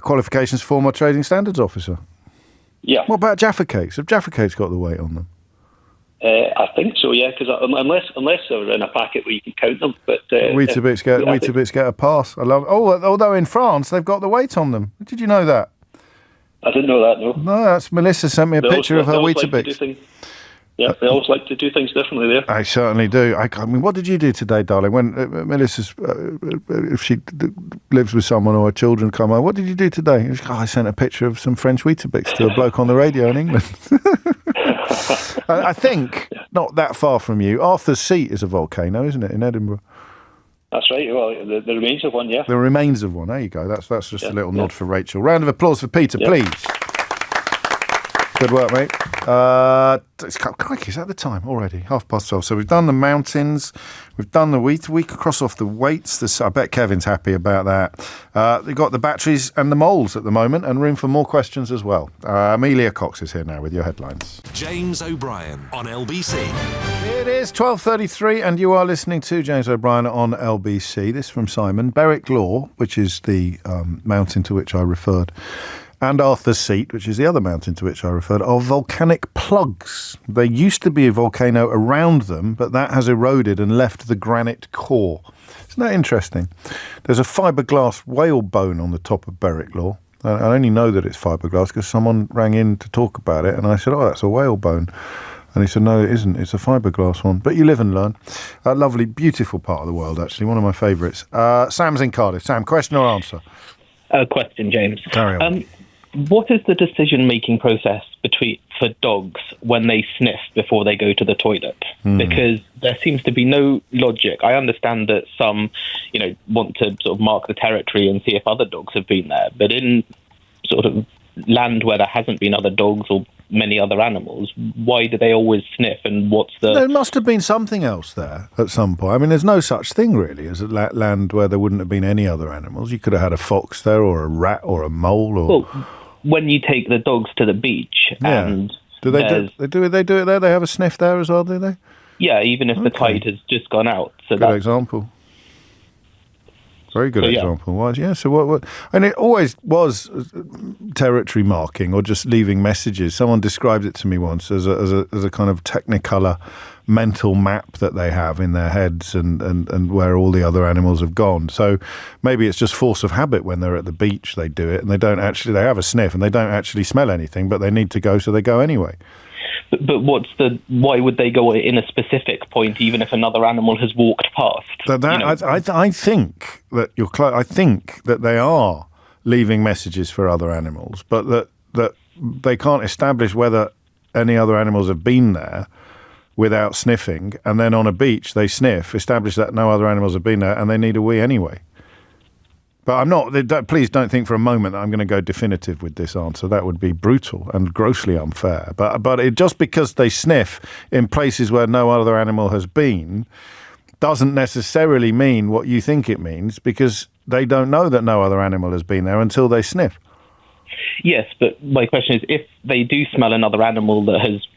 Qualifications former trading standards officer? Yeah. What about Jaffa cakes? Have Jaffa cakes got the weight on them? I think so, yeah, because unless they're in a packet where you can count them. But Weetabix get a pass. I love. Although in France they've got the weight on them. Did you know that? I didn't know that. No. No, that's Melissa sent me a picture of her Weetabix. They always like to do things differently there. I certainly do. I mean, what did you do today, darling? When Melissa's, if she lives with someone or her children come home, what did you do today? I sent a picture of some French Weetabix to a bloke on the radio in England. I think, not that far from you, Arthur's Seat is a volcano, isn't it, in Edinburgh? That's right. Well, the remains of one, yeah. The remains of one. There you go. That's just a little nod for Rachel. Round of applause for Peter, please. Good work, mate. Crikey, is that the time already? 12:30. So we've done the mountains, we've done the wheat. We could cross off the weights. I bet Kevin's happy about that. We've got the batteries and the moles at the moment, and room for more questions as well. Amelia Cox is here now with your headlines. James O'Brien on LBC. It is 12:33, and you are listening to James O'Brien on LBC. This from Simon. Berwick Law, which is the mountain to which I referred, and Arthur's Seat, which is the other mountain to which I referred, are volcanic plugs. There used to be a volcano around them, but that has eroded and left the granite core. Isn't that interesting? There's a fiberglass whale bone on the top of Berwick Law. I only know that it's fiberglass because someone rang in to talk about it, and I said, that's a whale bone. And he said, no, it isn't. It's a fiberglass one. But you live and learn. A lovely, beautiful part of the world, actually. One of my favourites. Sam's in Cardiff. Sam, question or answer? Question, James. Carry on. What is the decision-making process for dogs when they sniff before they go to the toilet? Because there seems to be no logic. I understand that some, want to sort of mark the territory and see if other dogs have been there. But in sort of land where there hasn't been other dogs or many other animals, why do they always sniff? And what's the... There must have been something else there at some point. I mean, there's no such thing really as a land where there wouldn't have been any other animals. You could have had a fox there, or a rat, or a mole, or... Well, when you take the dogs to the beach, and do they do it there? They have a sniff there as well, do they? Yeah, even if the tide has just gone out. So good example. Very good example. Yeah. So what? And it always was territory marking or just leaving messages. Someone described it to me once as a kind of technicolor mental map that they have in their heads and where all the other animals have gone. So maybe it's just force of habit. When they're at the beach, they do it, and they have a sniff and they don't actually smell anything, but they need to go, so they go anyway. But why would they go in a specific point, even if another animal has walked past? I think that I think that they are leaving messages for other animals, but that they can't establish whether any other animals have been there without sniffing, and then on a beach they sniff, establish that no other animals have been there, and they need a wee anyway. But I'm not. Please don't think for a moment that I'm going to go definitive with this answer. That would be brutal and grossly unfair. But just because they sniff in places where no other animal has been doesn't necessarily mean what you think it means, because they don't know that no other animal has been there until they sniff. Yes, but my question is, if they do smell another animal that has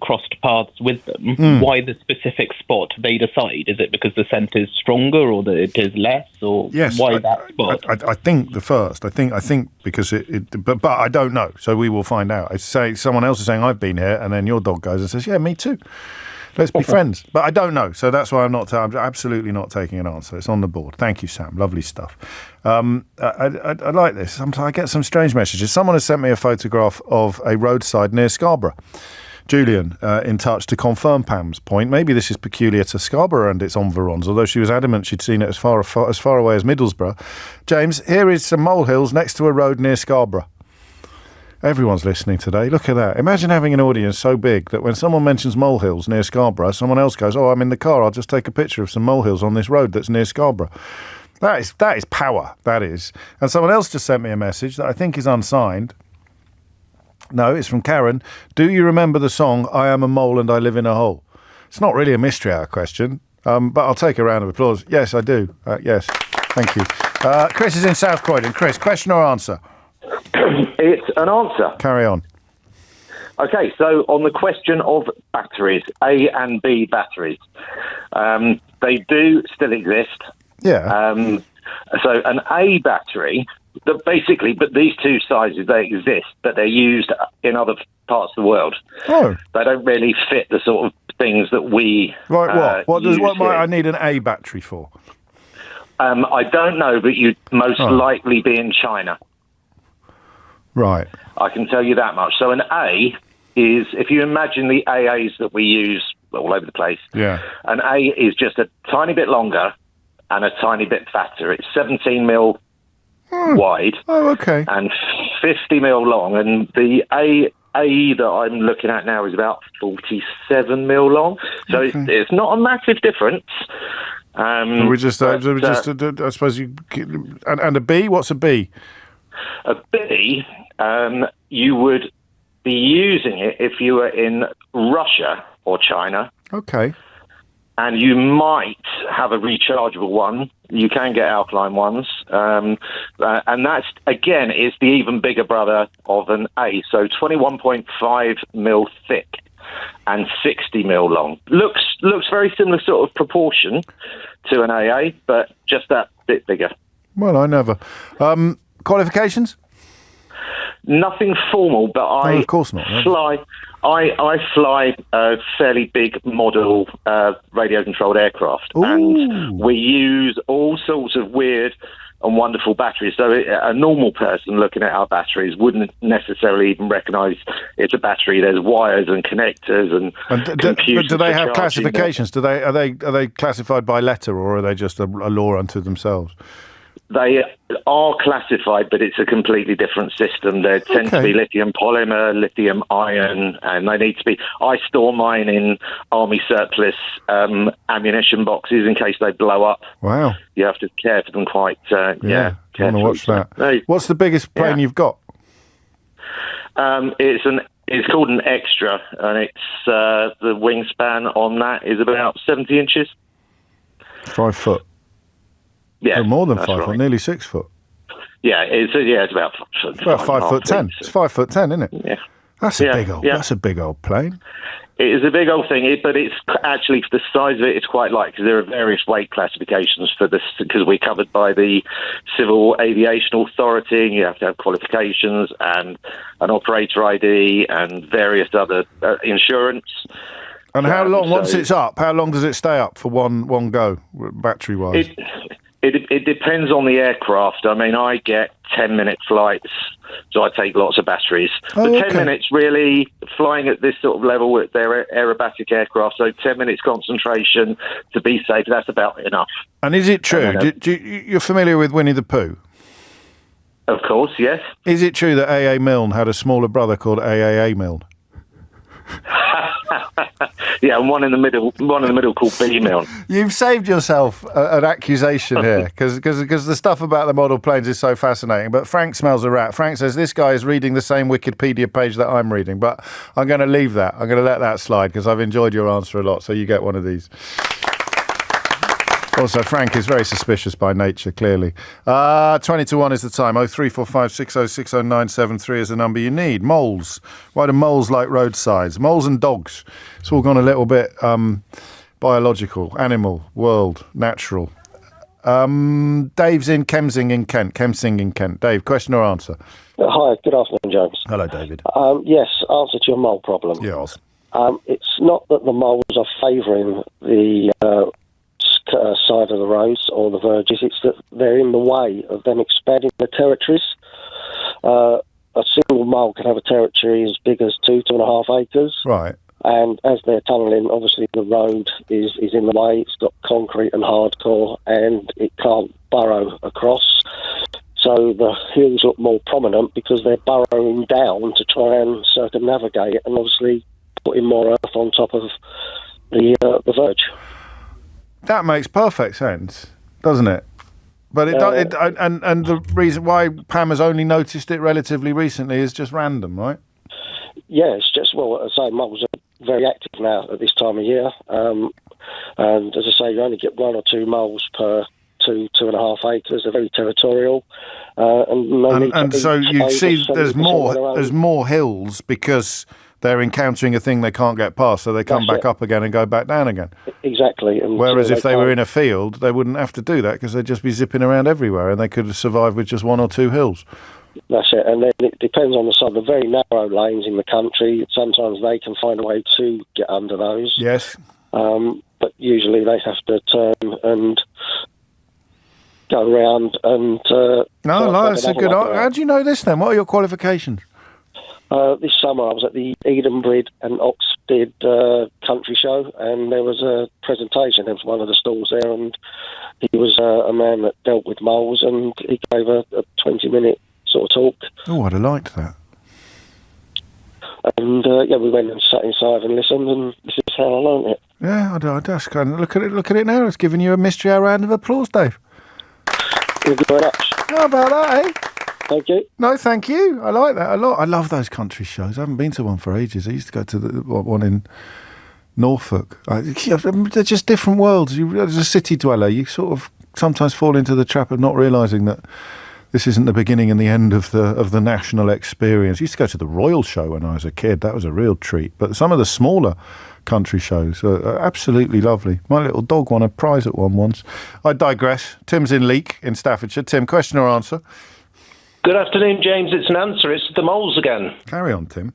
crossed paths with them, why the specific spot they decide? Is it because the scent is stronger, or that it is less, or why that spot? I think the first. I think because but I don't know. So we will find out. I say someone else is saying I've been here, and then your dog goes and says, "Yeah, me too. Let's be friends." But I don't know. So that's why I'm absolutely not taking an answer. It's on the board. Thank you, Sam. Lovely stuff. I like this. Sometimes I get some strange messages. Someone has sent me a photograph of a roadside near Scarborough. Julian, in touch to confirm Pam's point. Maybe this is peculiar to Scarborough and its environs, although she was adamant she'd seen it as far away as Middlesbrough. James, here is some molehills next to a road near Scarborough. Everyone's listening today. Look at that. Imagine having an audience so big that when someone mentions molehills near Scarborough, someone else goes, "Oh, I'm in the car. I'll just take a picture of some molehills on this road that's near Scarborough." That is power. That is. And someone else just sent me a message that I think is unsigned. No, it's from Karen. Do you remember the song "I Am a Mole and I Live in a Hole"? It's not really a mystery hour question, but I'll take a round of applause. Yes, I do. Yes. Thank you. Chris is in South Croydon. Chris, question or answer? It's an answer. Carry on. Okay, so on the question of batteries, A and B batteries, they do still exist. Yeah. So an A battery, but these two sizes, they exist, but they're used in other parts of the world. Oh. They don't really fit the sort of things that we Right, what use might here. I need an A battery for? I don't know, but you'd most likely be in China. Right. I can tell you that much. So an A is, if you imagine the AAs that we use all over the place, an A is just a tiny bit longer and a tiny bit fatter. It's 17 mil wide and 50 mil long. And the A that I'm looking at now is about 47 mil long. So it's not a massive difference. I suppose you... And a B? What's a B? A B, you would be using it if you were in Russia or China. Okay. And you might have a rechargeable one. You can get alkaline ones. And that's, again, is the even bigger brother of an A. So 21.5 mil thick and 60 mil long. Looks very similar sort of proportion to an AA, but just that bit bigger. Well, I never... qualifications? Nothing formal, but of course not. No. I fly a fairly big model radio-controlled aircraft, and we use all sorts of weird and wonderful batteries. So a normal person looking at our batteries wouldn't necessarily even recognise it's a battery. There's wires and connectors and computers. But do they have classifications? Are they classified by letter, or are they just a law unto themselves? They are classified, but it's a completely different system. There tends to be lithium polymer, lithium ion, and they need to be... I store mine in army surplus ammunition boxes in case they blow up. Wow. You have to care for them quite carefully. I want to watch that. What's the biggest plane you've got? It's called an Extra, and it's the wingspan on that is about 70 inches. 5 foot. Yeah, more than 5 foot, nearly 6 foot. Yeah, it's about 5'10". It's 5'10", isn't it? Yeah, that's a big old. Yeah. That's a big old plane. It is a big old thing, but it's actually the size of it. It's quite light because there are various weight classifications for this. Because we're covered by the Civil Aviation Authority, and you have to have qualifications and an operator ID and various other insurance. And how long? Once it's up, how long does it stay up for one go, battery wise? It depends on the aircraft. I mean, I get 10-minute flights, so I take lots of batteries. But 10 minutes, really, flying at this sort of level with their aerobatic aircraft, so 10 minutes concentration to be safe, that's about enough. And is it true? You're familiar with Winnie the Pooh? Of course, yes. Is it true that A.A. Milne had a smaller brother called A.A.A. Milne? Yeah, and one in the middle called B Milne. You've saved yourself an accusation here because the stuff about the model planes is so fascinating. But Frank smells a rat. Frank says this guy is reading the same Wikipedia page that I'm reading, but I'm going to leave that. I'm going to let that slide because I've enjoyed your answer a lot. So you get one of these. Also, Frank is very suspicious by nature, clearly. 20 to 1 is the time. 0345 6060 973 is the number you need. Moles. Why do moles like roadsides? Moles and dogs. It's all gone a little bit biological, animal, world, natural. Dave's in Kemsing in Kent. Dave, question or answer? Hi, good afternoon, James. Hello, David. Yes, answer to your mole problem. Yes. It's not that the moles are favouring the side of the roads or the verges, it's that they're in the way of them expanding their territories. A single mole can have a territory as big as 2.5 acres. Right. And as they're tunnelling, obviously the road is in the way. It's got concrete and hardcore, and it can't burrow across. So the hills look more prominent because they're burrowing down to try and circumnavigate it, and obviously putting more earth on top of the verge. That makes perfect sense, doesn't it? But and the reason why Pam has only noticed it relatively recently is just random, right? Yeah, it's just, well, as I say, moles are very active now at this time of year. And as I say, you only get 1 or 2 moles per 2.5 acres. They're very territorial. And so you see there's more hills because they're encountering a thing they can't get past, so they come back up again and go back down again. Exactly. And whereas if they were in a field, they wouldn't have to do that because they'd just be zipping around everywhere and they could survive with just 1 or 2 hills. That's it. And then it depends on the side. The very narrow lanes in the country, sometimes they can find a way to get under those. Yes. But usually they have to turn and go around and... that's a good... How do you know this then? What are your qualifications? This summer I was at the Edenbridge and Oxford country show, and there was a presentation. There was one of the stalls there, and he was a man that dealt with moles, and he gave a 20-minute sort of talk. Oh, I'd have liked that. And we went and sat inside and listened, and this is how I learned it. Yeah, I just kind of look at it now. It's giving you a mystery hour round of applause, Dave. Thank you very much. How about that, eh? Thank you. No, thank you. I like that a lot. I love those country shows. I haven't been to one for ages. I used to go to the one in Norfolk. They're just different worlds. As a city dweller, you sort of sometimes fall into the trap of not realising that this isn't the beginning and the end of the national experience. I used to go to the Royal Show when I was a kid. That was a real treat. But some of the smaller country shows are absolutely lovely. My little dog won a prize at one once. I digress. Tim's in Leek in Staffordshire. Tim, question or answer? Good afternoon, James. It's an answer. It's the moles again. Carry on, Tim.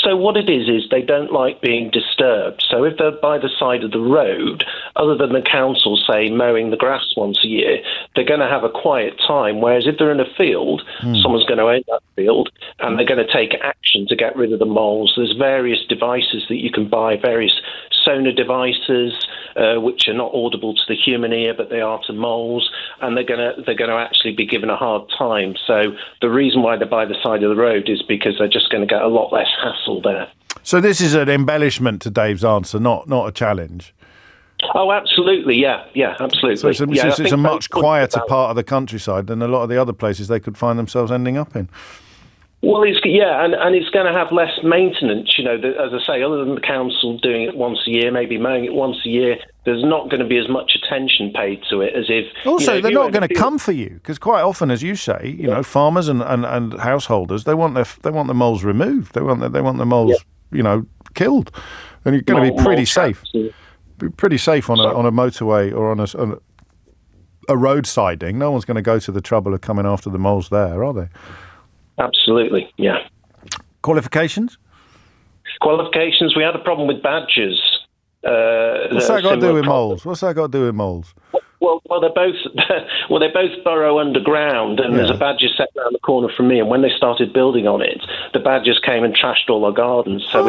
So what it is they don't like being disturbed. So if they're by the side of the road, other than the council, say, mowing the grass once a year, they're going to have a quiet time. Whereas if they're in a field, someone's going to own that field, and they're going to take action to get rid of the moles. There's various devices that you can buy, various sonar devices, which are not audible to the human ear, but they are to moles, and they're going to actually be given a hard time. So the reason why they're by the side of the road is because they're just going to get a lot less hassle there. So this is an embellishment to Dave's answer, not a challenge. Oh, absolutely, yeah, absolutely. So it's a much quieter part of the countryside than a lot of the other places they could find themselves ending up in. Well, and it's going to have less maintenance. As I say, other than the council doing it once a year, maybe mowing it once a year, there's not going to be as much attention paid to it as if. Also, they're not going to come for you because quite often, as you say, farmers and householders they want the moles removed. They want the moles, killed, and you're going to be pretty safe. Be pretty safe on a motorway or on a road siding. No one's going to go to the trouble of coming after the moles there, are they? Absolutely, yeah. Qualifications? We had a problem with badgers. What's that got to do with moles? Well, they both burrow underground, and there's a badger set around the corner from me. And when they started building on it, the badgers came and trashed all our gardens. So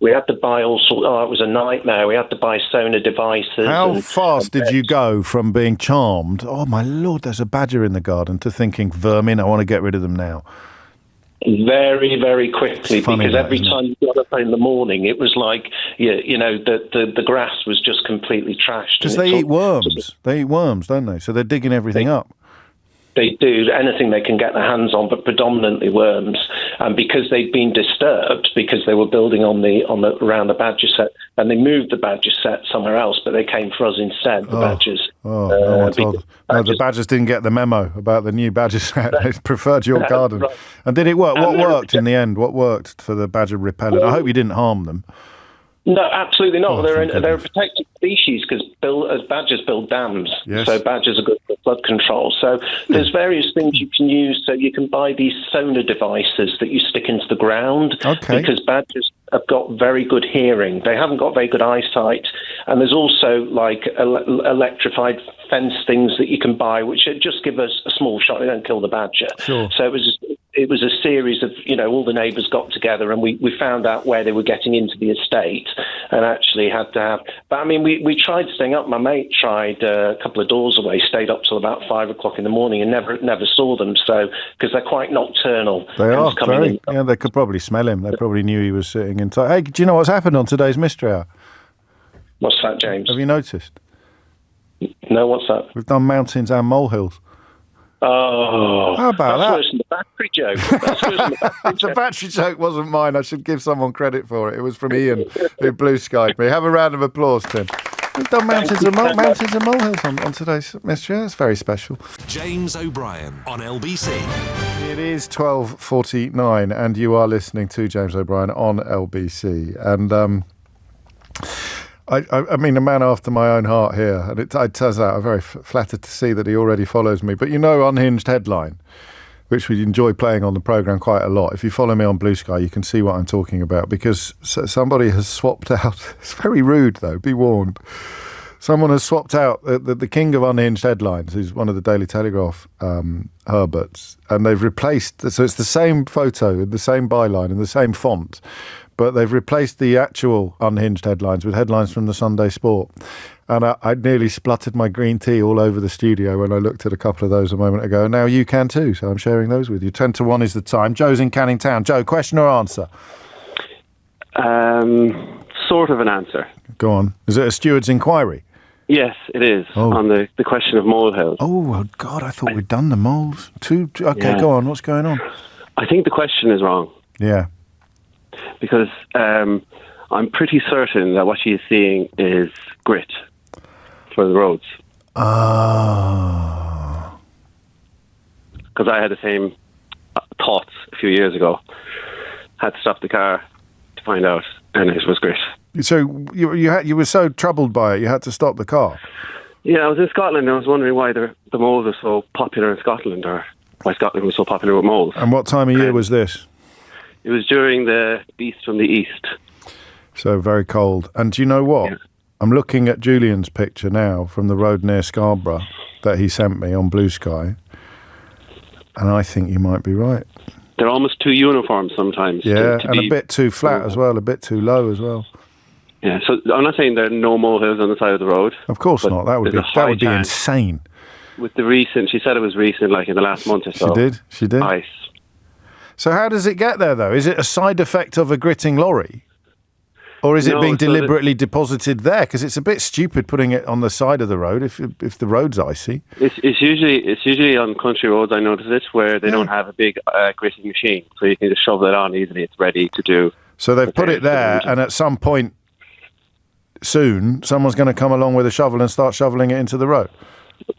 we had to buy all sorts. Oh, it was a nightmare. We had to buy sonar devices. How fast did you go from being charmed? Oh my Lord, there's a badger in the garden to thinking vermin. I want to get rid of them now. Very, very quickly, because every time you got up in the morning, it was like the grass was just completely trashed. Because they eat worms. They eat worms, don't they? So they're digging everything up. They do anything they can get their hands on, but predominantly worms. And because they'd been disturbed, because they were building around the badger set, and they moved the badger set somewhere else, but they came for us instead. The badgers. The badgers didn't get the memo about the new badger set. They preferred your garden. Right. And did it work? What worked in the end? What worked for the badger repellent? I hope you didn't harm them. No, absolutely not. They're a protected species because badgers build dams. Yes. So badgers are good for flood control. So there's various things you can use. So you can buy these sonar devices that you stick into the ground because badgers have got very good hearing. They haven't got very good eyesight. And there's also like electrified fence things that you can buy, which just give us a small shot. They don't kill the badger. Sure. So it was a series of, all the neighbours got together and we found out where they were getting into the estate and actually had to have... But, I mean, we tried staying up. My mate tried a couple of doors away, stayed up till about 5 o'clock in the morning and never saw them, so because they're quite nocturnal. They are, very. Yeah, they could probably smell him. They probably knew he was sitting inside. Hey, do you know what's happened on today's Mystery Hour? What's that, James? Have you noticed? No, what's that? We've done mountains and molehills. Oh, how about that's that? Worse than the battery joke. That's worse than the battery joke. The battery joke wasn't mine. I should give someone credit for it. It was from Ian, who blue-skied me. Have a round of applause, Tim. We've done mountains and molehills on today's Mystery. That's very special. James O'Brien on LBC. It is 12:49, and you are listening to James O'Brien on LBC. And I mean, a man after my own heart here, and it turns out I'm very flattered to see that he already follows me. But Unhinged Headline, which we enjoy playing on the programme quite a lot. If you follow me on Blue Sky, you can see what I'm talking about, because somebody has swapped out, it's very rude though, be warned. Someone has swapped out the king of unhinged headlines, who's one of the Daily Telegraph Herberts, and they've replaced, so it's the same photo, the same byline, and the same font, but they've replaced the actual unhinged headlines with headlines from the Sunday Sport. And I nearly spluttered my green tea all over the studio when I looked at a couple of those a moment ago. Now you can too, so I'm sharing those with you. 10 to 1 is the time. Joe's in Canning Town. Joe, question or answer? Sort of an answer. Go on. Is it a steward's inquiry? Yes, it is, on the question of molehills. Oh, God, I thought we'd done the moles. Okay, Yeah. Go on. What's going on? I think the question is wrong. Yeah. Because I'm pretty certain that what she is seeing is grit for the roads. Ah. Because I had the same thoughts a few years ago. Had to stop the car to find out, and it was grit. So you were so troubled by it, you had to stop the car? Yeah, I was in Scotland, and I was wondering why the moles are so popular in Scotland, or why Scotland was so popular with moles. And what time of year was this? It was during the Beast from the East. So very cold. And do you know what? Yeah. I'm looking at Julian's picture now from the road near Scarborough that he sent me on Blue Sky, and I think you might be right. They're almost too uniform sometimes. Yeah, and a bit too flat as well, a bit too low as well. Yeah, so I'm not saying there are no molehills on the side of the road. Of course not. That would be insane. With the recent, she said it was recent, like in the last month or so. She did. Ice. So how does it get there, though? Is it a side effect of a gritting lorry? Or is it being deliberately deposited there? Because it's a bit stupid putting it on the side of the road if the road's icy. It's usually on country roads, I notice it, where they don't have a big gritting machine. So you can just shove that on easily. It's ready to do. So they've put it there, and at some point soon, someone's going to come along with a shovel and start shoveling it into the road.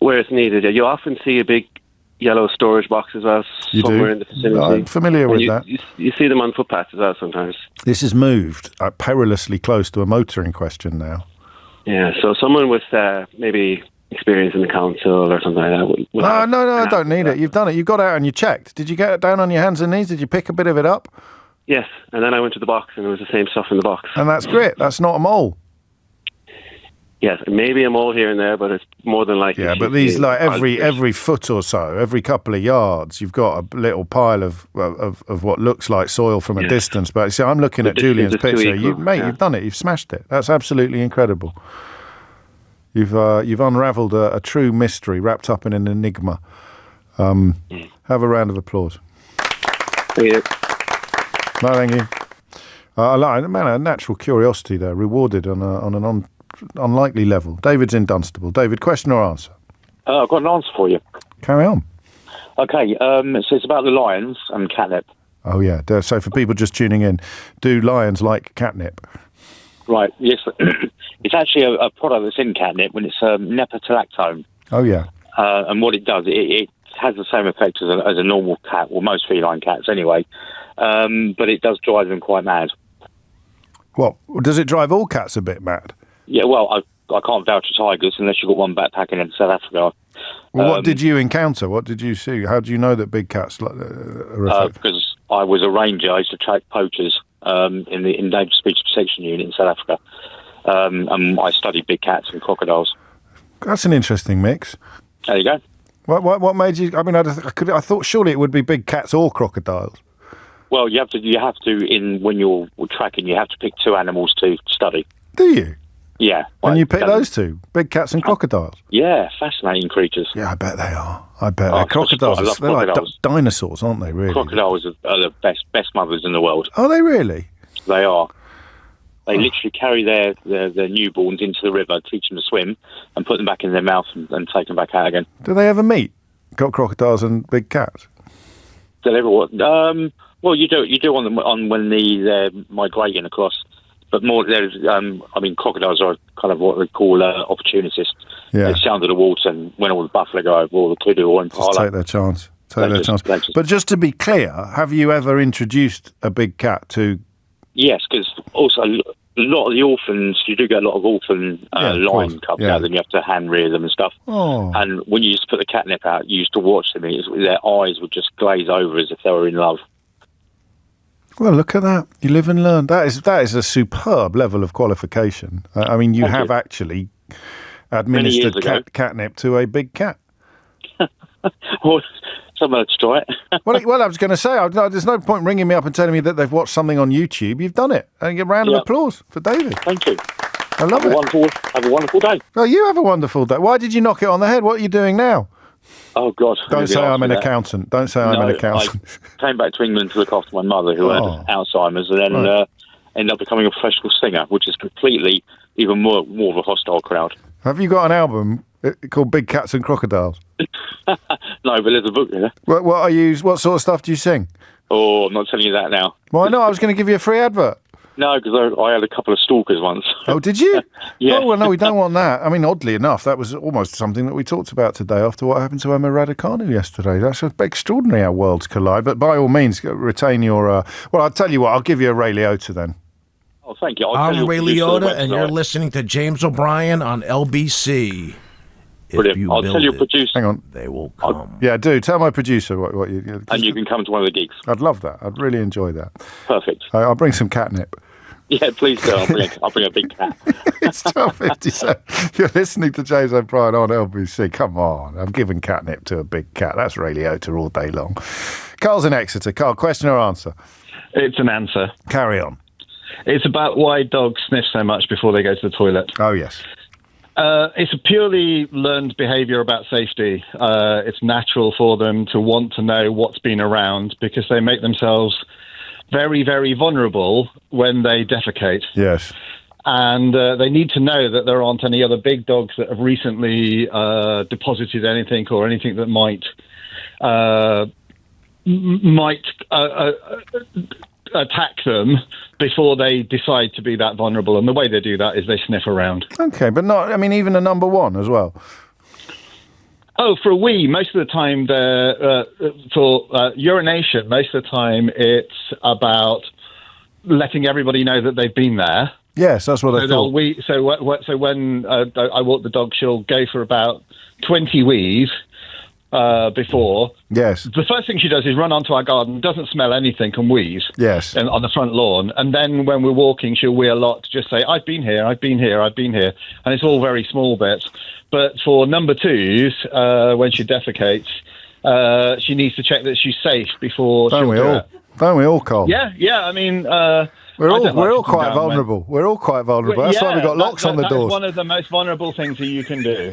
Where it's needed, yeah. You often see a big yellow storage box as well somewhere in the vicinity. I'm familiar with that. You see them on footpaths as well sometimes. This has moved perilously close to a motoring question now. Yeah, so someone with maybe experience in the council or something like that. No, I don't need it. You've done it. You got out and you checked. Did you get it down on your hands and knees? Did you pick a bit of it up? Yes, and then I went to the box and it was the same stuff in the box. And that's great. That's not a mole. Yes, maybe a mole here and there, but it's more than likely. Yeah, but these, like every foot or so, every couple of yards, you've got a little pile of what looks like soil from a distance. But see, I'm looking at Julian's picture. You've done it. You've smashed it. That's absolutely incredible. You've unravelled a true mystery wrapped up in an enigma. Have a round of applause. Thank you. No, thank you. A natural curiosity there, rewarded on an unlikely level. David's in Dunstable. David, question or answer? I've got an answer for you. Carry on. Okay, so it's about the lions and catnip. Oh, yeah. So for people just tuning in, do lions like catnip? Right, yes. It's actually a product that's in catnip when it's nepetalactone. Oh, yeah. And what it does, it has the same effect as a normal cat, or most feline cats anyway, but it does drive them quite mad. What? Does it drive all cats a bit mad? Yeah, well, I can't vouch for tigers unless you've got one backpacking in South Africa. Well, what did you encounter? What did you see? How do you know that big cats are affected? Because I was a ranger. I used to track poachers in the Endangered Species Protection Unit in South Africa. And I studied big cats and crocodiles. That's an interesting mix. There you go. What made you? I mean, I thought surely it would be big cats or crocodiles. Well, you have to when you're tracking, you have to pick two animals to study. Do you? Yeah. And you pick those two, big cats and crocodiles? Yeah, fascinating creatures. Yeah, I bet they are. Crocodiles, they're like dinosaurs, aren't they, really? Crocodiles are the best mothers in the world. Are they really? They are. They literally carry their newborns into the river, teach them to swim, and put them back in their mouth and take them back out again. Do they ever meet? Got crocodiles and big cats? Do they ever what? Well, you do on when they're migrating across. But more, there's, crocodiles are kind of what we call opportunists. Yeah. They stay under the water, and when all the buffalo go over, all the kudu or impala. Just take their chance. But just to be clear, have you ever introduced a big cat to... Yes, because also a lot of the orphans, you do get a lot of orphan lion cubs out, then you have to hand rear them and stuff. Oh. And when you used to put the catnip out, you used to watch them, their eyes would just glaze over as if they were in love. Well, look at that. You live and learn. That is a superb level of qualification. I mean, you have actually administered catnip to a big cat. Well, someone to try it. well, I was going to say, there's no point ringing me up and telling me that they've watched something on YouTube. You've done it. And a round of applause for David. Thank you. I love it. Have a wonderful day. Oh, you have a wonderful day. Why did you knock it on the head? What are you doing now? Oh, God. Don't say I'm an accountant. Don't say I'm an accountant. I came back to England to look after my mother, who had Alzheimer's, and then ended up becoming a professional singer, which is completely even more of a hostile crowd. Have you got an album called Big Cats and Crocodiles? No, but there's a book there. What sort of stuff do you sing? Oh, I'm not telling you that now. Why not? I was going to give you a free advert. No, because I had a couple of stalkers once. Oh, did you? Yeah. Oh, well, no, we don't want that. I mean, oddly enough, that was almost something that we talked about today after what happened to Emma Raducanu yesterday. That's extraordinary how worlds collide. But by all means, retain your... well, I'll tell you what, I'll give you a Ray Liotta then. Oh, thank you. I'm Ray Liotta, and you're listening to James O'Brien on LBC. Brilliant. I'll tell your producer. Hang on. They will come. Yeah, do. Tell my producer what you... and you can come to one of the gigs. I'd love that. I'd really enjoy that. Perfect. I'll bring some catnip. Yeah, please do. I'll bring a big cat. It's 12:57. You're listening to James O'Brien on LBC. Come on. I'm giving catnip to a big cat. That's Ray Liotta all day long. Carl's in Exeter. Carl, question or answer? It's an answer. Carry on. It's about why dogs sniff so much before they go to the toilet. Oh, yes. It's a purely learned behaviour about safety. It's natural for them to want to know what's been around because they make themselves very, very vulnerable when they defecate. Yes. And they need to know that there aren't any other big dogs that have recently deposited anything or anything that might attack them before they decide to be that vulnerable. And the way they do that is they sniff around. Okay, but not, I mean, even a number one as well. Oh, for a wee, most of the time, for urination, most of the time it's about letting everybody know that they've been there. Yes, that's what I thought. So when I walk the dog, she'll go for about 20 wees before. Yes. The first thing she does is run onto our garden, doesn't smell anything, and wheeze. Yes. On the front lawn. And then when we're walking, she'll wee a lot to just say, I've been here, I've been here, I've been here. And it's all very small bits. But for number twos, when she defecates, she needs to check that she's safe before she'll do it. Don't we all, Carl? Yeah. I mean... We're all quite vulnerable. We're all quite vulnerable. That's why we've got locks on the doors. That's one of the most vulnerable things that you can do.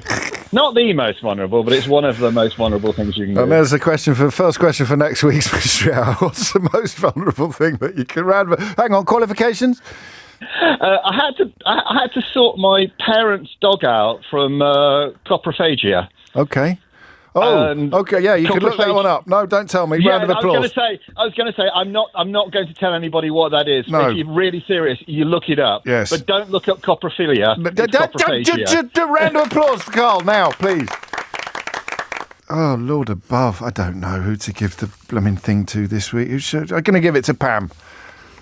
Not the most vulnerable, but it's one of the most vulnerable things you can do. There's the first question for next week's Mystery Hour. What's the most vulnerable thing that you can... Hang on, qualifications? I had to sort my parents' dog out from coprophagia. Okay. Okay, yeah, you can look that one up. No, don't tell me. Round of applause. I was going to say, I'm not going to tell anybody what that is. No. If you're really serious, you look it up. Yes. But don't look up coprophilia. Round of applause for Carl now, please. Oh, Lord above. I don't know who to give the blooming thing to this week. I'm going to give it to Pam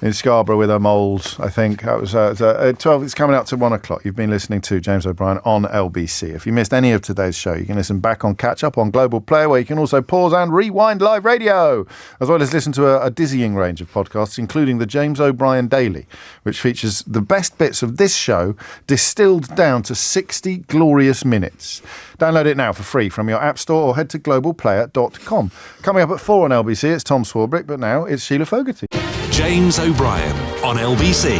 in Scarborough with her moles, I think. That was 12. It's coming up to 1 o'clock. You've been listening to James O'Brien on LBC. If you missed any of today's show, you can listen back on Catch Up on Global Player, where you can also pause and rewind live radio, as well as listen to a dizzying range of podcasts, including the James O'Brien Daily, which features the best bits of this show distilled down to 60 glorious minutes. Download it now for free from your app store or head to globalplayer.com. Coming up at 4 on LBC, it's Tom Swarbrick, but now it's Sheila Fogarty. James O'Brien on LBC.